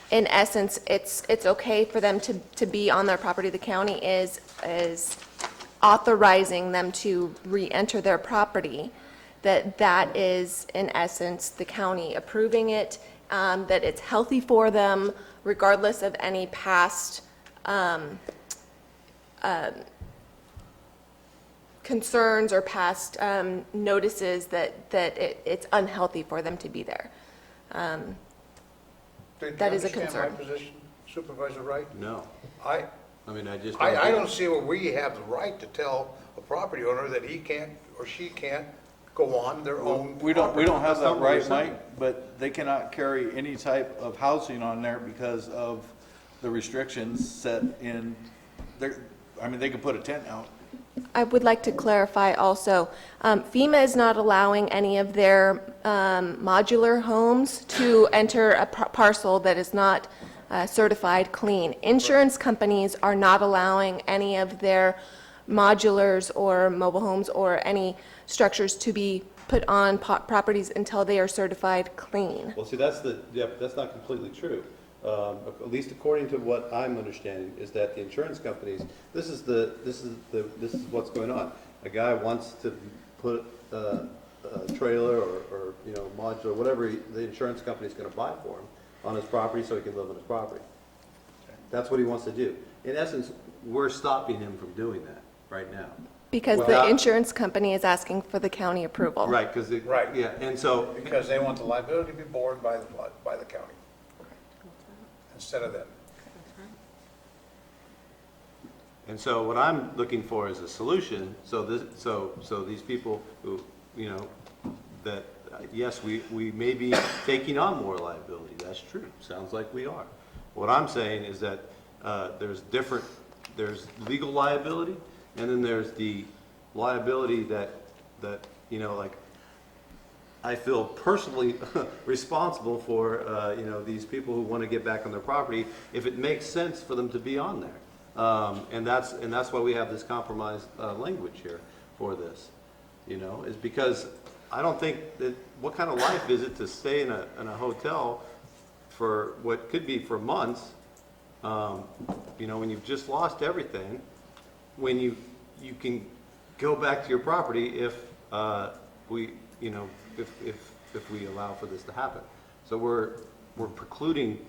in essence, it's okay for them to be on their property, the county is authorizing them to re-enter their property, that is in essence the county approving it, that it's healthy for them regardless of any past concerns or past notices that it's unhealthy for them to be there. That is a concern. Do you understand my position, Supervisor Wright? No. I mean, I just. don't see where we have the right to tell a property owner that he can't or she can't go on their own. We don't have That's that not what right, you're saying. Mike, but they cannot carry any type of housing on there because of the restrictions set in there. I mean, they could put a tent out. I would like to clarify also, FEMA is not allowing any of their modular homes to enter a parcel that is not certified clean. Insurance companies are not allowing any of their modulars or mobile homes or any structures to be put on properties until they are certified clean. Well, see, that's not completely true. At least according to what I'm understanding, is that the insurance companies, this is what's going on. A guy wants to put a trailer or you know, modular, whatever the insurance company's going to buy for him on his property so he can live on his property. That's what he wants to do. In essence, we're stopping him from doing that right now. Because the Without- insurance company is asking for the county approval. Right, because it. Right. Yeah, and so, Because they want the liability to be borne by the county instead of them. and so what I'm looking for is a solution, so these people who, you know, that, yes, we may be taking on more liability, that's true, sounds like we are. What I'm saying is that there's legal liability, and then there's the liability that, you know, like, I feel personally responsible for, you know, these people who want to get back on their property, if it makes sense for them to be on there. And that's why we have this compromise language here for this, you know, is because I don't think that, what kind of life is it to stay in a hotel for what could be for months, you know, when you've just lost everything, when you can go back to your property if we, you know, if we allow for this to happen. So we're precluding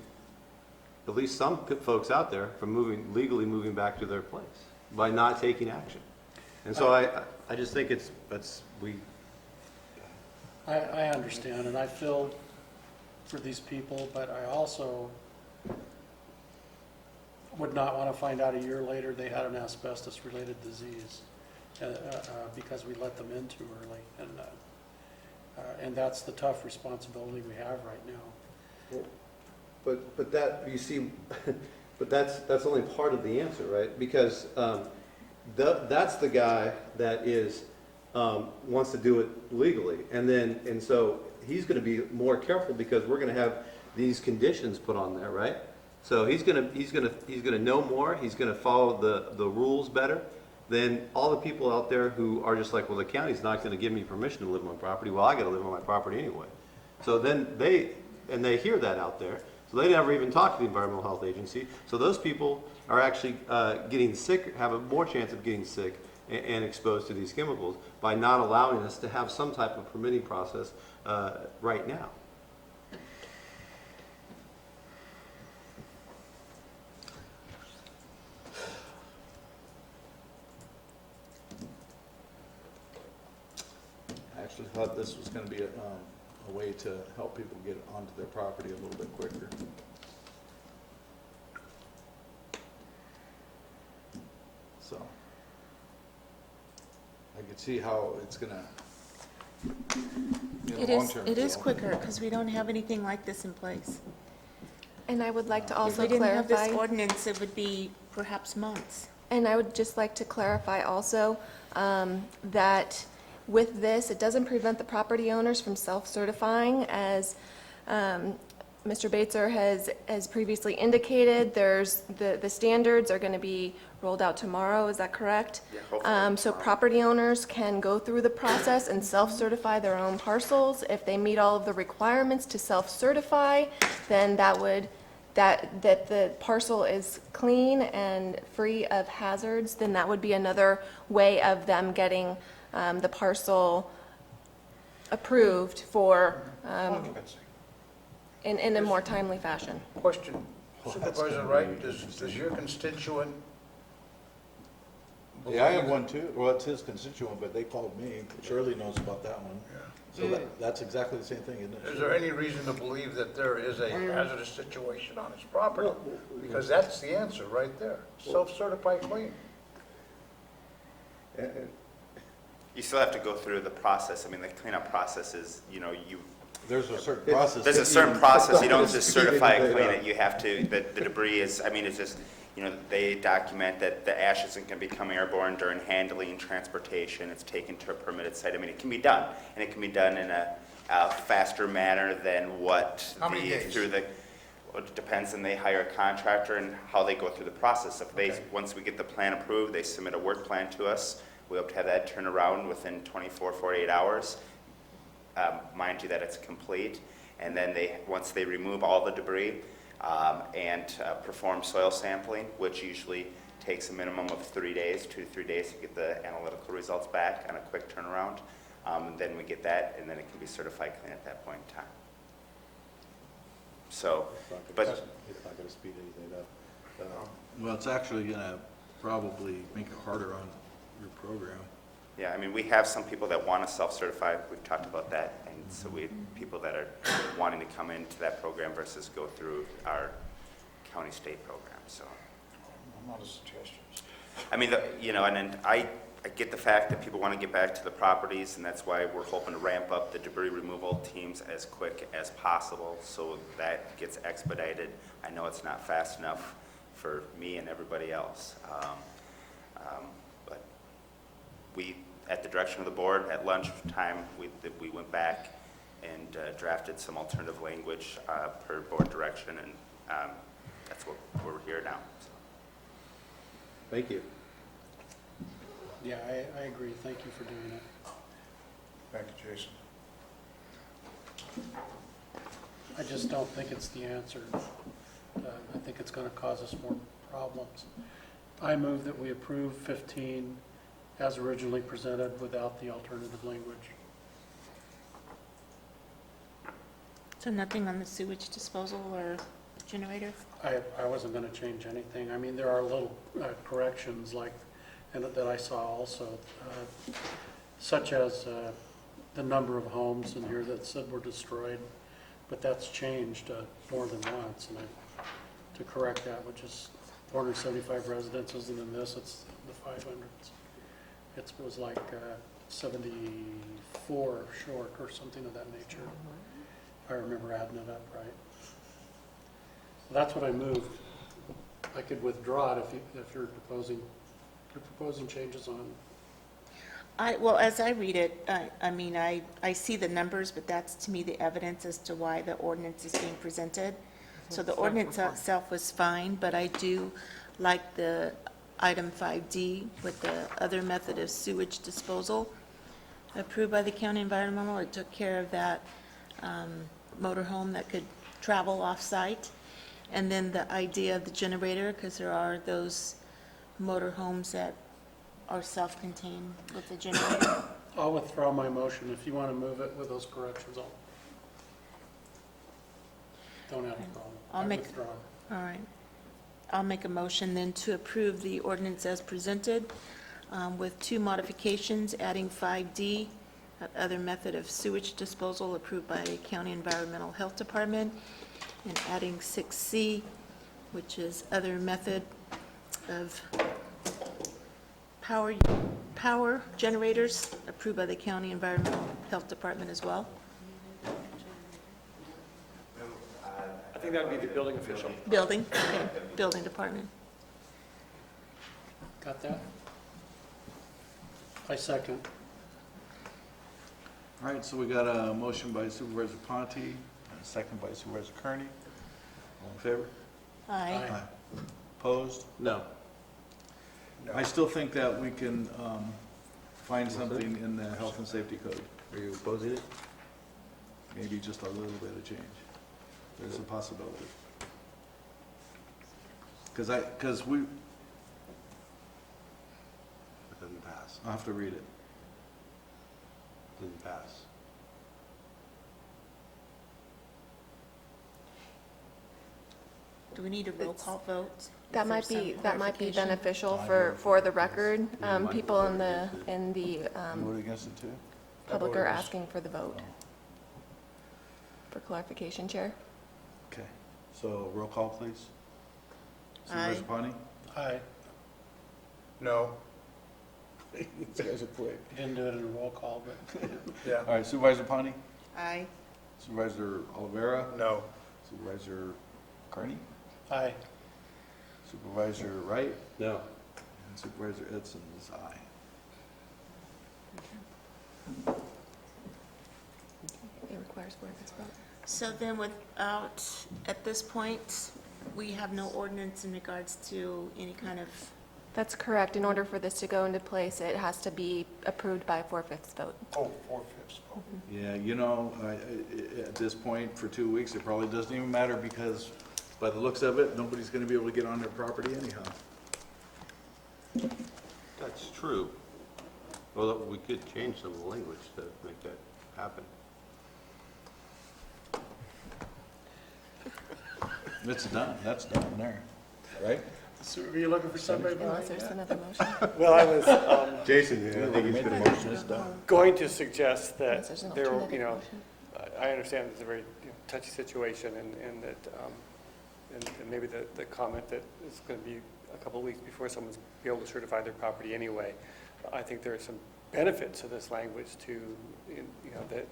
at least some folks out there from legally moving back to their place by not taking action. And so I just think I understand, and I feel for these people, but I also would not want to find out a year later they had an asbestos-related disease because we let them in too early. And that's the tough responsibility we have right now. But that, you see, but that's only part of the answer, right? Because that's the guy that wants to do it legally, and so he's going to be more careful because we're going to have these conditions put on there, right? So he's going to know more. He's going to follow the rules better than all the people out there who are just like, well, the county's not going to give me permission to live on my property. Well, I got to live on my property anyway. So then they hear that out there. So they never even talk to the Environmental Health Agency. So those people are actually getting sick, have a more chance of getting sick and exposed to these chemicals by not allowing us to have some type of permitting process right now. I actually thought this was gonna be a way to help people get onto their property a little bit quicker. So, I could see how it's gonna, in the long term. It is quicker, because we don't have anything like this in place. And I would like to If also we didn't have this clarify, ordinance, it would be perhaps months. and I would just like to clarify also, that with this, it doesn't prevent the property owners from self-certifying, as Mr. Batesor has previously indicated. There's, the standards are going to be rolled out tomorrow, is that correct? Yeah, hopefully So tomorrow. property owners can go through the process and self-certify their own parcels. If they meet all of the requirements to self-certify, then that the parcel is clean and free of hazards, then that would be another way of them getting the parcel approved for, Occupancy. in a more timely fashion. Question, Supervisor Wright, does your constituent? Yeah, I have one too. Well, it's his constituent, but they called me. Shirley knows about that one. So that's exactly the same thing, isn't it? Is there any reason to believe that there is a hazardous situation on his property? Because that's the answer right there. Self-certified clean. You still have to go through the process. I mean, the cleanup process is, you know, There's a certain process. there's a certain process. You don't just Just certify keep it, and clean it. You have to, the debris is, I mean, it's just, you know, they document that the ash isn't going to become airborne during handling and transportation. It's taken to a permitted site. I mean, it can be done, and it can be done in a faster manner than what How many days? Well, it depends, and they hire a contractor and how they go through the process. If they, once we get the plan approved, they submit a work plan to us. We hope to have that turned around within 24, 48 hours. Mind you that it's complete. And then once they remove all the debris and perform soil sampling, which usually takes a minimum of 3 days, 2 to 3 days to get the analytical results back on a quick turnaround. Then we get that, and then it can be certified clean at that point in time. So, It's not but gonna speed anything up. Well, it's actually gonna probably make it harder on your program. Yeah, I mean, we have some people that want to self-certify, we've talked about that, and so we, people that are wanting to come into that program versus go through our county-state program, so. I'm not a suggestion. I mean, you know, and then I get the fact that people want to get back to the properties, and that's why we're hoping to ramp up the debris removal teams as quick as possible, so that gets expedited. I know it's not fast enough for me and everybody else. But we, at the direction of the board, at lunchtime, we went back and drafted some alternative language per board direction, and that's what we're here now. So. Thank you. Yeah, I agree. Thank you for doing it. Thank you, Jason. I just don't think it's the answer. I think it's going to cause us more problems. I move that we approve 15 as originally presented without the alternative language. So nothing on the sewage disposal or generator? I wasn't going to change anything. I mean, there are little corrections like, and that I saw also, such as the number of homes in here that said were destroyed, but that's changed more than once, and to correct that, which is 475 residences, and in this, it's the 500s. It was like 74 short or something of that nature. If I remember adding it up right. So that's what I moved. I could withdraw it if you're proposing changes on. Well, as I read it, I mean, I see the numbers, but that's to me the evidence as to why the ordinance is being presented. So the ordinance itself was fine, but I do like the item 5D with the other method of sewage disposal approved by the county environmental. It took care of that motorhome that could travel off-site. And then the idea of the generator, because there are those motorhomes that are self-contained with the generator. I'll withdraw my motion. If you want to move it with those corrections, don't have a problem. I'll make- withdraw. All right. I'll make a motion then to approve the ordinance as presented with 2 modifications, adding 5D, other method of sewage disposal approved by County Environmental Health Department, and adding 6C, which is other method of power generators approved by the County Environmental Health Department as well. I think that would be the building official. Building, okay, building department. Got that? I second. All right, so we got a motion by Supervisor Ponte, and a second by Supervisor Kearney. All in favor? Aye. Opposed? No. I still think that we can find something in the health and safety code, Are you opposing it? maybe just a little bit of change. There's a possibility. Because we, It doesn't pass. I'll have to read it. Doesn't pass. Do we need a roll call vote? That Is might there be, some that might be clarification? beneficial for the record. People in the Vote against it too? public are asking for the vote. For clarification, Chair. Okay, so roll call, please. Aye. Supervisor Ponte? Aye. No. These guys are quick. You didn't do it in a roll call, but Yeah. All right, Supervisor Ponte? Aye. Supervisor Olivera? No. Supervisor Kearney? aye. Supervisor Wright? No. And Supervisor Edson is aye. It requires board vote. So then without, at this point, we have no ordinance in regards to any kind of, That's correct. In order for this to go into place, it has to be approved by a 4/5 vote. Oh, 4/5. Oh. Yeah, you know, at this point, for 2 weeks, it probably doesn't even matter because by the looks of it, nobody's going to be able to get on their property anyhow. That's true. Well, we could change some of the language to make that happen. It's done, that's done there, right? So are you looking for somebody Unless behind there's that? another motion. Well, I was Jason, I think he's gonna motion this going to suggest Unless there's that an there, alternative motion. I understand it's a very touchy situation and that, and maybe the comment that it's going to be a couple of weeks before someone's be able to certify their property anyway. I think there are some benefits to this language to, that,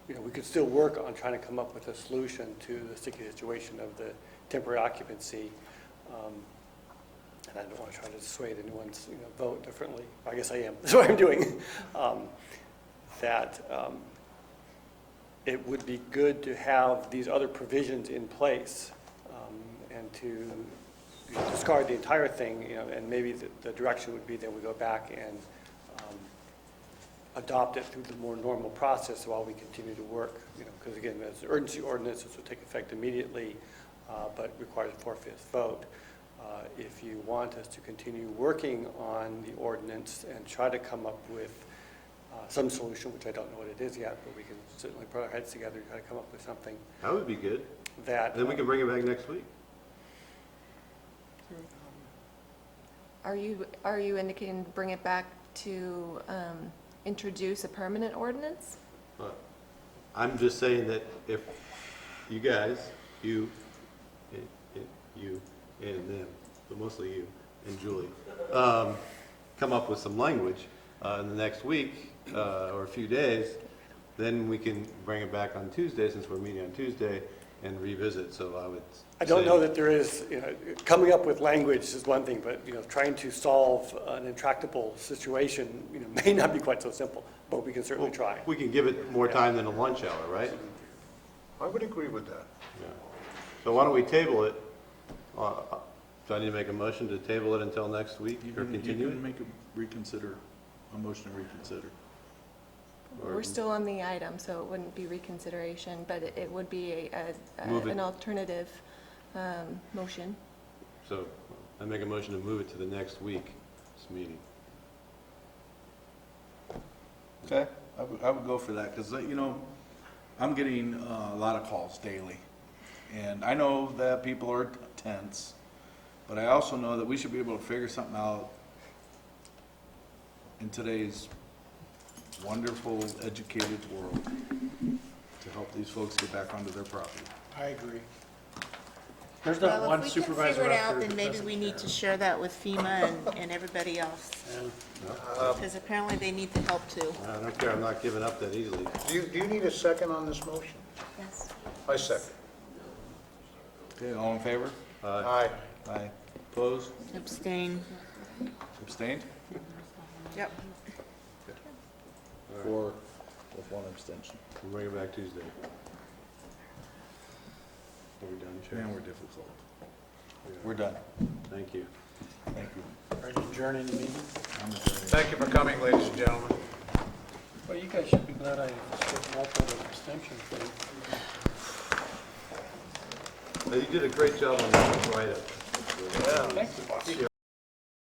we could still work on trying to come up with a solution to the sticky situation of the temporary occupancy. And I don't want to try to dissuade anyone's, vote differently. I guess I am. That's what I'm doing. It would be good to have these other provisions in place, and to discard the entire thing, and maybe the direction would be that we go back and adopt it through the more normal process while we continue to work, because again, as an urgency ordinance, this will take effect immediately, but requires a 4/5 vote. If you want us to continue working on the ordinance and try to come up with some solution, which I don't know what it is yet, but we can certainly put our heads together and try to come up with something That would be good. that. Then we can bring it back next week. Are you indicating to bring it back to introduce a permanent ordinance? But I'm just saying that if you guys, you and them, but mostly you and Julie, come up with some language in the next week or a few days, then we can bring it back on Tuesday, since we're meeting on Tuesday, and revisit. So I don't say- know that there is, coming up with language is one thing, but, trying to solve an intractable situation, may not be quite so simple, but we can certainly try. We can give it more time than a lunch hour, right? I would agree with that. Yeah. So why don't we table it? Do I need to make a motion to table it until next week or continue You it? can make a motion to reconsider. Or- We're still on the item, so it wouldn't be reconsideration, but it would be Move it. an alternative motion. So I make a motion to move it to the next week's meeting. Okay, I would go for that, because, I'm getting a lot of calls daily. And I know that people are tense, but I also know that we should be able to figure something out in today's wonderful, educated world to help these folks get back onto their property. I agree. There's not one supervisor Well, if we can figure it out out, there then that maybe doesn't we need care. to share that with FEMA and everybody else, because apparently they need the help too. I don't care, I'm not giving up that easily. Do you need a second on this motion? Yes. I second. Okay, all in favor? Aye. Aye. Opposed? Abstain. Abstained? Yep. 4 with 1 abstention. We'll bring it back Tuesday. Are we done, Chair? Man, we're difficult. We're done. Thank you. Thank you. Are you adjourning the meeting? I'm adjourning. Thank you for coming, ladies and gentlemen. Well, you guys should be glad I stripped off that abstention thing. You did a great job on that write-up. Thank you.